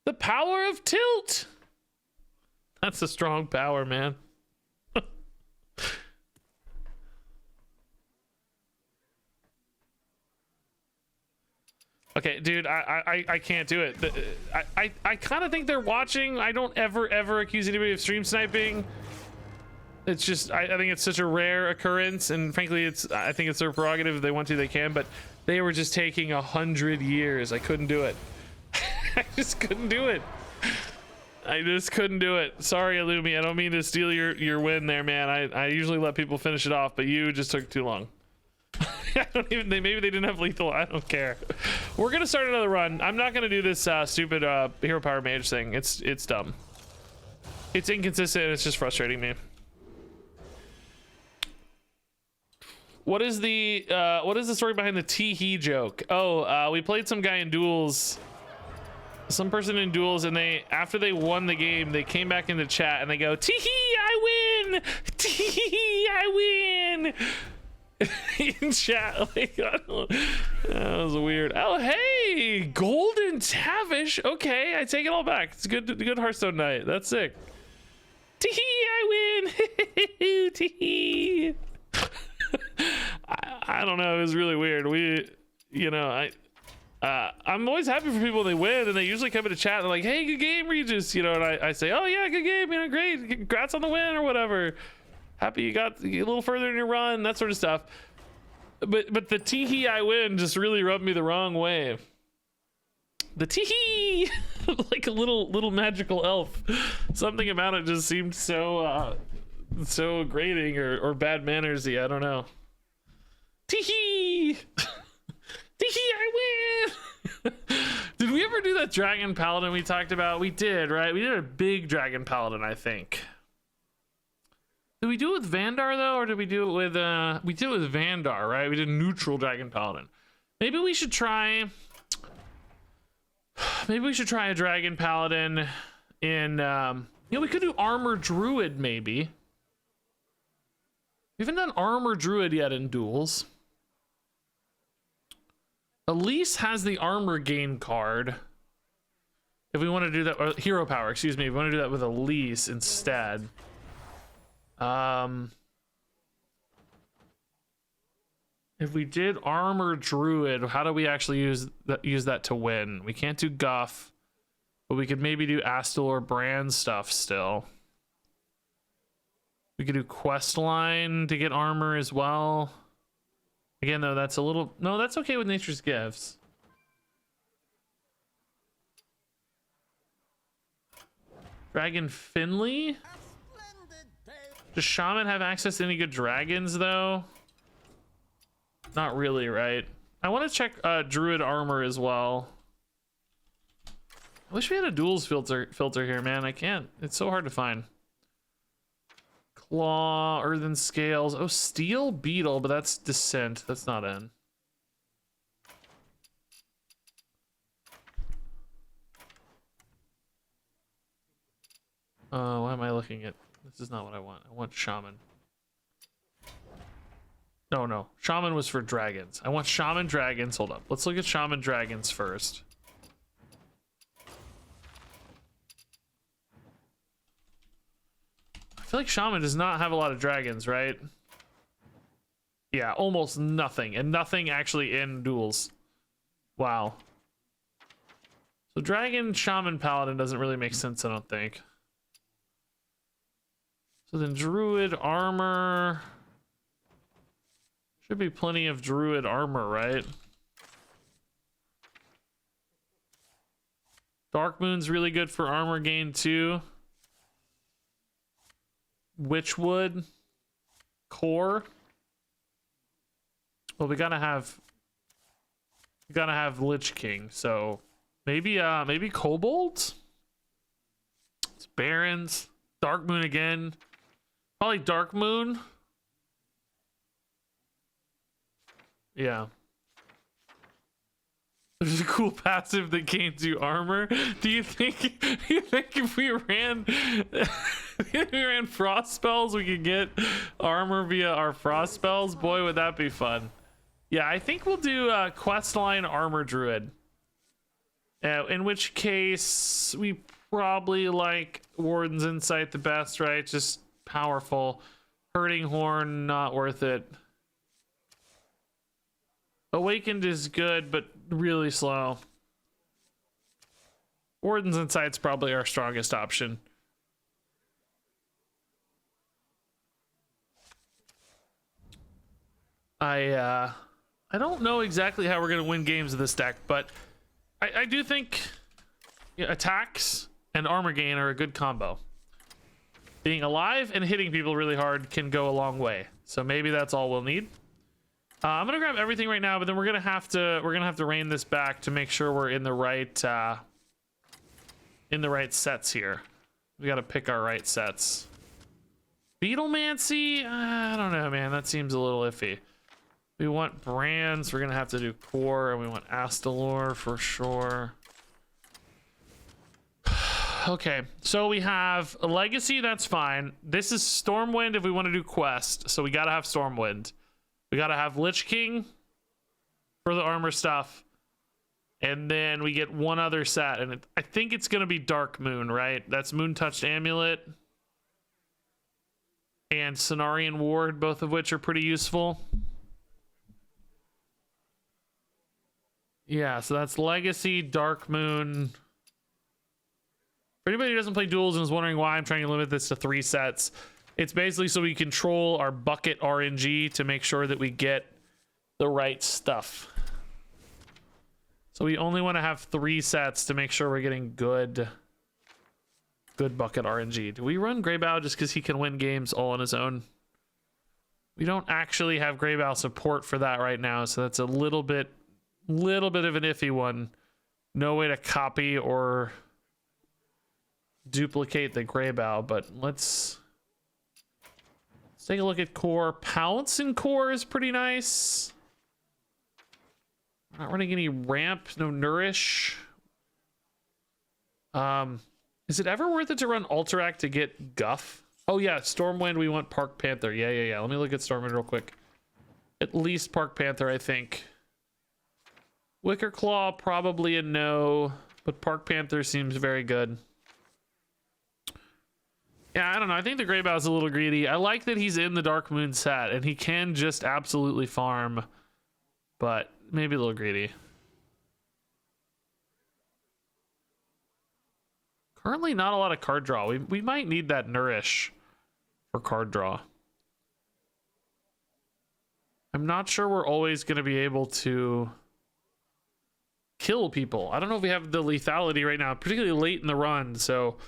The power of tilt. That's a strong power, man. Okay, dude, I can't do it. I kind of think they're watching. I don't ever accuse anybody of stream sniping. It's just I think it's such a rare occurrence, and frankly, I think it's their prerogative. If they want to, they can. But they were just taking 100 years. I couldn't do it. I just couldn't do it. I just couldn't do it. Sorry, Illumi. I don't mean to steal your win there, man. I usually let people finish it off, but you just took too long. I don't even. Maybe they didn't have lethal. I don't care. We're gonna start another run. I'm not gonna do this stupid hero power mage thing. It's dumb. It's inconsistent. And it's just frustrating me. What is the story behind the tee-hee joke? Oh, we played some guy in Duels. Some person in Duels, and after they won the game, they came back into chat and they go, "Tee-hee, I win! Tee-hee, I win!" In chat, like, that was weird. Oh, hey, Golden Tavish. Okay, I take it all back. It's good Hearthstone night. That's sick. Tee-hee, I win. Tee-hee. I don't know. It was really weird. I'm always happy for people when they win, and they usually come into chat and they're like, "Hey, good game, Regis." You know, and I say, "Oh yeah, good game. You know, great. Congrats on the win or whatever. Happy you got a little further in your run," that sort of stuff. But the tee-hee I win just really rubbed me the wrong way. The tee-hee, like a little magical elf. Something about it just seemed so grating or bad mannersy. I don't know. Tee-hee, tee-hee, I win. Did we ever do that dragon paladin we talked about? We did, right? We did a big dragon paladin, I think. Did we do it with Vandar though, or did we do it with we did it with Vandar, right? We did neutral dragon paladin. Maybe we should try a dragon paladin in we could do armor druid maybe. We haven't done armor druid yet in Duels. Elise has the armor gain card. If we want to do that, or hero power, excuse me, if we want to do that with Elise instead. If we did armor druid, how do we actually use that to win? We can't do Guff, but we could maybe do Astel or Brand stuff still. We could do Questline to get armor as well. Again, though, that's a little... No, that's okay with Nature's Gifts. Dragon Finley? Does Shaman have access to any good dragons, though? Not really, right? I want to check Druid armor as well. I wish we had a duels filter here, man. I can't. It's so hard to find. Claw, earthen scales. Oh, steel beetle, but that's descent. That's not in. Why am I looking at? This is not what I want. I want shaman. No. Shaman was for dragons. I want shaman dragons. Hold up. Let's look at shaman dragons first. I feel like shaman does not have a lot of dragons, right? Yeah, almost nothing. And nothing actually in duels. Wow. So dragon, shaman, paladin doesn't really make sense, I don't think. So then druid armor. Should be plenty of druid armor, right? Dark Moon's really good for armor gain too. Witchwood. Core. Well, we gotta have Lich King, so maybe Kobolds? It's Barons. Dark Moon again. Probably Dark Moon. Yeah. There's a cool passive that gains you armor. Do you think if we ran frost spells, we could get armor via our frost spells? Boy, would that be fun. Yeah, I think we'll do questline armor druid. In which case, we probably like Warden's Insight the best, right? Just powerful. Hurting Horn, not worth it. Awakened is good, but really slow. Warden's Insight's probably our strongest option. I don't know exactly how we're gonna win games of this deck, but I do think attacks and armor gain are a good combo. Being alive and hitting people really hard can go a long way. So maybe that's all we'll need. I'm gonna grab everything right now, but then we're gonna have to rein this back to make sure we're in the right sets here. We gotta pick our right sets. Beetlemancy? I don't know, man. That seems a little iffy. We want brands. We're gonna have to do core, and we want Astalor for sure. Okay, so we have a legacy. That's fine. This is Stormwind if we want to do quest. So we gotta have Stormwind. We gotta have Lich King for the armor stuff. And then we get one other set. And I think it's gonna be Dark Moon, right? That's Moon Touched Amulet. And Cenarian Ward, both of which are pretty useful. Yeah, so that's Legacy, Dark Moon. For anybody who doesn't play Duels and is wondering why I'm trying to limit this to 3 sets, it's basically so we control our bucket RNG to make sure that we get the right stuff. So we only want to have 3 sets to make sure we're getting good bucket RNG. Do we run Greybow just because he can win games all on his own? We don't actually have Greybow support for that right now, so that's a little bit of an iffy one. No way to copy or duplicate the Greybow, but let's take a look at core. Pounce in core is pretty nice. We're not running any ramp, no nourish. Is it ever worth it to run Alterac to get Guff? Oh yeah, Stormwind, we want Park Panther. Yeah. Let me look at Stormwind real quick. At least Park Panther, I think. Wicker Claw, probably a no, but Park Panther seems very good. Yeah, I don't know. I think the Greybow's a little greedy. I like that he's in the Dark Moon set, and he can just absolutely farm, but maybe a little greedy. Currently, not a lot of card draw. We might need that Nourish for card draw. I'm not sure we're always going to be able to kill people. I don't know if we have the lethality right now, particularly late in the run, so...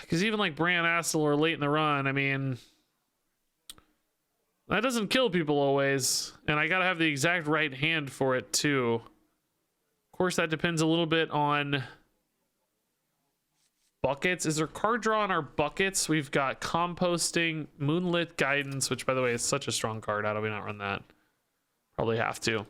Because even like Bran Astalor late in the run, I mean, that doesn't kill people always, and I gotta have the exact right hand for it too. Of course, that depends a little bit on buckets. Is there card draw on our buckets? We've got composting, moonlit guidance, which by the way is such a strong card. How do we not run that? Probably have to.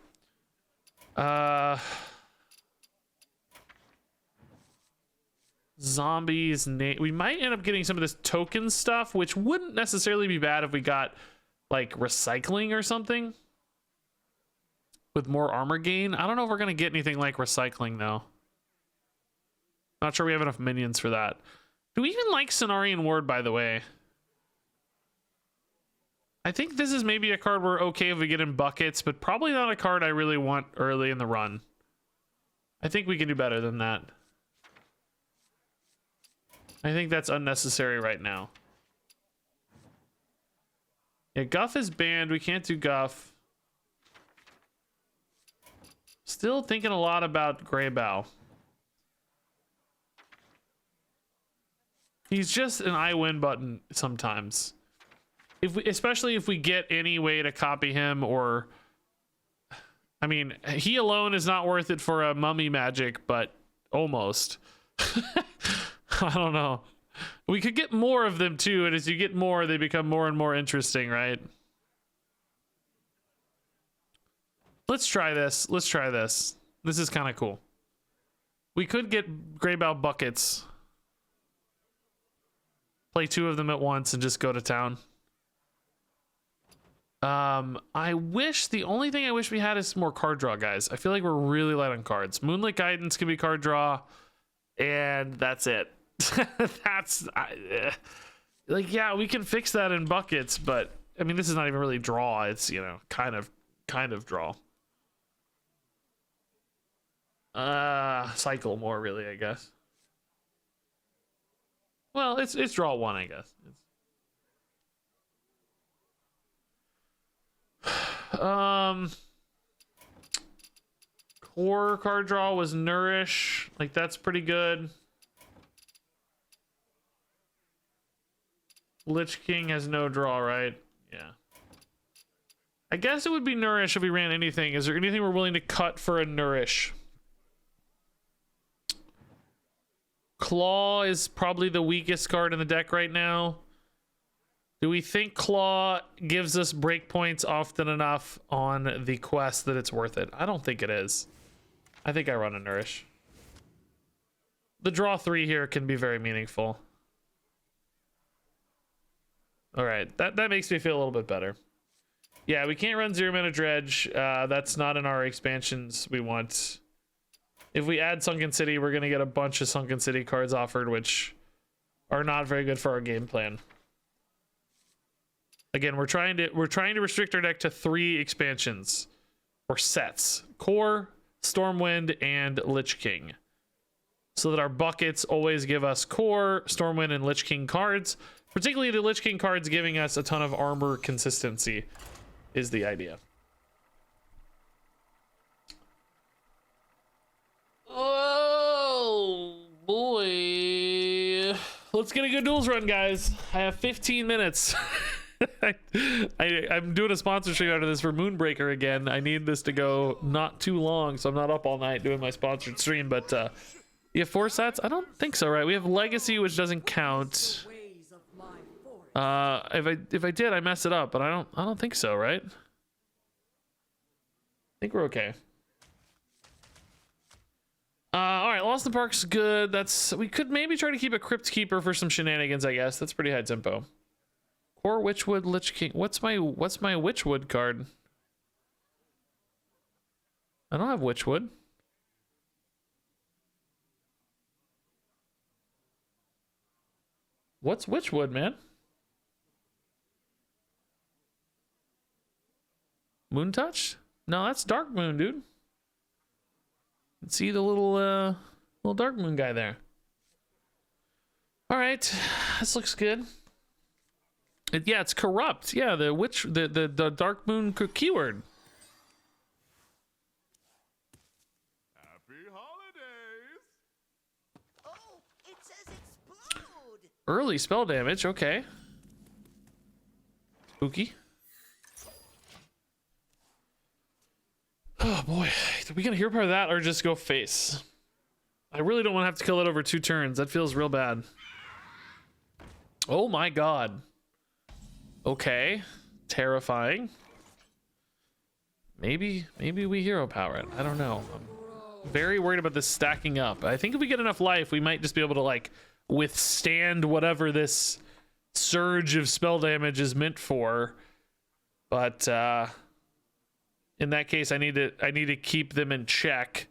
Zombies. We might end up getting some of this token stuff, which wouldn't necessarily be bad if we got like recycling or something with more armor gain. I don't know if we're gonna get anything like recycling though. Not sure we have enough minions for that. Do we even like Cenarian Ward, by the way? I think this is maybe a card we're okay if we get in buckets, but probably not a card I really want early in the run. I think we can do better than that. I think that's unnecessary right now. Yeah, Guff is banned. We can't do Guff. Still thinking a lot about Greybow. He's just an I win button sometimes. Especially if we get any way to copy him, or I mean, he alone is not worth it for a mummy magic, but almost. I don't know. We could get more of them too, and as you get more, they become more and more interesting, right? Let's try this. Let's try this. This is kind of cool. We could get Greybow buckets. Play 2 of them at once and just go to town. I wish, the only thing I wish we had is more card draw, guys. I feel like we're really light on cards. Moonlit Guidance can be card draw, and that's it. That's like, yeah, we can fix that in buckets, but I mean, this is not even really draw. It's, you know, kind of draw. Cycle more, really, I guess. Well, it's draw 1, I guess. Core card draw was Nourish. Like, that's pretty good. Lich King has no draw, right? Yeah. I guess it would be Nourish if we ran anything. Is there anything we're willing to cut for a Nourish? Claw is probably the weakest card in the deck right now. Do we think Claw gives us breakpoints often enough on the quest that it's worth it? I don't think it is. I think I run a Nourish. The draw 3 here can be very meaningful. All right, that makes me feel a little bit better. Yeah, we can't run 0 mana Dredge. That's not in our expansions we want. If we add Sunken City, we're gonna get a bunch of Sunken City cards offered, which are not very good for our game plan. Again, we're trying to restrict our deck to 3 expansions or sets: Core, Stormwind, and Lich King, so that our buckets always give us Core, Stormwind, and Lich King cards. Particularly the Lich King cards giving us a ton of armor consistency is the idea. Oh boy, let's get a good duels run, guys. I have 15 minutes. I'm doing a sponsorship out of this for Moonbreaker again. I need this to go not too long, so I'm not up all night doing my sponsored stream. But you have 4 sets? I don't think so, right? We have Legacy, which doesn't count. If I did, I messed it up, but I don't think so, right? I think we're okay. All right, Lost in the Park's good. We could maybe try to keep a Crypt Keeper for some shenanigans, I guess. That's pretty high tempo. Core, Witchwood, Lich King. What's my Witchwood card? I don't have Witchwood. What's Witchwood, man? Moon Touch? No, that's Dark Moon, dude. See the little Dark Moon guy there. All right, this looks good. Yeah, it's corrupt. Yeah, the Dark Moon keyword. Happy holidays! Oh, it says explode. Early spell damage. Okay. Spooky. Oh boy, are we gonna hear part of that or just go face? I really don't want to have to kill it over 2 turns. That feels real bad. Oh my god. Okay. Terrifying. Maybe we hero power it. I don't know. I'm very worried about this stacking up. I think if we get enough life, we might just be able to like withstand whatever this surge of spell damage is meant for. But in that case, I need to keep them in check,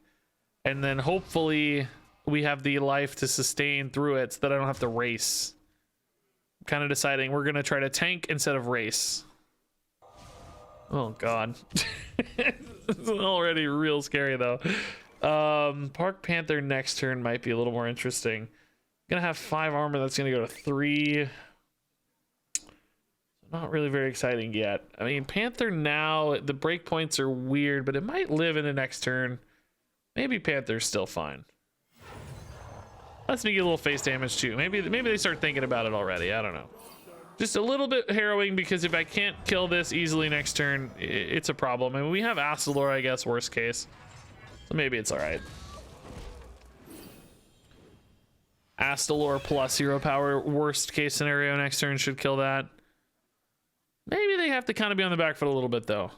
and then hopefully we have the life to sustain through it so that I don't have to race. I'm kind of deciding we're gonna try to tank instead of race. Oh god. It's already real scary though. Park Panther next turn might be a little more interesting. Gonna have 5 armor, that's gonna go to 3. Not really very exciting yet. I mean, Panther now, the breakpoints are weird, but it might live in the next turn. Maybe Panther's still fine. Let's make it a little face damage too. Maybe they start thinking about it already. I don't know. Just a little bit harrowing, because if I can't kill this easily next turn, it's a problem. I mean, we have Astalor, I guess, worst case. So maybe it's all right. Astalor plus hero power, worst case scenario next turn should kill that. Maybe they have to kind of be on the back foot a little bit though.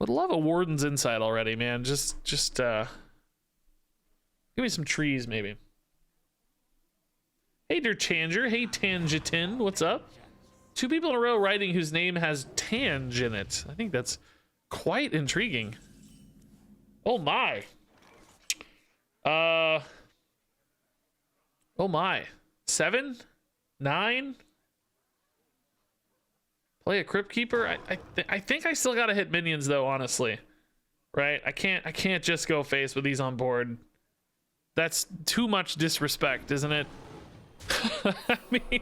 Would love a Warden's Insight already, man. Just give me some trees maybe. Hey Derchanger, hey Tangitin, what's up? 2 people in a row writing whose name has Tange in it. I think that's quite intriguing. Oh my. Oh my. 7? 9? Play a Crypt Keeper? I think I still gotta hit minions though, honestly. Right? I can't just go face with these on board. That's too much disrespect, isn't it? I mean,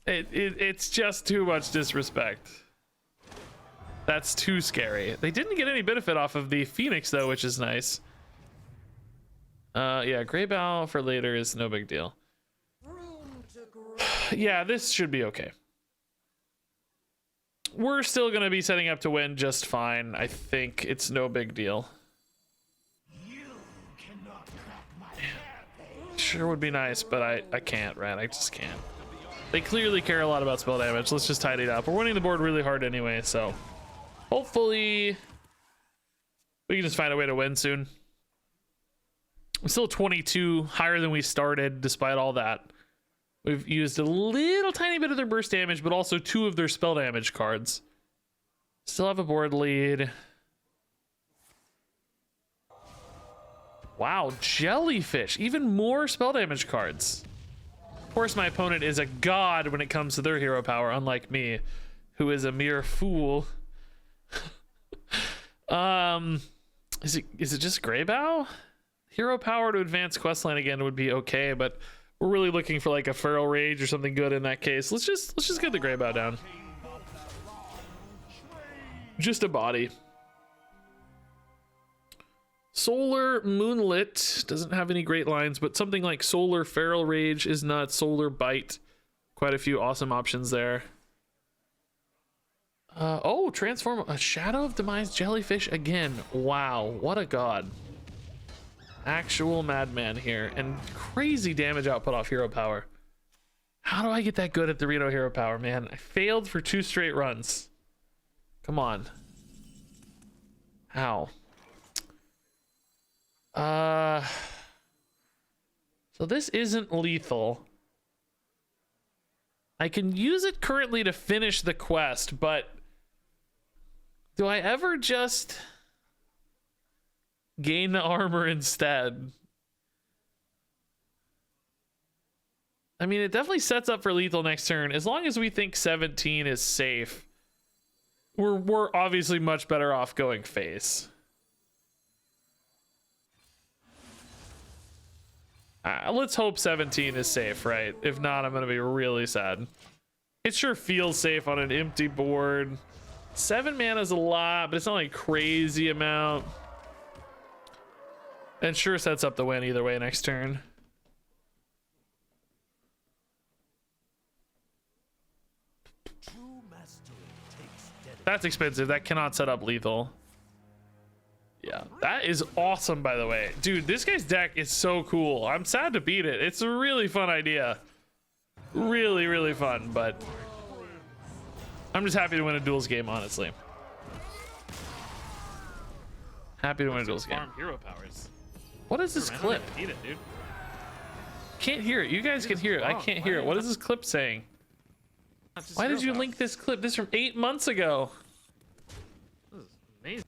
it's just too much disrespect. That's too scary. They didn't get any benefit off of the Phoenix though, which is nice. Yeah, Grey Bow for later is no big deal. Yeah, this should be okay. We're still gonna be setting up to win just fine. I think it's no big deal. Sure would be nice, but I can't, right? I just can't. They clearly care a lot about spell damage. Let's just tidy it up. We're winning the board really hard anyway, so hopefully we can just find a way to win soon. I'm still 22, higher than we started despite all that. We've used a little tiny bit of their burst damage, but also 2 of their spell damage cards. Still have a board lead. Wow, Jellyfish, even more spell damage cards. Of course, my opponent is a god when it comes to their hero power, unlike me, who is a mere fool. Is it just Greybow? Hero power to advance questline again would be okay, but we're really looking for like a Feral Rage or something good in that case. Let's just get the Greybow down. Just a body. Solar Moonlit doesn't have any great lines, but something like Solar Feral Rage is nuts. Solar Bite, quite a few awesome options there. Oh, transform a Shadow of Demise Jellyfish again. Wow, what a god. Actual madman here, and crazy damage output off hero power. How do I get that good at the Reno hero power, man? I failed for 2 straight runs. Come on. How? So this isn't lethal. I can use it currently to finish the quest, but do I ever just gain the armor instead? I mean, it definitely sets up for lethal next turn. As long as we think 17 is safe, we're obviously much better off going face. Let's hope 17 is safe, right? If not, I'm gonna be really sad. It sure feels safe on an empty board. 7 mana is a lot, but it's not like crazy amount. And sure sets up the win either way next turn. True mastery takes dedication. That's expensive. That cannot set up lethal. Yeah, that is awesome, by the way. Dude, this guy's deck is so cool. I'm sad to beat it. It's a really fun idea. Really, really fun, but I'm just happy to win a duels game, honestly. Happy to win a duels game. Farm hero powers. What is this clip? Need it, dude. Can't hear it. You guys can hear it. I can't hear it. What is this clip saying? Why did you link this clip? This is from 8 months ago. This is amazing.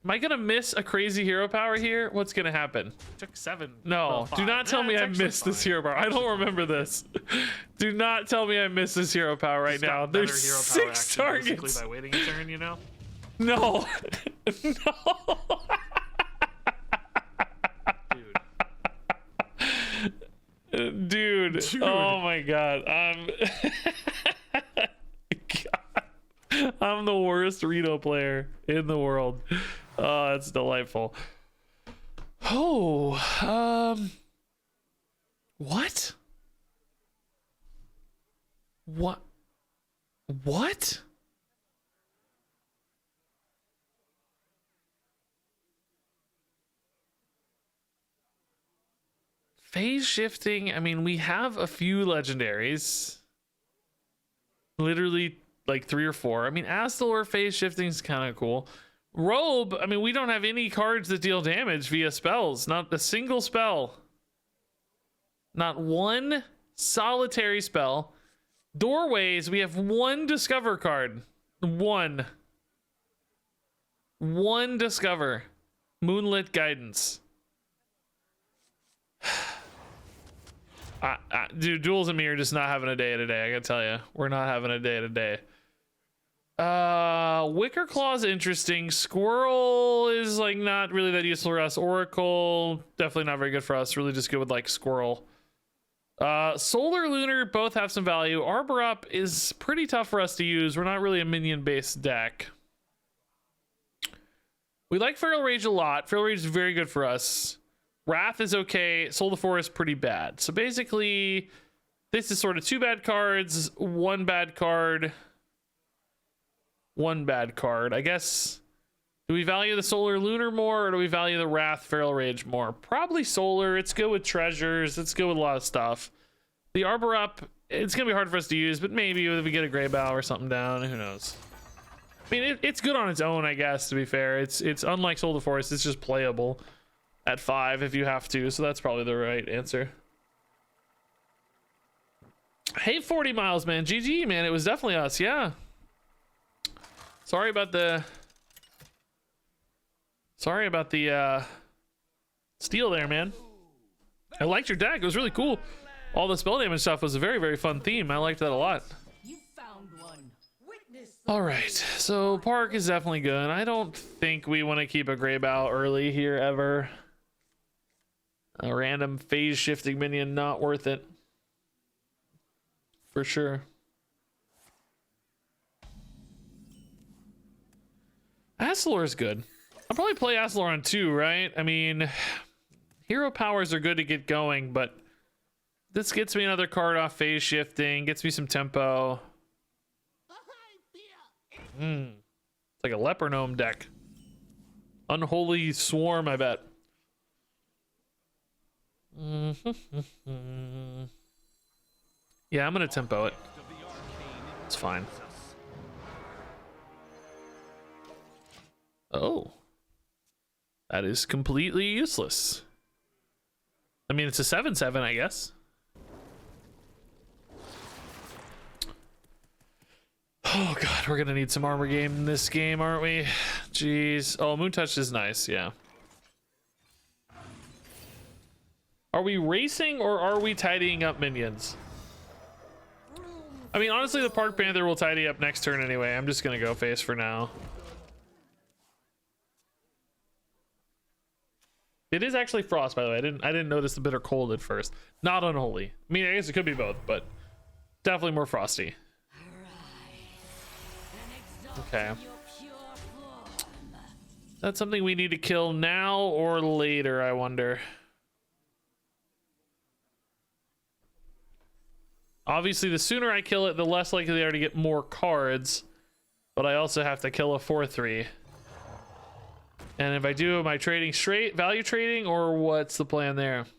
Am I gonna miss a crazy hero power here? What's gonna happen? Took 7. No, well, do 5. not tell me It's I actually missed this fine. hero power. I don't remember this. Do not tell me I missed this hero power right Just now. got better There's hero power 6 action basically targets. by waiting a turn, you know? No. No. Dude. Oh my god. God. I'm the worst Rito player in the world. Oh, that's delightful. Oh, what? What? Phase shifting. I mean, we have a few legendaries. Literally like 3 or 4. I mean, Astalor phase shifting is kind of cool. Robe, I mean, we don't have any cards that deal damage via spells. Not a single spell. Not one solitary spell. Doorways, we have 1 discover card. One discover. Moonlit guidance. Dude, Duels and me are just not having a day today. I gotta tell you, we're not having a day today. Wicker Claw's interesting. Squirrel is like not really that useful for us. Oracle, definitely not very good for us. Really just good with like Squirrel. Solar, Lunar both have some value. Arbor Up is pretty tough for us to use. We're not really a minion based deck. We like Feral Rage a lot. Feral Rage is very good for us. Wrath is okay. Soul to Forest pretty bad. So basically, this is sort of 2 bad cards, 1 bad card, 1 bad card. I guess, do we value the Solar Lunar more, or do we value the Wrath Feral Rage more? Probably Solar. It's good with treasures. It's good with a lot of stuff. The Arbor Up, it's going to be hard for us to use, but maybe if we get a Grey Bow or something down, who knows? I mean, it's good on its own, I guess, to be fair. It's unlike Soul to Forest. It's just playable at 5 if you have to, so that's probably the right answer. Hey, 40 miles, man. GG, man. It was definitely us, yeah. Sorry about the steal there, man. I liked your deck. It was really cool. All the spell damage stuff was a very, very fun theme. I liked that a lot. You found one. Witness. All right, so Park is definitely good. I don't think we want to keep a Grey Bow early here ever. A random phase shifting minion, not worth it. For sure. Astalor is good. I'll probably play Astalor on 2, right? I mean, hero powers are good to get going, but this gets me another card off phase shifting, gets me some tempo. It's like a leper gnome deck. Unholy Swarm, I bet. Yeah, I'm gonna tempo it. It's fine. Oh, that is completely useless. I mean, it's a 7/7, I guess. Oh god, we're gonna need some armor game in this game, aren't we? Jeez. Oh, Moon Touch is nice, yeah. Are we racing or are we tidying up minions? I mean, honestly, the Park Panther will tidy up next turn anyway. I'm just gonna go face for now. It is actually Frost, by the way. I didn't notice the bitter cold at first. Not unholy. I mean, I guess it could be both, but definitely more frosty. Okay. That's something we need to kill now or later, I wonder. Obviously, the sooner I kill it, the less likely they are to get more cards. but I also have to kill a 4/3. And if I do, am I trading straight value trading, or what's the plan there? If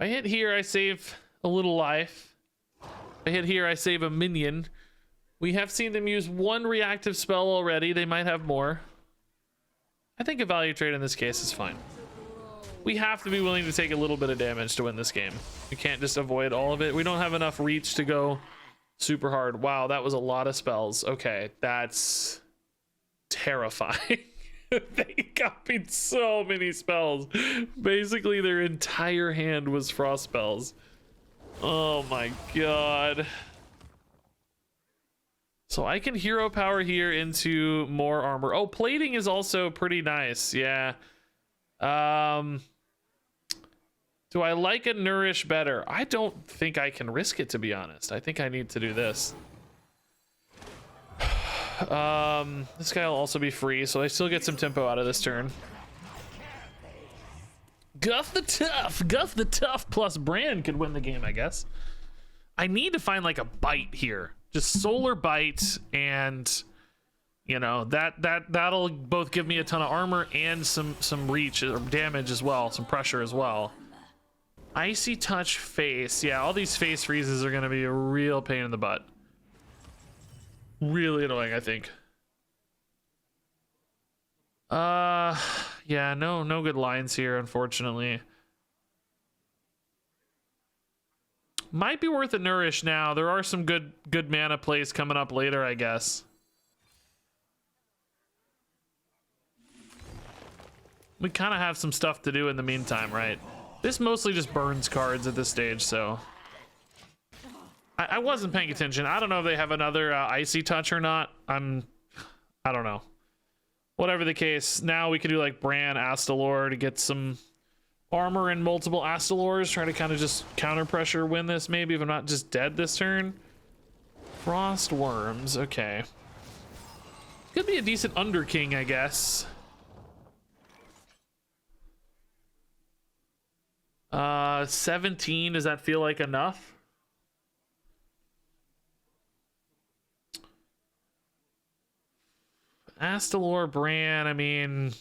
I hit here, I save a little life. If I hit here, I save a minion. We have seen them use one reactive spell already. They might have more. I think a value trade in this case is fine. We have to be willing to take a little bit of damage to win this game. We can't just avoid all of it. We don't have enough reach to go super hard. Wow, that was a lot of spells. Okay, that's terrifying. They copied so many spells. Basically, their entire hand was frost spells. Oh my god. So I can hero power here into more armor. Oh, plating is also pretty nice. Yeah. Do I like a nourish better? I don't think I can risk it, to be honest. I think I need to do this. This guy will also be free, so I still get some tempo out of this turn. Guff the Tough plus Brand could win the game, I guess. I need to find like a bite here. Just solar bite, and you know, that'll both give me a ton of armor and some reach or damage as well, some pressure as well. Icy touch face. Yeah, all these face freezes are gonna be a real pain in the butt. Really annoying, I think. Yeah, no good lines here, unfortunately. Might be worth a nourish now. There are some good mana plays coming up later, I guess. We kind of have some stuff to do in the meantime, right? This mostly just burns cards at this stage, so I wasn't paying attention. I don't know if they have another icy touch or not. I don't know. Whatever the case, now we can do like Bran, Astalor to get some armor and multiple Astalors. Try to kind of just counter pressure win this, maybe, if I'm not just dead this turn. Frost Worms, okay. Could be a decent Underking, I guess. 17, does that feel like enough? Astalor, Bran, I mean,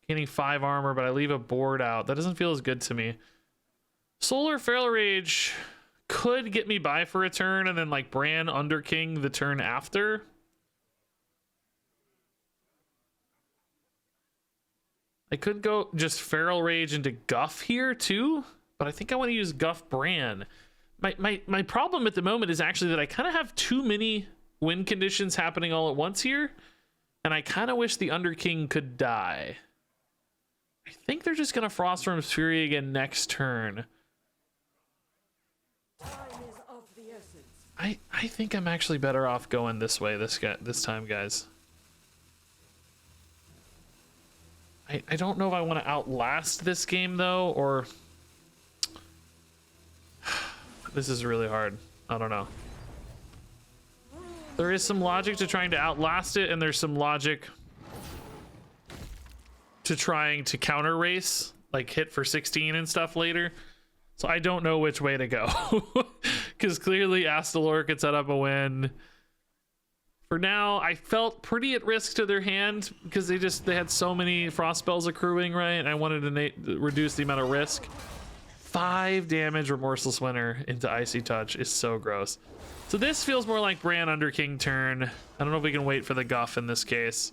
getting 5 armor, but I leave a board out. That doesn't feel as good to me. Solar Feral Rage could get me by for a turn, and then like Bran Underking the turn after. I could go just Feral Rage into Guff here too, but I think I want to use Guff Bran. My problem at the moment is actually that I kind of have too many win conditions happening all at once here, and I kind of wish the Underking could die. I think they're just gonna Frostworm's Fury again next turn. I think I'm actually better off going this way this time, guys. I don't know if I want to outlast this game though, or this is really hard. I don't know. There is some logic to trying to outlast it, and there's some logic to trying to counter race, like hit for 16 and stuff later. So I don't know which way to go, because clearly Astalor could set up a win. For now, I felt pretty at risk to their hand because they had so many frost spells accruing, right? And I wanted to reduce the amount of risk. 5 damage Remorseless Winter into Icy Touch is so gross. So this feels more like Bran Underking turn. I don't know if we can wait for the Guff in this case.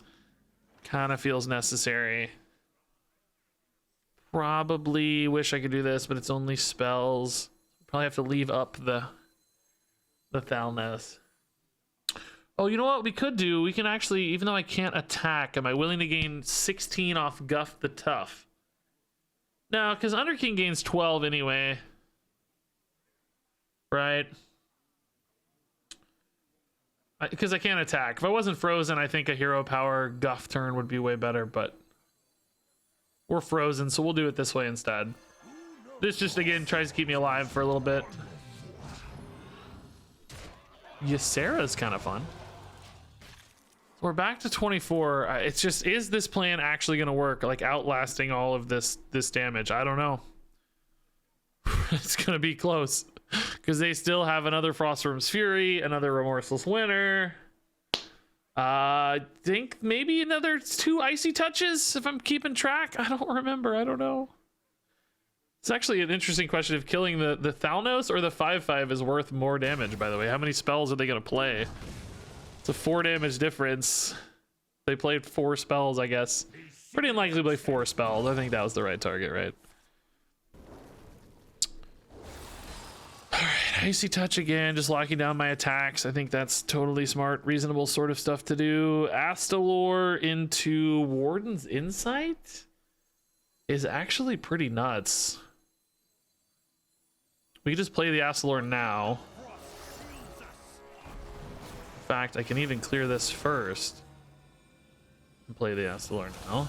Kind of feels necessary. Probably wish I could do this, but it's only spells. Probably have to leave up the Thalnos. Oh, you know what we could do? We can actually, even though I can't attack, am I willing to gain 16 off Guff the Tough? No, because Underking gains 12 anyway. Right? Because I can't attack. If I wasn't frozen, I think a hero power Guff turn would be way better, but we're frozen, so we'll do it this way instead. This just, again, tries to keep me alive for a little bit. Ysera's kind of fun. We're back to 24. It's just, is this plan actually going to work? Like outlasting all of this damage? I don't know. It's going to be close. because they still have another Frostworm's Fury, another Remorseless Winter. I think maybe another 2 Icy Touches if I'm keeping track. I don't remember. I don't know. It's actually an interesting question if killing the Thalnos or the 5/5 is worth more damage, by the way. How many spells are they going to play? It's a 4 damage difference. They played 4 spells, I guess. Pretty unlikely to play 4 spells. I think that was the right target, right? Alright, Icy Touch again, just locking down my attacks. I think that's totally smart, reasonable sort of stuff to do. Astalor into Warden's Insight is actually pretty nuts. We can just play the Astalor now. In fact, I can even clear this first and play the Astalor now.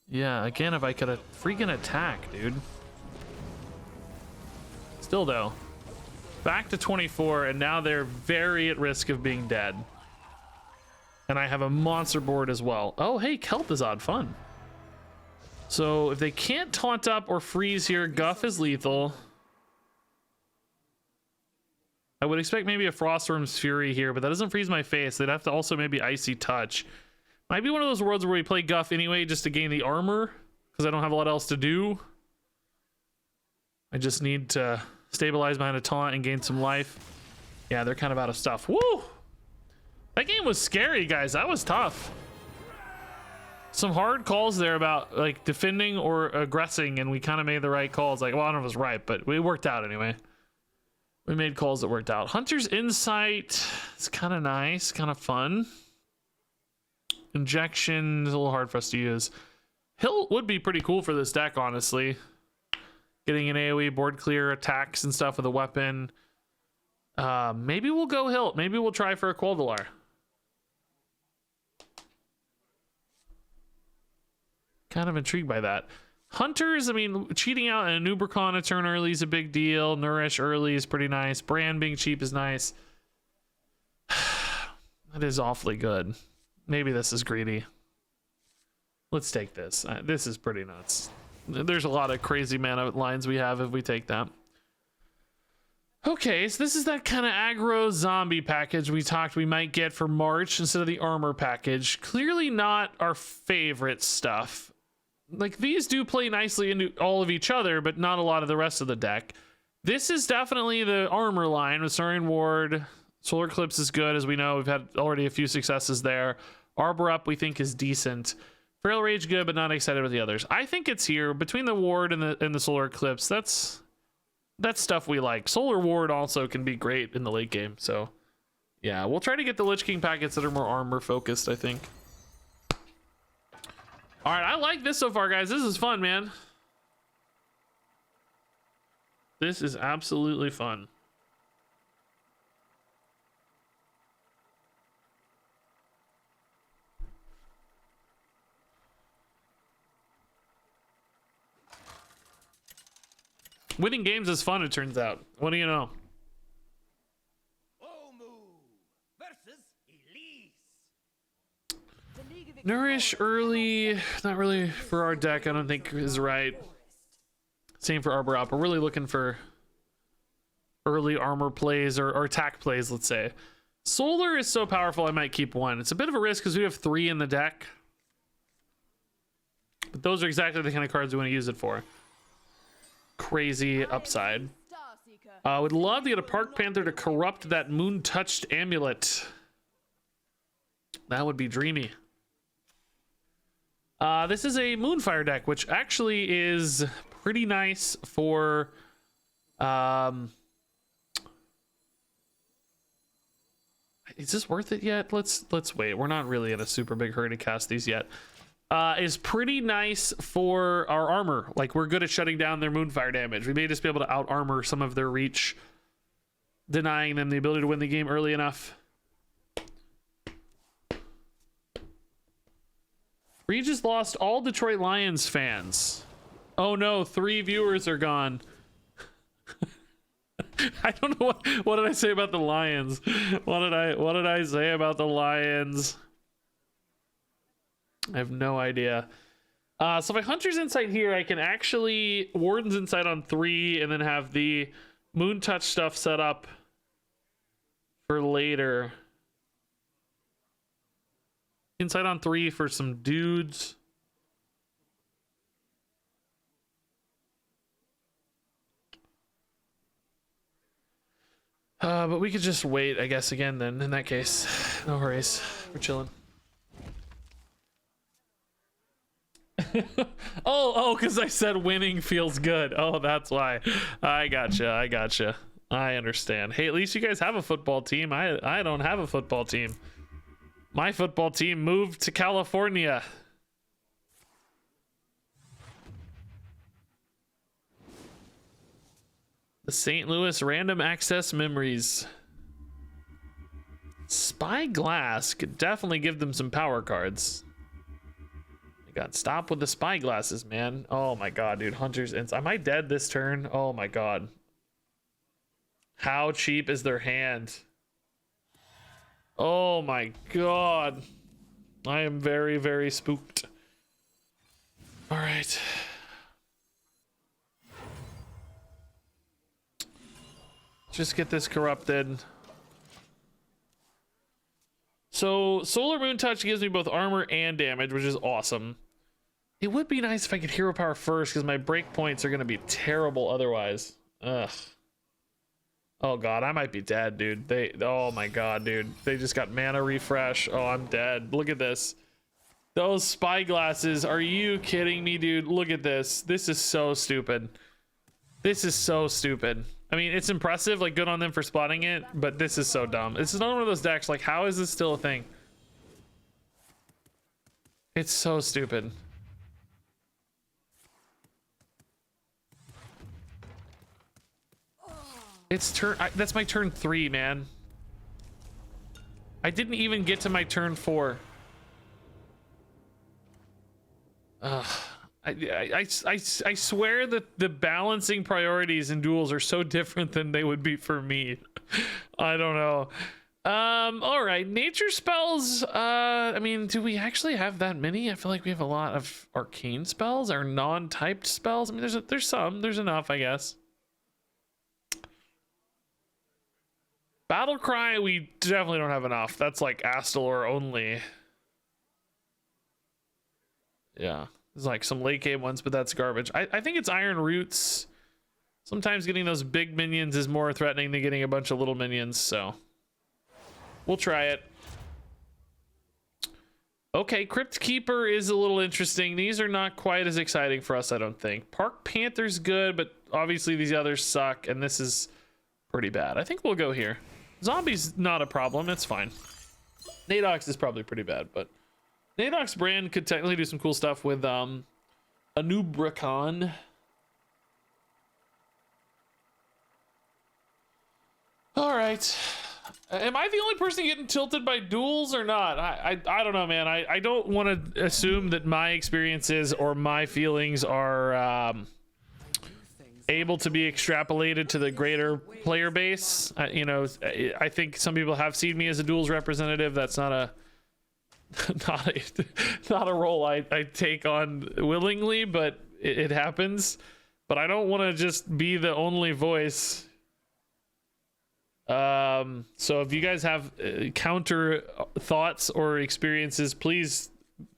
Yeah, again, if I could freaking attack, dude. Still though, back to 24, and now they're very at risk of being dead. And I have a monster board as well. Oh, hey, Kelp is odd fun. So if they can't taunt up or freeze here, Guff is lethal. I would expect maybe a Frostworm's Fury here, but that doesn't freeze my face. They'd have to also maybe Icy Touch. Might be one of those worlds where we play Guff anyway just to gain the armor, because I don't have a lot else to do. I just need to stabilize behind a taunt and gain some life. Yeah, they're kind of out of stuff. Woo! That game was scary, guys. That was tough. Some hard calls there about like defending or aggressing, and we kind of made the right calls. Like, well, I don't know if it was right, but it worked out anyway. We made calls that worked out. Hunter's Insight is kind of nice, kind of fun. Injection is a little hard for us to use. Hilt would be pretty cool for this deck, honestly. Getting an AoE board clear attacks and stuff with a weapon. Maybe we'll go Hilt. Maybe we'll try for a Quildalar. Kind of intrigued by that. Hunters, I mean, cheating out and a Nubricon a turn early is a big deal. Nourish early is pretty nice. Brand being cheap is nice. That is awfully good. Maybe this is greedy. Let's take this. This is pretty nuts. There's a lot of crazy mana lines we have if we take that. Okay, so this is that kind of aggro zombie package we talked we might get for March instead of the armor package. Clearly not our favorite stuff. Like, these do play nicely into all of each other, but not a lot of the rest of the deck. This is definitely the armor line with Saurian Ward. Solar Eclipse is good, as we know. We've had already a few successes there. Arbor Up, we think, is decent. Frail Rage, good, but not excited with the others. I think it's here. Between the Ward and the Solar Eclipse, that's stuff we like. Solar Ward also can be great in the late game. So, yeah, we'll try to get the Lich King packets that are more armor-focused, I think. All right, I like this so far, guys. This is fun, man. This is absolutely fun. Winning games is fun, it turns out. What do you know? Nourish early, not really for our deck, I don't think is right. Same for Arbor Up. We're really looking for early armor plays or attack plays, let's say. Solar is so powerful I might keep one. It's a bit of a risk because we have 3 in the deck. But those are exactly the kind of cards we want to use it for. Crazy upside. Would love to get a Park Panther to corrupt that moon-touched amulet. That would be dreamy. This is a Moonfire deck, which actually is pretty nice for... is this worth it yet? Let's wait. We're not really in a super big hurry to cast these yet. Is pretty nice for our armor. Like, we're good at shutting down their Moonfire damage. We may just be able to out armor some of their reach, denying them the ability to win the game early enough. Regis lost all Detroit Lions fans. Oh no, 3 viewers are gone. I don't know what did I say about the Lions? What did I say about the Lions? I have no idea. So if I Hunter's Insight here, I can actually Warden's Insight on 3 and then have the Moon Touch stuff set up for later. Insight on 3 for some dudes. But we could just wait, I guess, again then, in that case. No worries. We're chilling. oh, because I said winning feels good. Oh, that's why. I gotcha. I understand. Hey, at least you guys have a football team. I don't have a football team. My football team moved to California. The St. Louis Random Access Memories. Spyglass could definitely give them some power cards. My God, stop with the spyglasses, man. Oh my God, dude. Hunter's Insight. Am I dead this turn? Oh my God. How cheap is their hand? Oh my God. I am very, very spooked. All right. Just get this corrupted. So Solar Moon Touch gives me both armor and damage, which is awesome. It would be nice if I could hero power first, because my break points are going to be terrible otherwise. Ugh. Oh God, I might be dead, dude. Oh my God, dude. They just got mana refresh. Oh, I'm dead. Look at this. Those spyglasses. Are you kidding me, dude? Look at this. This is so stupid. This is so stupid. I mean, it's impressive, like good on them for spotting it, but this is so dumb. This is not one of those decks, like how is this still a thing? It's so stupid. It's that's my turn 3, man. I didn't even get to my turn 4. Ugh. I swear that the balancing priorities in duels are so different than they would be for me. I don't know. All right, nature spells. I mean, do we actually have that many? I feel like we have a lot of arcane spells or non-typed spells. I mean, there's enough, I guess. Battle Cry, we definitely don't have enough. That's like Astalor only. Yeah. There's like some late game ones, but that's garbage. I think it's Iron Roots. Sometimes getting those big minions is more threatening than getting a bunch of little minions, so we'll try it. Okay, Crypt Keeper is a little interesting. These are not quite as exciting for us, I don't think. Park Panther's good, but obviously these others suck, and this is pretty bad. I think we'll go here. Zombie's not a problem, it's fine. Nadox is probably pretty bad, but Nadox brand could technically do some cool stuff with Anubricon. All right. Am I the only person getting tilted by duels or not? I don't know, man. I don't want to assume that my experiences or my feelings are able to be extrapolated to the greater player base. You know, I think some people have seen me as a duels representative. That's not a not a role I take on willingly, but it happens. But I don't want to just be the only voice. So if you guys have counter thoughts or experiences, please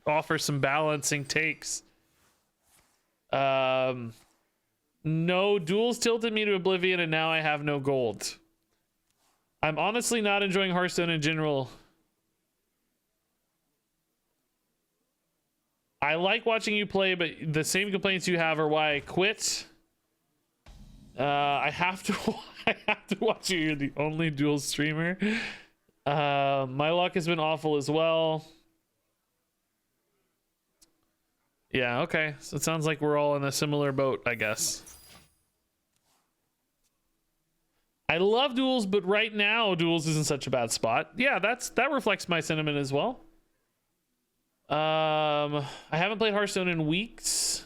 offer some balancing takes. No, duels tilted me to oblivion and now I have no gold. I'm honestly not enjoying Hearthstone in general. I like watching you play, but the same complaints you have are why I quit. I have to watch you. You're the only dual streamer. My luck has been awful as well. Yeah, okay. So it sounds like we're all in a similar boat, I guess. I love duels, but right now duels isn't such a bad spot. Yeah, that reflects my sentiment as well. I haven't played Hearthstone in weeks.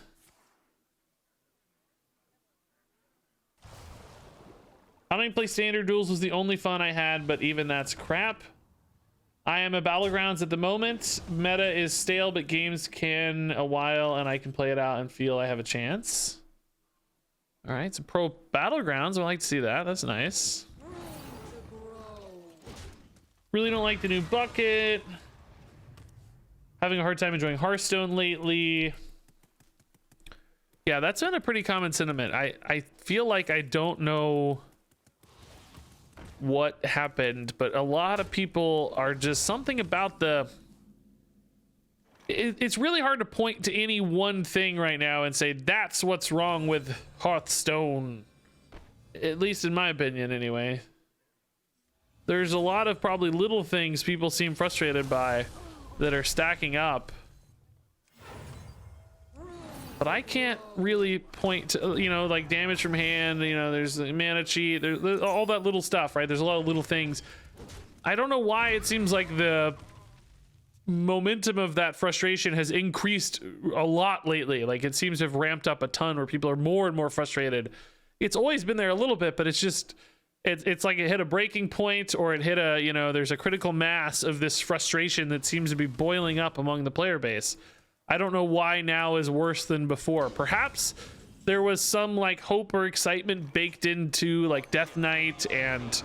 How many play standard duels was the only fun I had, but even that's crap. I am a Battlegrounds at the moment. Meta is stale, but games can a while, and I can play it out and feel I have a chance. All right, so pro Battlegrounds. I like to see that. That's nice. Really don't like the new bucket. Having a hard time enjoying Hearthstone lately. Yeah, that's been a pretty common sentiment. I feel like I don't know what happened, but a lot of people are just something about the it's really hard to point to any one thing right now and say that's what's wrong with Hearthstone, at least in my opinion anyway. There's a lot of probably little things people seem frustrated by that are stacking up, but I can't really point to, you know, like damage from hand, you know, there's the mana cheat, there's all that little stuff, right? There's a lot of little things. I don't know why it seems like the momentum of that frustration has increased a lot lately. Like it seems to have ramped up a ton where people are more and more frustrated. It's always been there a little bit, but it's just, it's like it hit a breaking point, or it hit a, you know, there's a critical mass of this frustration that seems to be boiling up among the player base. I don't know why now is worse than before. Perhaps there was some like hope or excitement baked into like Death Knight and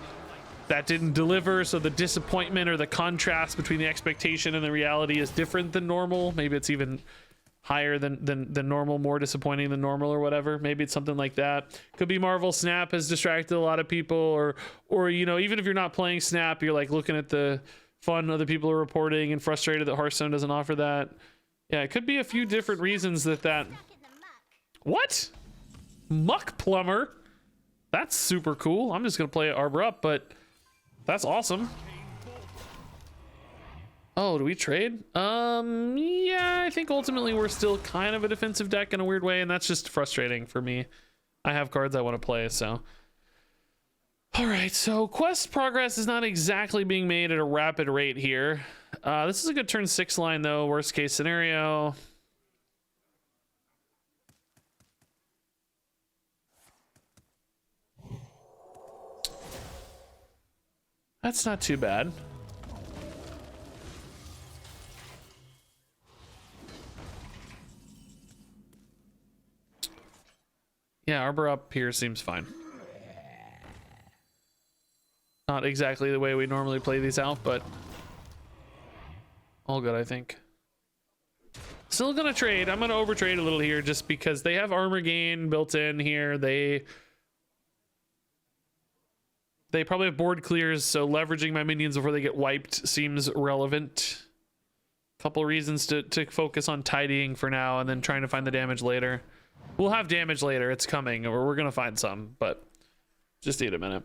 that didn't deliver, so the disappointment or the contrast between the expectation and the reality is different than normal. Maybe it's even higher than normal, more disappointing than normal or whatever. Maybe it's something like that. Could be Marvel Snap has distracted a lot of people, or you know, even if you're not playing Snap, you're like looking at the fun other people are reporting and frustrated that Hearthstone doesn't offer that. Yeah, it could be a few different reasons that what? Muck Plumber? That's super cool. I'm just gonna play it Arbor Up, but that's awesome. Oh, do we trade? Yeah, I think ultimately we're still kind of a defensive deck in a weird way, and that's just frustrating for me. I have cards I want to play, so. All right, so quest progress is not exactly being made at a rapid rate here. This is a good turn 6 line though, worst case scenario. That's not too bad. Yeah, Arbor Up here seems fine. Not exactly the way we normally play these out, but all good, I think. Still gonna trade. I'm gonna overtrade a little here just because they have armor gain built in here. They probably have board clears, so leveraging my minions before they get wiped seems relevant. Couple reasons to focus on tidying for now and then trying to find the damage later. We'll have damage later. It's coming, or we're gonna find some, but just need a minute.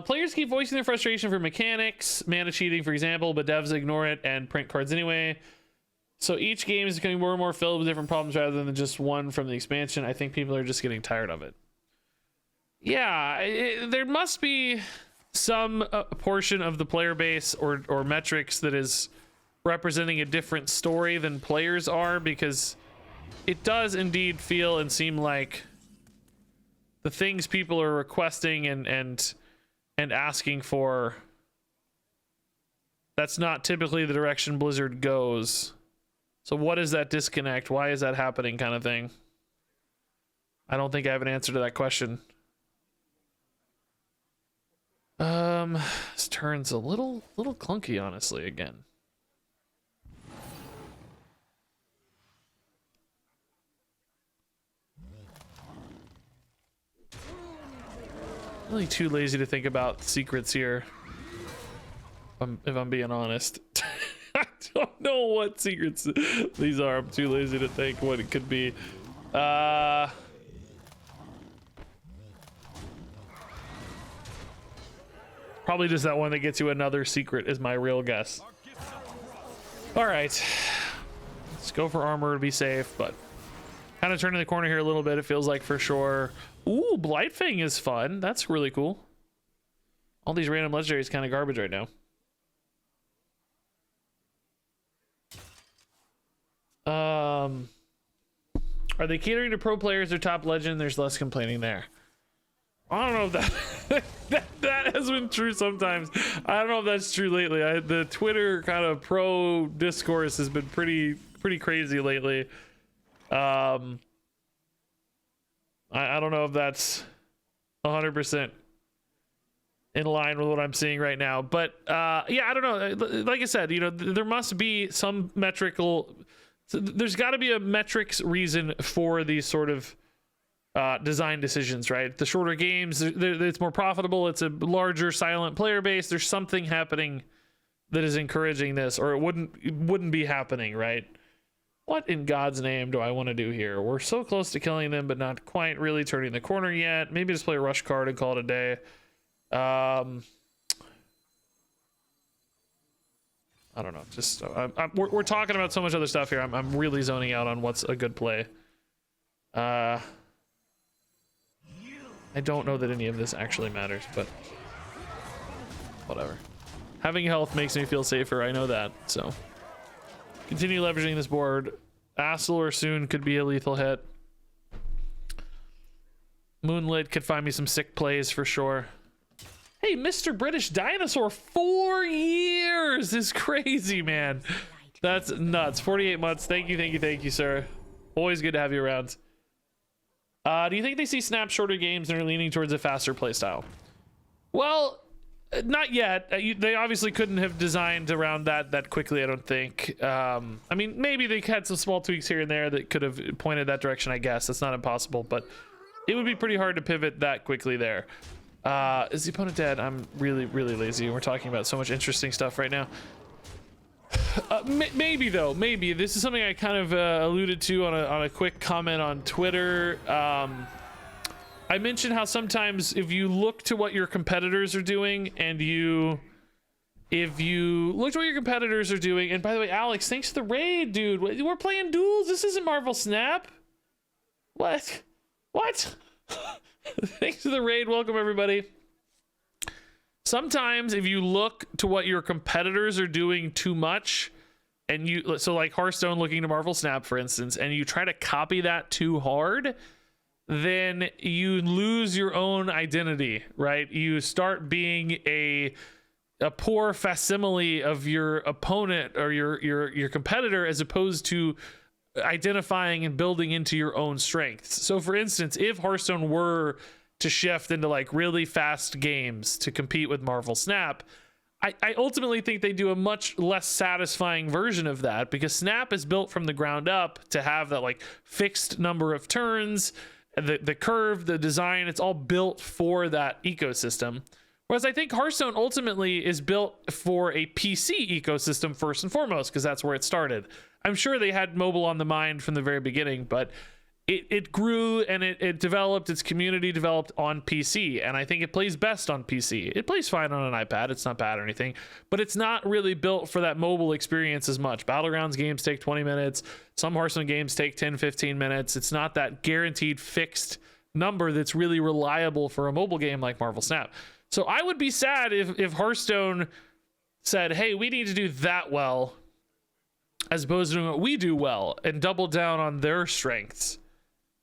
Players keep voicing their frustration for mechanics, mana cheating, for example, but devs ignore it and print cards anyway. So each game is becoming more and more filled with different problems rather than just one from the expansion. I think people are just getting tired of it. Yeah, there must be some portion of the player base or metrics that is representing a different story than players are, because it does indeed feel and seem like the things people are requesting and asking for, that's not typically the direction Blizzard goes. So what is that disconnect? Why is that happening, kind of thing? I don't think I have an answer to that question. This turn's a little clunky, honestly, again. Really too lazy to think about secrets here. If I'm being honest. I don't know what secrets these are. I'm too lazy to think what it could be. Probably just that one that gets you another secret is my real guess. All right. Let's go for armor to be safe, but kind of turning the corner here a little bit, it feels like, for sure. Ooh, Blightfang is fun. That's really cool. All these random legendaries kind of garbage right now. Are they catering to pro players or top legend? There's less complaining there. I don't know if that has been true sometimes. I don't know if that's true lately. The Twitter kind of pro discourse has been pretty crazy lately. I don't know if that's 100% in line with what I'm seeing right now, but yeah, I don't know. Like I said, you know, there must be some there's got to be a metrics reason for these sort of design decisions, right? The shorter games, it's more profitable. It's a larger silent player base. There's something happening that is encouraging this, or it wouldn't be happening, right? What in God's name do I want to do here? We're so close to killing them, but not quite really turning the corner yet. Maybe just play a rush card and call it a day. I don't know. Just we're talking about so much other stuff here. I'm really zoning out on what's a good play. I don't know that any of this actually matters, but whatever. Having health makes me feel safer. I know that. So continue leveraging this board. Assel or Soon could be a lethal hit. Moonlit could find me some sick plays for sure. Hey, Mr. British Dinosaur, 4 years is crazy, man. That's nuts. 48 months. Thank you, sir. Always good to have you around. Do you think they see Snap shorter games and are leaning towards a faster playstyle? Well, not yet. They obviously couldn't have designed around that quickly, I don't think. I mean, maybe they had some small tweaks here and there that could have pointed that direction, I guess. That's not impossible, but it would be pretty hard to pivot that quickly there. Is the opponent dead? I'm really lazy. We're talking about so much interesting stuff right now. Maybe though, maybe this is something I kind of alluded to on a quick comment on Twitter. I mentioned how sometimes if you look to what your competitors are doing, and if you look to what your competitors are doing, and by the way, Alex, thanks for the raid, dude. We're playing Duels. This isn't Marvel Snap. What? Thanks for the raid. Welcome everybody. Sometimes if you look to what your competitors are doing too much, and so like Hearthstone looking to Marvel Snap, for instance, and you try to copy that too hard, then you lose your own identity, right? You start being a poor facsimile of your opponent or your competitor, as opposed to identifying and building into your own strengths. So for instance, if Hearthstone were to shift into like really fast games to compete with Marvel Snap, I ultimately think they do a much less satisfying version of that, because Snap is built from the ground up to have that like fixed number of turns, the curve, the design, it's all built for that ecosystem. Whereas I think Hearthstone ultimately is built for a PC ecosystem first and foremost, because that's where it started. I'm sure they had mobile on the mind from the very beginning, but it grew and it developed, its community developed on PC, and I think it plays best on PC. It plays fine on an iPad, it's not bad or anything, but it's not really built for that mobile experience as much. Battlegrounds games take 20 minutes, some Hearthstone games take 10-15 minutes. It's not that guaranteed fixed number that's really reliable for a mobile game like Marvel Snap. So I would be sad if Hearthstone said, hey, we need to do that well as opposed to doing what we do well, and double down on their strengths.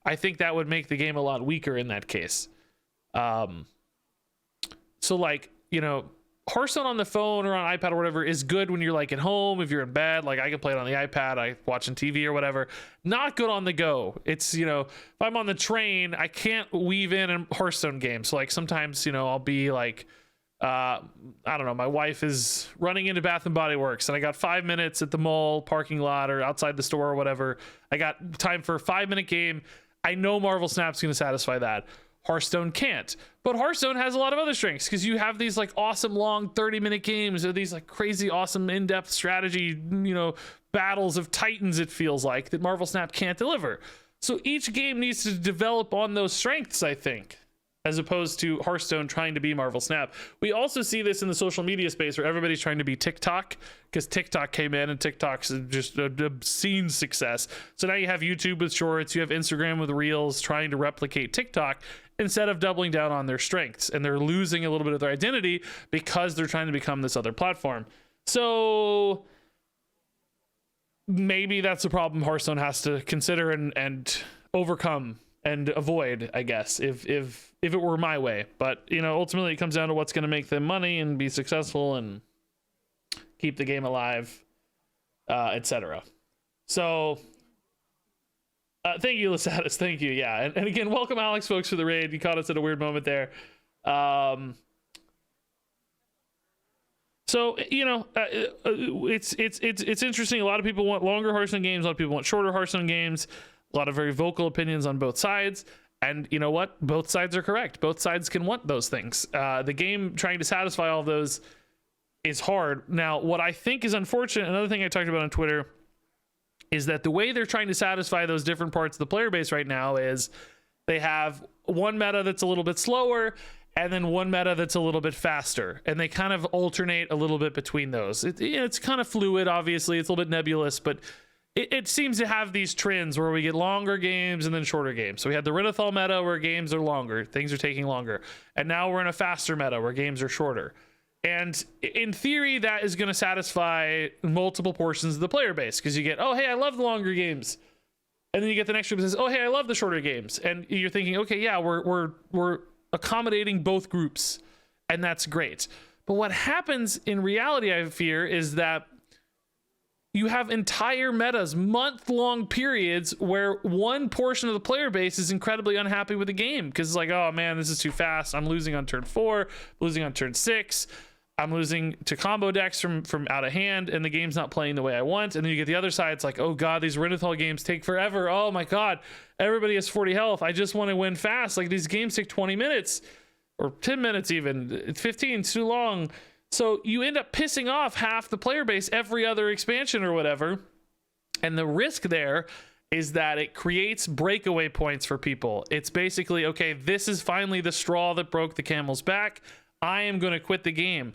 I think that would make the game a lot weaker in that case. So like, you know, Hearthstone on the phone or on iPad or whatever is good when you're like at home, if you're in bed, like I can play it on the iPad, I watching TV or whatever. Not good on the go. It's, you know, if I'm on the train, I can't weave in a Hearthstone game. So like sometimes, you know, I'll be like, I don't know, my wife is running into Bath and Body Works and I got 5 minutes at the mall parking lot or outside the store or whatever. I got time for a 5-minute game. I know Marvel Snap's going to satisfy that. Hearthstone can't, but Hearthstone has a lot of other strengths, because you have these like awesome long 30-minute games, or these like crazy awesome in-depth strategy, you know, battles of titans, it feels like, that Marvel Snap can't deliver. So each game needs to develop on those strengths, I think, as opposed to Hearthstone trying to be Marvel Snap. We also see this in the social media space where everybody's trying to be TikTok, because TikTok came in and TikTok's just an obscene success. So now you have YouTube with shorts, you have Instagram with reels trying to replicate TikTok instead of doubling down on their strengths, and they're losing a little bit of their identity because they're trying to become this other platform. So maybe that's a problem Hearthstone has to consider and overcome and avoid, I guess, if it were my way. But you know, ultimately it comes down to what's going to make them money and be successful and keep the game alive, etc. So thank you, Lysatis. Thank you. Yeah, and again, welcome Alex, folks, for the raid. You caught us at a weird moment there. So you know, it's interesting. A lot of people want longer Hearthstone games. A lot of people want shorter Hearthstone games. A lot of very vocal opinions on both sides. And you know what? Both sides are correct. Both sides can want those things. The game trying to satisfy all of those is hard. Now, what I think is unfortunate, another thing I talked about on Twitter, is that the way they're trying to satisfy those different parts of the player base right now is they have one meta that's a little bit slower and then one meta that's a little bit faster, and they kind of alternate a little bit between those. It's kind of fluid, obviously. It's a little bit nebulous, but it seems to have these trends where we get longer games and then shorter games. So we had the Renathal meta where games are longer, things are taking longer, and now we're in a faster meta where games are shorter. And in theory, that is going to satisfy multiple portions of the player base, because you get, oh, hey, I love the longer games. And then you get the next group that says, oh, hey, I love the shorter games. And you're thinking, okay, yeah, we're accommodating both groups, and that's great. But what happens in reality, I fear, is that you have entire metas, month-long periods, where one portion of the player base is incredibly unhappy with the game because it's like, oh man, this is too fast. I'm losing on turn 4, losing on turn 6. I'm losing to combo decks from out of hand, and the game's not playing the way I want. And then you get the other side. It's like, oh god, these Renathal games take forever. Oh my god, everybody has 40 health. I just want to win fast. Like, these games take 20 minutes or 10 minutes even. 15, it's too long. So you end up pissing off half the player base every other expansion or whatever. And the risk there is that it creates breakaway points for people. It's basically, okay, this is finally the straw that broke the camel's back. I am going to quit the game.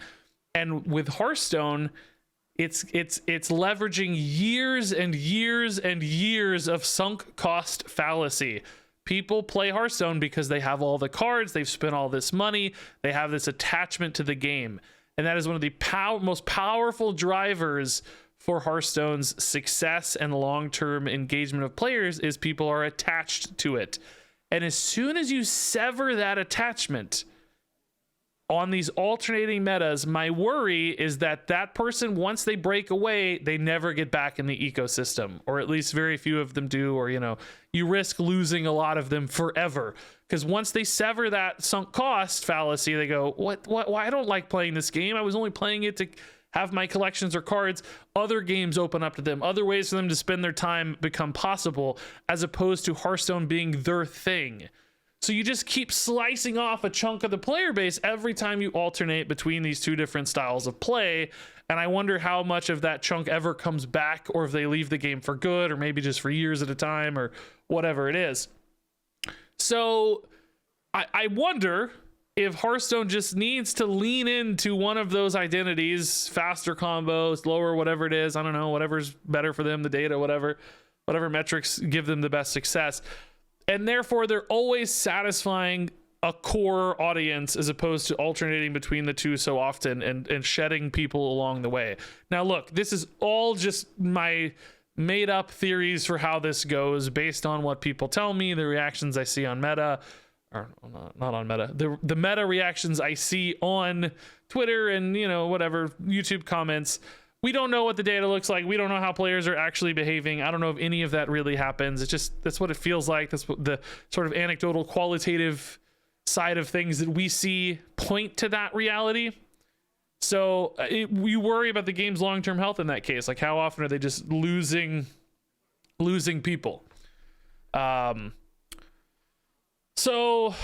And with Hearthstone, it's leveraging years and years and years of sunk cost fallacy. People play Hearthstone because they have all the cards, they've spent all this money, they have this attachment to the game. And that is one of the most powerful drivers for Hearthstone's success and long-term engagement of players, is people are attached to it. And as soon as you sever that attachment on these alternating metas, my worry is that that person, once they break away, they never get back in the ecosystem, or at least very few of them do, or, you know, you risk losing a lot of them forever. Because once they sever that sunk cost fallacy, they go, what, why? I don't like playing this game. I was only playing it to have my collections or cards. Other games open up to them. Other ways for them to spend their time become possible, as opposed to Hearthstone being their thing. So you just keep slicing off a chunk of the player base every time you alternate between these two different styles of play. And I wonder how much of that chunk ever comes back, or if they leave the game for good, or maybe just for years at a time, or whatever it is. So I wonder if Hearthstone just needs to lean into one of those identities, faster combos, lower, whatever it is. I don't know, whatever's better for them, the data, whatever metrics give them the best success. And therefore, they're always satisfying a core audience, as opposed to alternating between the two so often and shedding people along the way. Now, look, this is all just my made up theories for how this goes, based on what people tell me, the reactions I see on Meta, or not on Meta, the Meta reactions I see on Twitter and, you know, whatever, YouTube comments. We don't know what the data looks like. We don't know how players are actually behaving. I don't know if any of that really happens. It's just, that's what it feels like. That's what the sort of anecdotal, qualitative side of things that we see point to that reality. So we worry about the game's long-term health in that case. Like, how often are they just losing people? So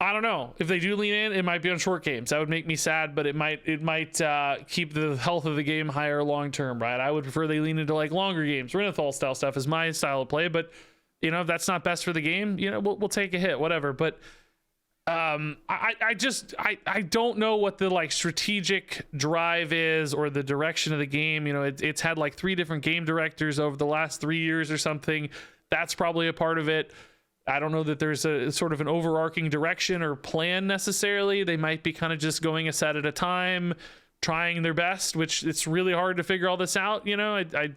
I don't know. If they do lean in, it might be on short games. That would make me sad, but it might keep the health of the game higher long term, right? I would prefer they lean into like longer games. Renathal style stuff is my style of play, but you know, if that's not best for the game, you know, we'll take a hit, whatever. But I don't know what the like strategic drive is, or the direction of the game. You know, it's had like 3 different game directors over the last 3 years or something. That's probably a part of it. I don't know that there's a sort of an overarching direction or plan necessarily. They might be kind of just going a set at a time, trying their best, which it's really hard to figure all this out. You know, I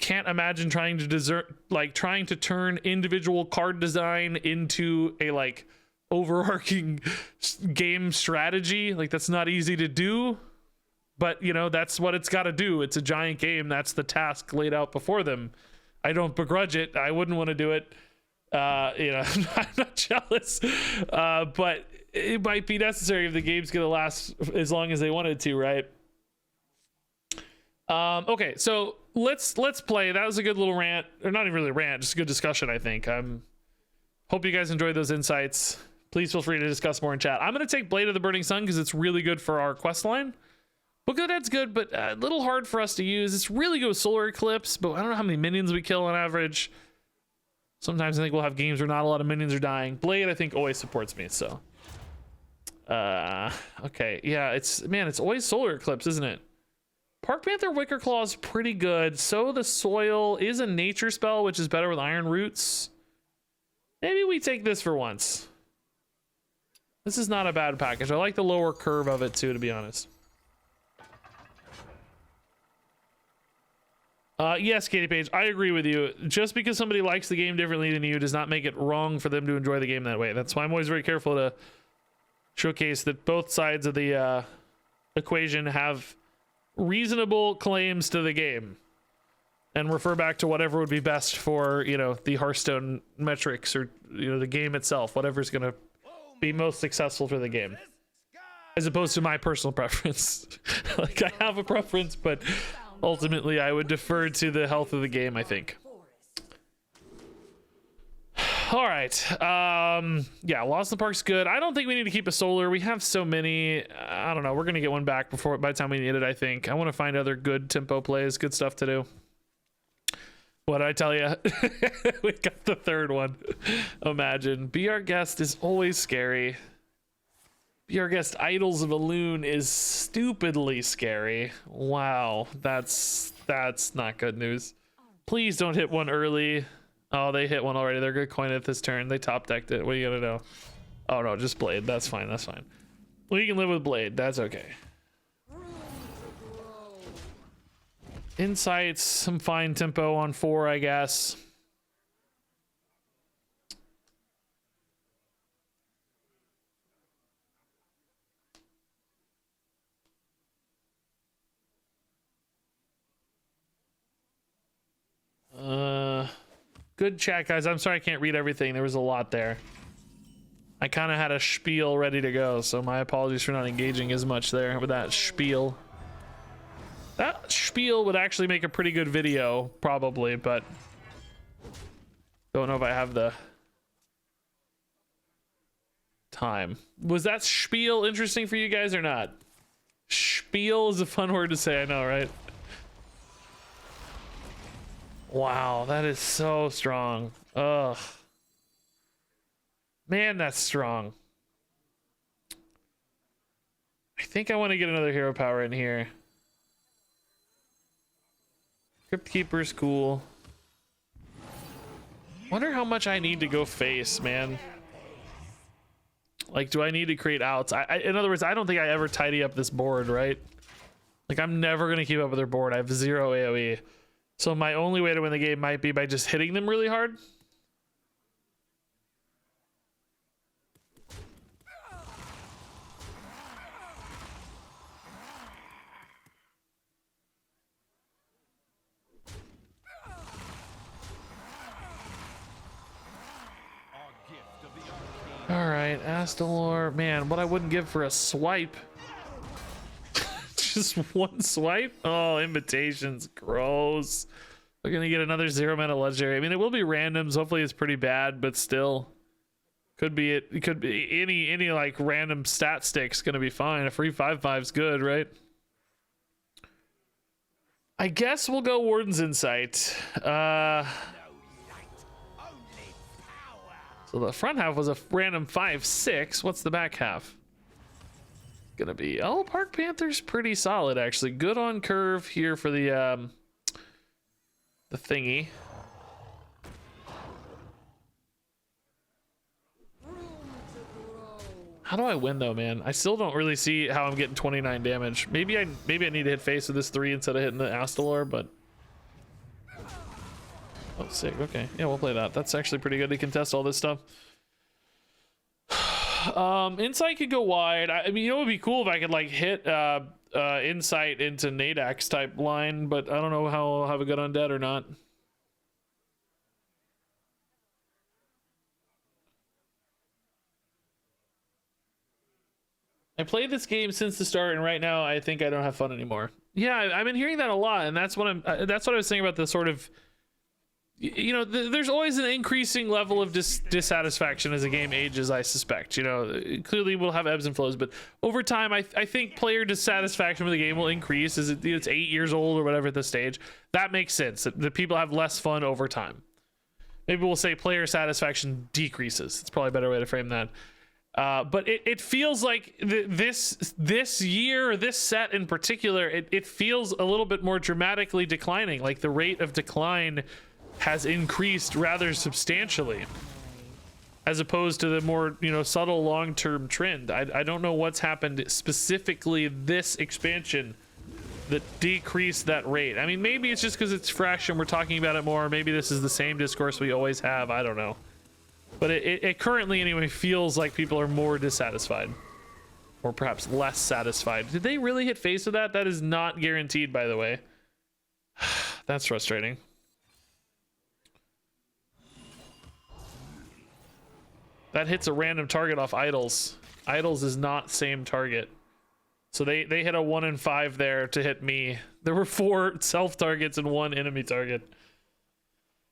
can't imagine trying to turn individual card design into a like overarching game strategy. Like that's not easy to do, but you know, that's what it's got to do. It's a giant game. That's the task laid out before them. I don't begrudge it. I wouldn't want to do it. You know, I'm not jealous, but it might be necessary if the game's gonna last as long as they wanted to, right? Okay, so let's play. That was a good little rant, or not even really a rant, just a good discussion, I think. Hope you guys enjoyed those insights. Please feel free to discuss more in chat. I'm gonna take Blade of the Burning Sun because it's really good for our quest line. Book of the Dead's good, but a little hard for us to use. It's really good with Solar Eclipse, but I don't know how many minions we kill on average. Sometimes I think we'll have games where not a lot of minions are dying. Blade, I think, always supports me, so. Okay, yeah, it's always Solar Eclipse, isn't it? Park Panther Wicker Claw is pretty good. So the Soil is a nature spell, which is better with Iron Roots. Maybe we take this for once. This is not a bad package. I like the lower curve of it too, to be honest. Yes, Katie Page, I agree with you. Just because somebody likes the game differently than you does not make it wrong for them to enjoy the game that way. That's why I'm always very careful to showcase that both sides of the equation have reasonable claims to the game and refer back to whatever would be best for, you know, the Hearthstone metrics or, you know, the game itself, whatever's going to be most successful for the game, as opposed to my personal preference. Like, I have a preference, but ultimately I would defer to the health of the game, I think. All right. Yeah, Lost in the Park's good. I don't think we need to keep a solar. We have so many. I don't know. We're going to get one back by the time we need it, I think. I want to find other good tempo plays, good stuff to do. What did I tell you? We got the third one. Imagine. Be Our Guest is always scary. Be Our Guest Idols of Elune is stupidly scary. Wow. That's not good news. Please don't hit one early. Oh, they hit one already. They're good coin it this turn. They top decked it. What are you gonna do? Oh no, just Blade. That's fine. That's fine. We can live with Blade. That's okay. Insights, some fine tempo on 4, I guess. Good chat, guys. I'm sorry I can't read everything. There was a lot there. I kind of had a spiel ready to go, so my apologies for not engaging as much there with that spiel. That spiel would actually make a pretty good video, probably, but don't know if I have the time. Was that spiel interesting for you guys or not? Spiel is a fun word to say, I know, right? Wow, that is so strong. Ugh. Man, that's strong. I think I want to get another hero power in here. Crypt Keeper's cool. Wonder how much I need to go face, man. Like, do I need to create outs? In other words, I don't think I ever tidy up this board, right? Like, I'm never going to keep up with their board. I have 0 AoE. So my only way to win the game might be by just hitting them really hard. All right, Astalor. Man, what I wouldn't give for a swipe. Just one swipe? Oh, invitations. Gross. We're gonna get another 0 mana legendary. I mean, it will be randoms. Hopefully it's pretty bad, but still. Could be it could be any like random stat stick's gonna be fine. A free 5/5's good, right? I guess we'll go Warden's Insight. So the front half was a random 5/6. What's the back half gonna be? Oh, Park Panther's pretty solid, actually. Good on curve here for the thingy. How do I win though, man? I still don't really see how I'm getting 29 damage. Maybe I need to hit face with this 3 instead of hitting the Astalor, but Oh, sick. Okay. Yeah, we'll play that. That's actually pretty good to contest all this stuff. Insight could go wide. I mean, you know, it would be cool if I could like hit insight into Nadax type line, but I don't know how I'll have a good undead or not. I played this game since the start, and right now I think I don't have fun anymore. Yeah, I've been hearing that a lot, and that's what that's what I was saying about the sort of, you know, there's always an increasing level of dissatisfaction as a game ages, I suspect. You know, clearly we'll have ebbs and flows, but over time, I think player dissatisfaction with the game will increase as it's 8 years old or whatever at this stage. That makes sense. That people have less fun over time. Maybe we'll say player satisfaction decreases. It's probably a better way to frame that. But it feels like this year, this set in particular, it feels a little bit more dramatically declining. Like the rate of decline has increased rather substantially, as opposed to the more, you know, subtle long-term trend. I don't know what's happened specifically this expansion that decreased that rate. I mean, maybe it's just because it's fresh and we're talking about it more. Maybe this is the same discourse we always have. I don't know. But it currently, anyway, feels like people are more dissatisfied. Or perhaps less satisfied. Did they really hit face with that? That is not guaranteed, by the way. That's frustrating. That hits a random target off Idols. Idols is not same target. So they hit a 1 in 5 there to hit me. There were 4 self-targets and 1 enemy target.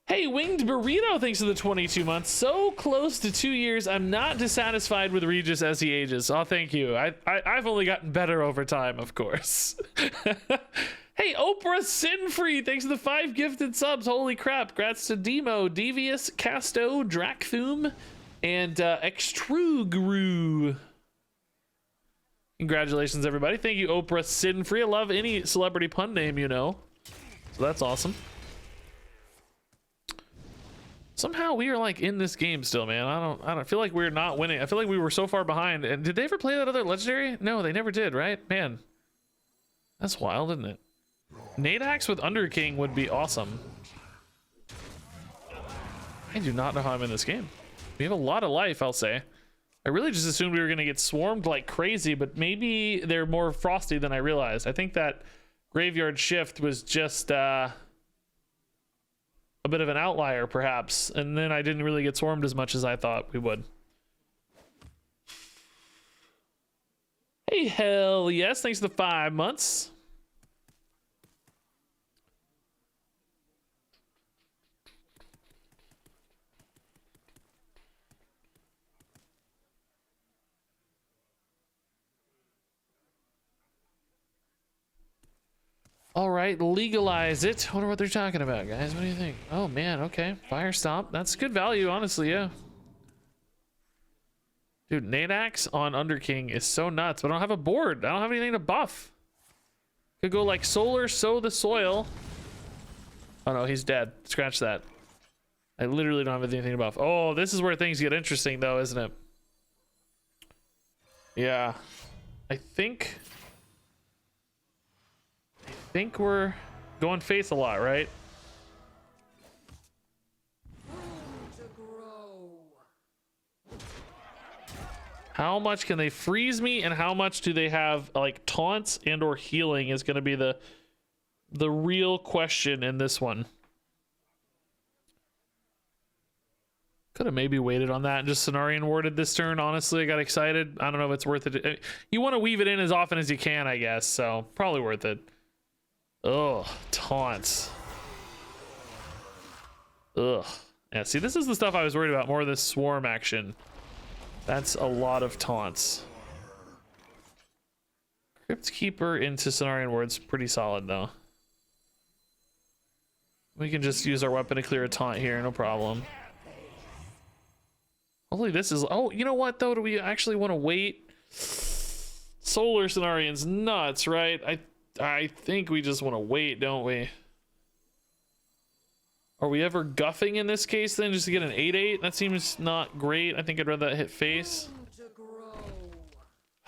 Hey, Winged Burrito, thanks for the 22 months. So close to 2 years. I'm not dissatisfied with Regis as he ages. Oh, thank you. I've only gotten better over time, of course. Hey, Oprah Sinfree, thanks for the 5 gifted subs. Holy crap. Congrats to Demo, Devious, Casto, Drakthum, and Extrugru. Congratulations, everybody. Thank you, Oprah Sinfree. I love any celebrity pun name, you know. So that's awesome. Somehow we are like in this game still, man. I don't feel like we're not winning. I feel like we were so far behind. And did they ever play that other legendary? No, they never did, right? Man, that's wild, isn't it? Nadax with Underking would be awesome. I do not know how I'm in this game. We have a lot of life, I'll say. I really just assumed we were going to get swarmed like crazy, but maybe they're more frosty than I realized. I think that graveyard shift was just a bit of an outlier, perhaps, and then I didn't really get swarmed as much as I thought we would. Hey, hell yes, thanks for the 5 months. All right, legalize it. I wonder what they're talking about, guys. What do you think? Oh, man, okay. Fire Stomp. That's good value, honestly, yeah. Dude, Nadax on Underking is so nuts, but I don't have a board. I don't have anything to buff. Could go like Solar, Sow the Soil. Oh, no, he's dead. Scratch that. I literally don't have anything to buff. Oh, this is where things get interesting, though, isn't it? Yeah. I think we're going face a lot, right? How much can they freeze me, and how much do they have like taunts and or healing is going to be the real question in this one. Could have maybe waited on that and just Cenarian warded this turn. Honestly, I got excited. I don't know if it's worth it. You want to weave it in as often as you can, I guess, so probably worth it. Ugh, taunts. Ugh. Yeah, see, this is the stuff I was worried about, more of this swarm action. That's a lot of taunts. Crypt Keeper into Cenarian Ward's pretty solid, though. We can just use our weapon to clear a taunt here, no problem. Hopefully this is... Oh, you know what, though? Do we actually want to wait? Solar Cenarian's nuts, right? I think we just want to wait, don't we? Are we ever guffing in this case then, just to get an 8/8? That seems not great. I think I'd rather that hit face.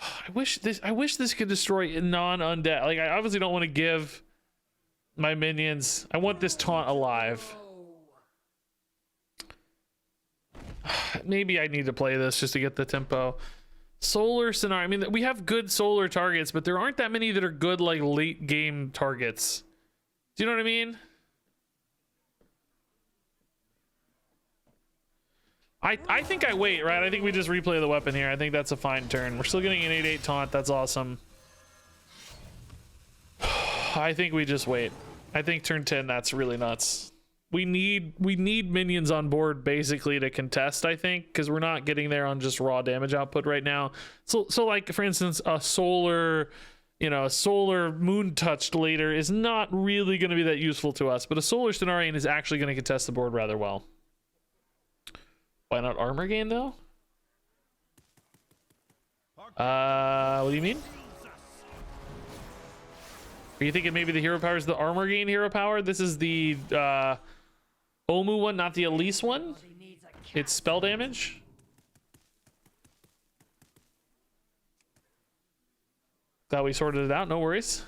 I wish this could destroy non-undead. Like, I obviously don't want to give my minions... I want this taunt alive. maybe I need to play this just to get the tempo. Solar scenario. I mean, we have good solar targets, but there aren't that many that are good like late game targets. Do you know what I mean? I think I wait, right? I think we just replay the weapon here. I think that's a fine turn. We're still getting an 8/8 taunt. That's awesome. I think we just wait. I think turn 10, that's really nuts. We need minions on board basically to contest, I think, because we're not getting there on just raw damage output right now. So like for instance, a solar, you know, a solar moon touched later is not really going to be that useful to us, but a solar Stenarian is actually going to contest the board rather well. Why not armor gain though? What do you mean? Are you thinking maybe the hero power is the armor gain hero power? This is the Omu one, not the Elise one. It's spell damage. Glad we sorted it out. No worries.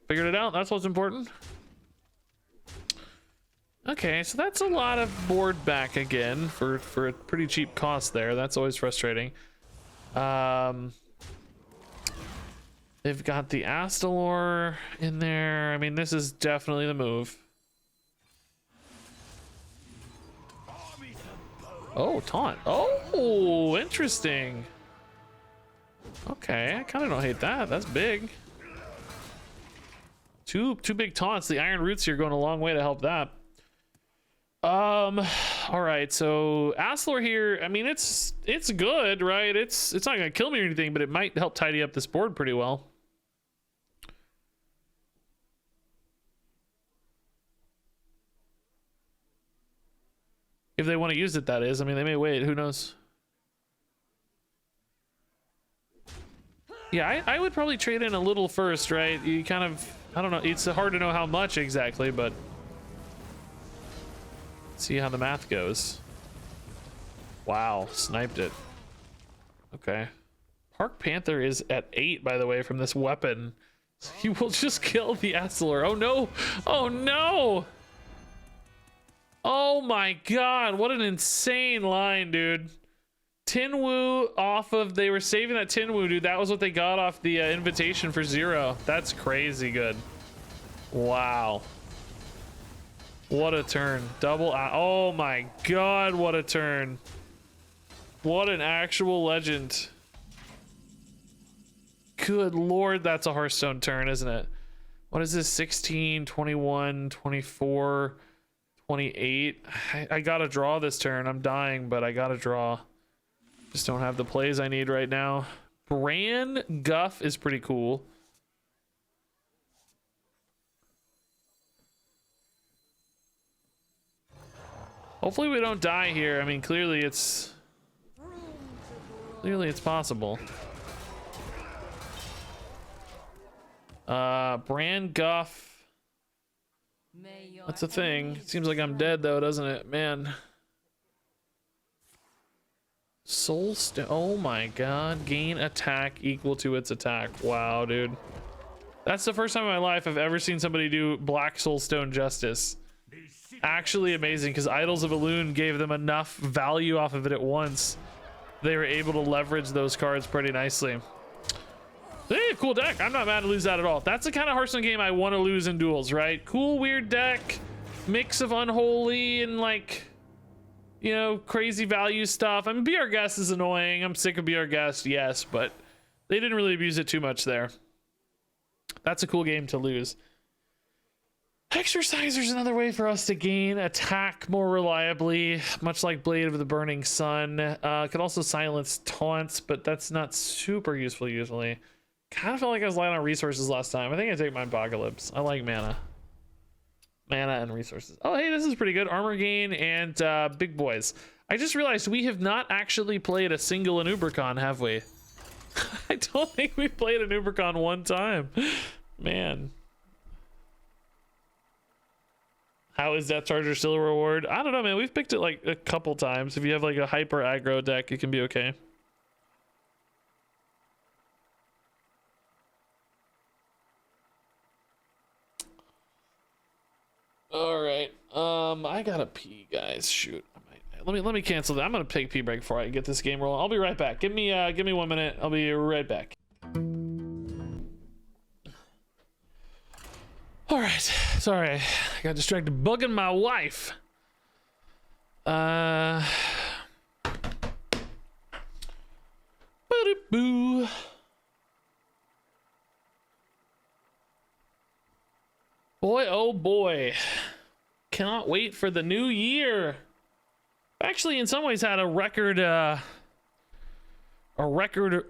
Figured it out. That's what's important. Okay, so that's a lot of board back again for a pretty cheap cost there. That's always frustrating. They've got the Astalor in there. I mean, this is definitely the move. Oh, taunt. Oh, interesting. Okay, I kind of don't hate that. That's big. Two big taunts. The Iron Roots here going a long way to help that. All right, so Astalor here, I mean, it's good, right? It's not gonna kill me or anything, but it might help tidy up this board pretty well. If they want to use it, that is. I mean, they may wait, who knows? Yeah, I would probably trade in a little first, right? You kind of, I don't know, it's hard to know how much exactly, but see how the math goes. Wow, sniped it. Okay. Park Panther is at 8, by the way, from this weapon. He will just kill the Astalor. Oh no! Oh no! Oh my god, what an insane line, dude. Tinwu off of, they were saving that Tinwu, dude. That was what they got off the invitation for 0. That's crazy good. Wow. What a turn. Double, oh my god, what a turn. What an actual legend. Good lord, that's a Hearthstone turn, isn't it? What is this? 16, 21, 24, 28. I gotta draw this turn. I'm dying, but I gotta draw. Just don't have the plays I need right now. Bran Guff is pretty cool. Hopefully we don't die here. I mean, clearly it's possible. Bran Guff. That's a thing. Seems like I'm dead though, doesn't it? Man. Soul Stone. Oh my god. Gain attack equal to its attack. Wow, dude. That's the first time in my life I've ever seen somebody do Black Soulstone justice. Actually amazing, because Idols of Elune gave them enough value off of it at once. They were able to leverage those cards pretty nicely. Hey, cool deck. I'm not mad to lose that at all. That's the kind of Hearthstone game I want to lose in duels, right? Cool, weird deck. Mix of unholy and like, you know, crazy value stuff. I mean, Be Our Guest is annoying. I'm sick of Be Our Guest, yes, but they didn't really abuse it too much there. That's a cool game to lose. Exorciser's another way for us to gain attack more reliably, much like Blade of the Burning Sun. Could also silence taunts, but that's not super useful usually. Kind of felt like I was lying on resources last time. I think I take my Apocalypse. I like mana. Mana and resources. Oh, hey, this is pretty good. Armor gain and big boys. I just realized we have not actually played a single Anubricon, have we? I don't think we played Anubricon one time. Man. How is Death Charger still a reward? I don't know, man. We've picked it like a couple times. If you have like a hyper aggro deck, it can be okay. All right. I gotta pee, guys. Shoot, I let me cancel that. I'm gonna take pee break before I get this game rolling. I'll be right back. Give me 1 minute. I'll be right back. All right. Sorry, I got distracted bugging my wife. Boo. Boy, oh boy. Cannot wait for the new year. Actually, in some ways had a record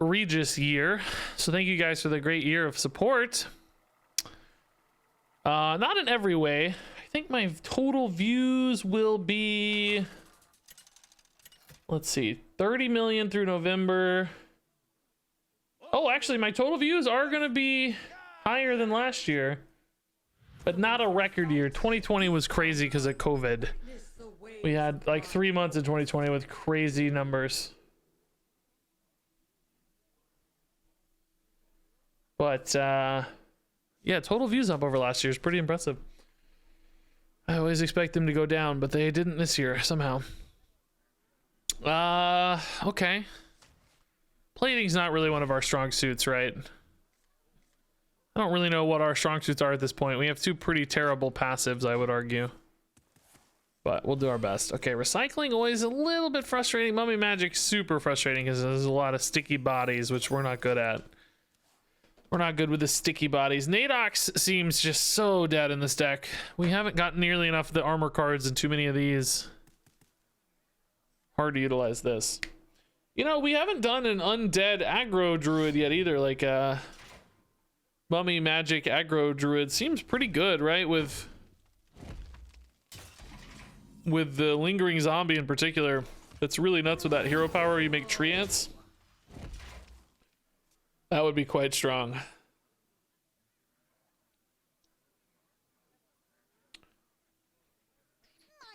Regis year. So thank you guys for the great year of support. Not in every way. I think my total views will be, let's see, 30 million through November. Oh, actually, my total views are going to be higher than last year, but not a record year. 2020 was crazy because of COVID. We had like 3 months in 2020 with crazy numbers. But, yeah, total views up over last year is pretty impressive. I always expect them to go down, but they didn't this year somehow. Okay. Plating's not really one of our strong suits, right? I don't really know what our strong suits are at this point. We have two pretty terrible passives, I would argue. But we'll do our best. Okay, recycling always a little bit frustrating. Mummy Magic super frustrating because there's a lot of sticky bodies, which we're not good at. We're not good with the sticky bodies. Nadox seems just so dead in this deck. We haven't got nearly enough of the armor cards and too many of these. Hard to utilize this. You know, we haven't done an undead aggro druid yet either. Like Mummy Magic aggro druid seems pretty good, right? With the lingering zombie in particular. That's really nuts with that hero power where you make tree ants. That would be quite strong. Mind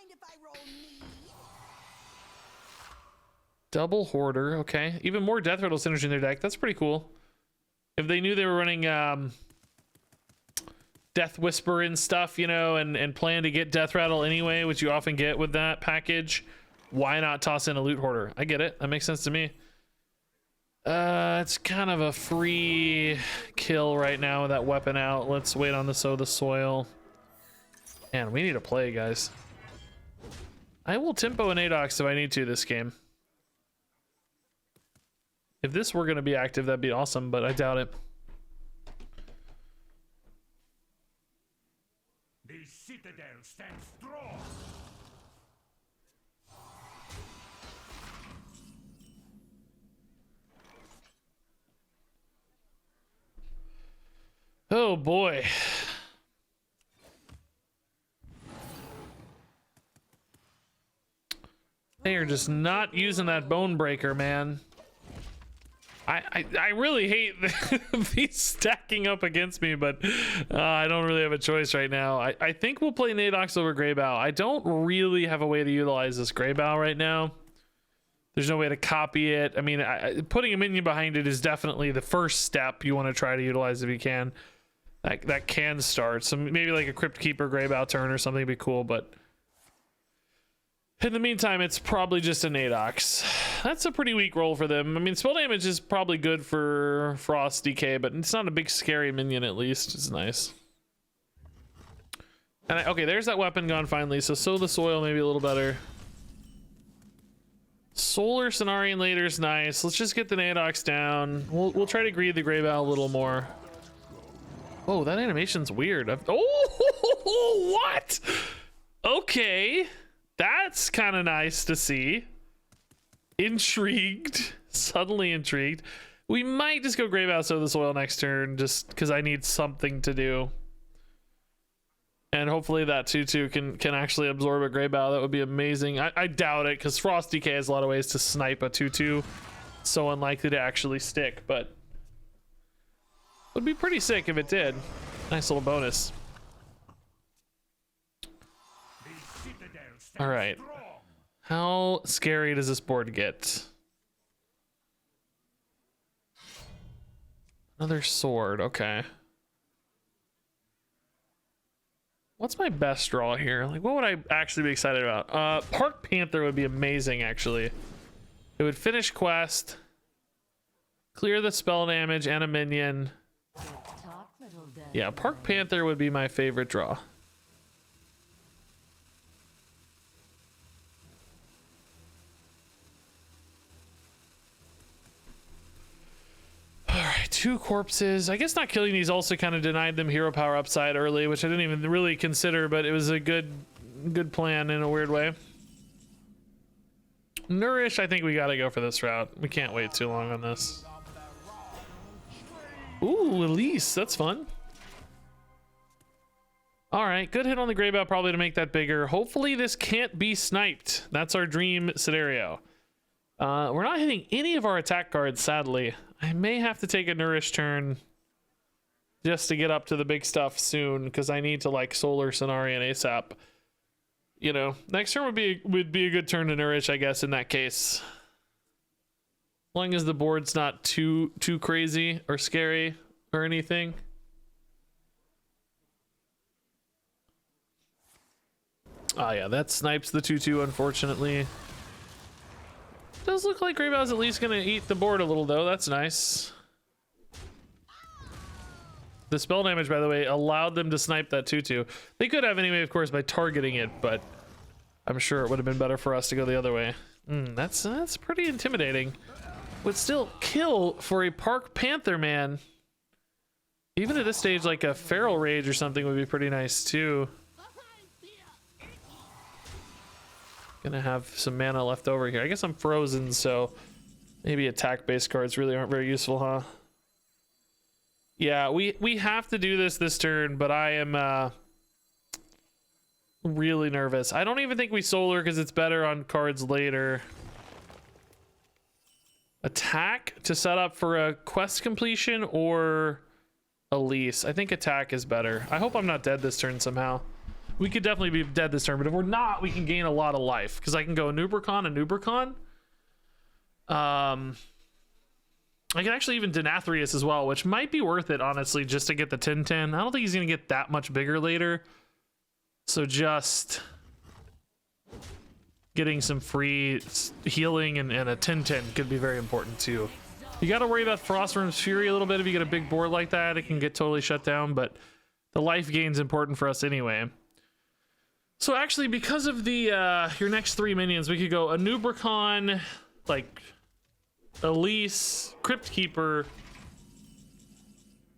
if I roll me? Double Hoarder, okay. Even more Death Rattle synergy in their deck. That's pretty cool. If they knew they were running Death Whisper and stuff, you know, and plan to get Death Rattle anyway, which you often get with that package, why not toss in a Loot Hoarder? I get it. That makes sense to me. It's kind of a free kill right now with that weapon out. Let's wait on the Sow the Soil. Man, we need to play, guys. I will tempo an Adox if I need to this game. If this were going to be active, that'd be awesome, but I doubt it. The citadel stands strong. Oh boy. They are just not using that Bone Breaker, man. I really hate these stacking up against me, but I don't really have a choice right now. I think we'll play Nadox over Greybow. I don't really have a way to utilize this Greybow right now. There's no way to copy it. I mean, putting a minion behind it is definitely the first step you want to try to utilize if you can. That can start. So maybe like a Crypt Keeper Greybow turn or something would be cool, but in the meantime, it's probably just a Nadox. That's a pretty weak roll for them. I mean, spell damage is probably good for Frost DK, but it's not a big scary minion at least. It's nice. And okay, there's that weapon gone finally. So Sow the Soil maybe a little better. Solar Cenarian later is nice. Let's just get the Nadox down. We'll try to greed the Greybow a little more. Oh, that animation's weird. Oh, what? Okay. That's kind of nice to see. Intrigued. Suddenly intrigued. We might just go Greybow Sow the Soil next turn just because I need something to do. And hopefully that 2/2 can actually absorb a Greybow. That would be amazing. I doubt it because Frost DK has a lot of ways to snipe a 2/2. So unlikely to actually stick, but would be pretty sick if it did. Nice little bonus. All right. How scary does this board get? Another sword. Okay. What's my best draw here? Like, what would I actually be excited about? Park Panther would be amazing, actually. It would finish quest, clear the spell damage and a minion. Yeah, Park Panther would be my favorite draw. Alright, 2 corpses. I guess not killing these also kind of denied them hero power upside early, which I didn't even really consider, but it was a good plan in a weird way. Nourish, I think we gotta go for this route. We can't wait too long on this. Ooh, Elise, that's fun. Alright, good hit on the Greybout probably to make that bigger. Hopefully this can't be sniped. That's our dream scenario. We're not hitting any of our attack cards, sadly. I may have to take a Nourish turn just to get up to the big stuff soon, because I need to like Solar Cenarian ASAP. You know, next turn would be a good turn to Nourish, I guess, in that case. As long as the board's not too crazy or scary or anything. Ah, yeah, that snipes the 2/2, unfortunately. Does look like Greybout's at least gonna eat the board a little, though. That's nice. The spell damage, by the way, allowed them to snipe that 2/2. They could have anyway, of course, by targeting it, but I'm sure it would have been better for us to go the other way. That's pretty intimidating. Would still kill for a Park Panther, man. Even at this stage, like a Feral Rage or something would be pretty nice, too. Gonna have some mana left over here. I guess I'm frozen, so maybe attack-based cards really aren't very useful, huh? Yeah, we have to do this turn, but I am really nervous. I don't even think we solar because it's better on cards later. Attack to set up for a quest completion or Elise. I think attack is better. I hope I'm not dead this turn somehow. We could definitely be dead this turn, but if we're not, we can gain a lot of life because I can go Nubricon. I can actually even Denathrius as well, which might be worth it, honestly, just to get the 10/10. I don't think he's going to get that much bigger later. So just getting some free healing and a 10/10 could be very important too. You got to worry about Frostworm's Fury a little bit. If you get a big board like that, it can get totally shut down, but the life gain's important for us anyway. So actually, because of the your next 3 minions, we could go a Nubricon, like Elise, Crypt Keeper,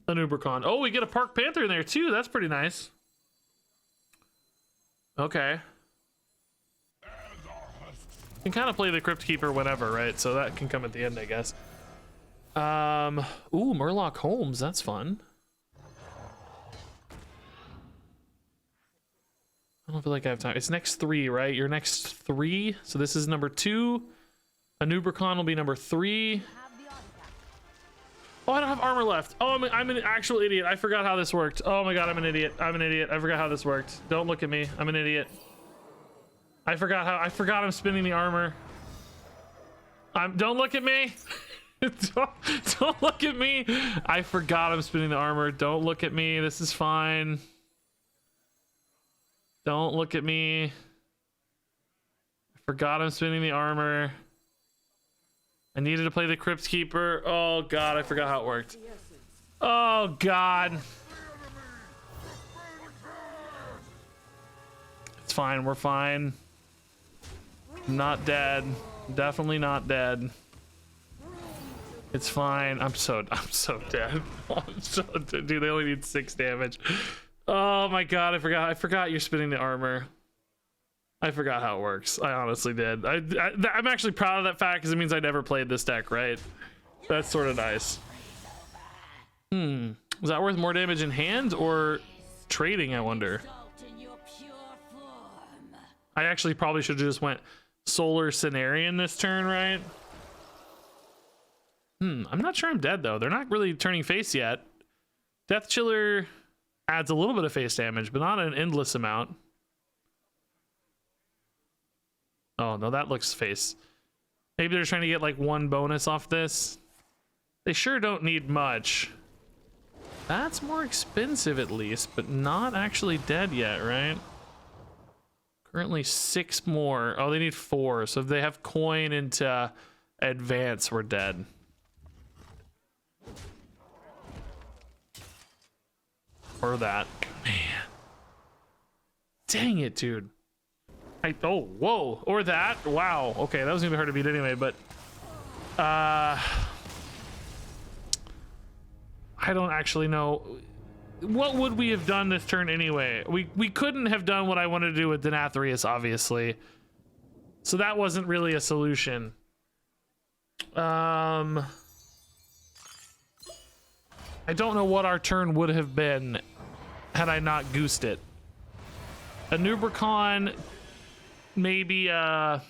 a Nubricon. Oh, we get a Park Panther in there too. That's pretty nice. Okay. You can kind of play the Crypt Keeper whenever, right? So that can come at the end, I guess. Ooh, Murloc Holmes. That's fun. I don't feel like I have time. It's next 3, right? Your next 3. So this is number 2. A Nubricon will be number 3. Oh, I don't have armor left. Oh, I'm an actual idiot. I forgot how this worked. Oh my god, I'm an idiot. I'm an idiot. I forgot how this worked. Don't look at me. I'm an idiot. I forgot I'm spinning the armor. Don't look at me. don't look at me. I forgot I'm spinning the armor. Don't look at me. This is fine. Don't look at me. I forgot I'm spinning the armor. I needed to play the Crypt Keeper. Oh god, I forgot how it worked. Oh god. It's fine, we're fine. I'm not dead. Definitely not dead. It's fine. I'm so dead. I'm so dead. Dude, they only need 6 damage. Oh my god, I forgot you're spinning the armor. I forgot how it works. I honestly did. I'm actually proud of that fact because it means I never played this deck, right? That's sort of nice. Was that worth more damage in hand or trading, I wonder? I actually probably should have just went Solar Cenarian this turn, right? I'm not sure I'm dead though. They're not really turning face yet. Death Chiller adds a little bit of face damage, but not an endless amount. Oh no, that looks face. Maybe they're trying to get like 1 bonus off this. They sure don't need much. That's more expensive at least, but not actually dead yet, right? Currently 6 more. Oh, they need 4. So if they have coin into advance, we're dead. Or that. Man. Dang it, dude. Oh, whoa. Or that. Wow. Okay, that was gonna be hard to beat anyway, but I don't actually know. What would we have done this turn anyway? We couldn't have done what I wanted to do with Denathrius, obviously. So that wasn't really a solution. I don't know what our turn would have been had I not goosed it. A Nubricon, maybe a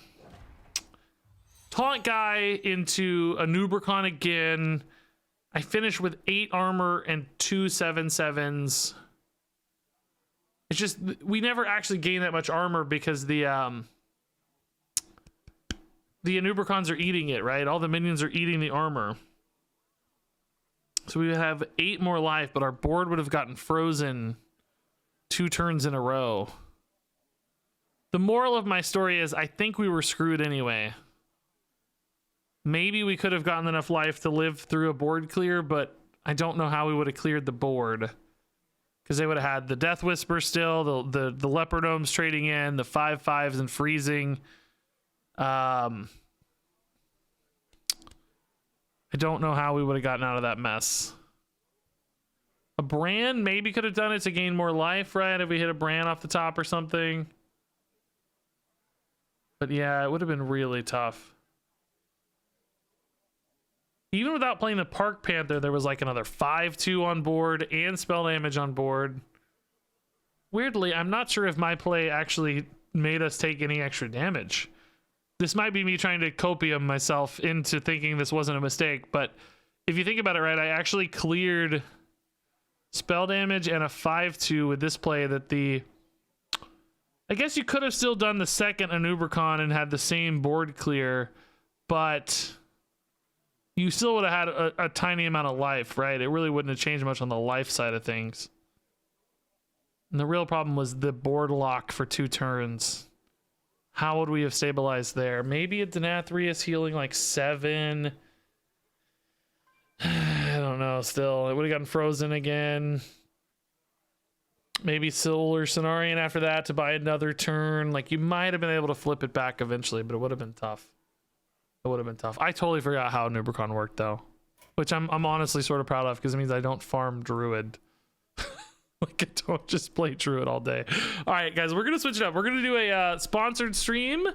taunt guy into a Nubricon again. I finished with 8 armor and 2 7/7s. It's just we never actually gained that much armor because the Nubricons are eating it, right? All the minions are eating the armor. So we would have 8 more life, but our board would have gotten frozen 2 turns in a row. The moral of my story is I think we were screwed anyway. Maybe we could have gotten enough life to live through a board clear, but I don't know how we would have cleared the board. Because they would have had the Death Whisper still, the Leopardomes trading in, the 5/5s and freezing. I don't know how we would have gotten out of that mess. A Bran maybe could have done it to gain more life, right? If we hit a Bran off the top or something. But yeah, it would have been really tough. Even without playing the Park Panther, there was like another 5/2 on board and spell damage on board. Weirdly, I'm not sure if my play actually made us take any extra damage. This might be me trying to copium myself into thinking this wasn't a mistake, but if you think about it, right, I actually cleared spell damage and a 5/2 with this play that I guess you could have still done the second Anubricon and had the same board clear, but you still would have had a tiny amount of life, right? It really wouldn't have changed much on the life side of things. And the real problem was the board lock for 2 turns. How would we have stabilized there? Maybe a Denathrius healing like 7. I don't know, still. It would have gotten frozen again. Maybe Solar Cenarian after that to buy another turn. Like, you might have been able to flip it back eventually, but it would have been tough. It would have been tough. I totally forgot how Nubricon worked, though. Which I'm honestly sort of proud of, because it means I don't farm Druid. Like, I don't just play Druid all day. All right, guys, we're going to switch it up. We're going to do a sponsored stream.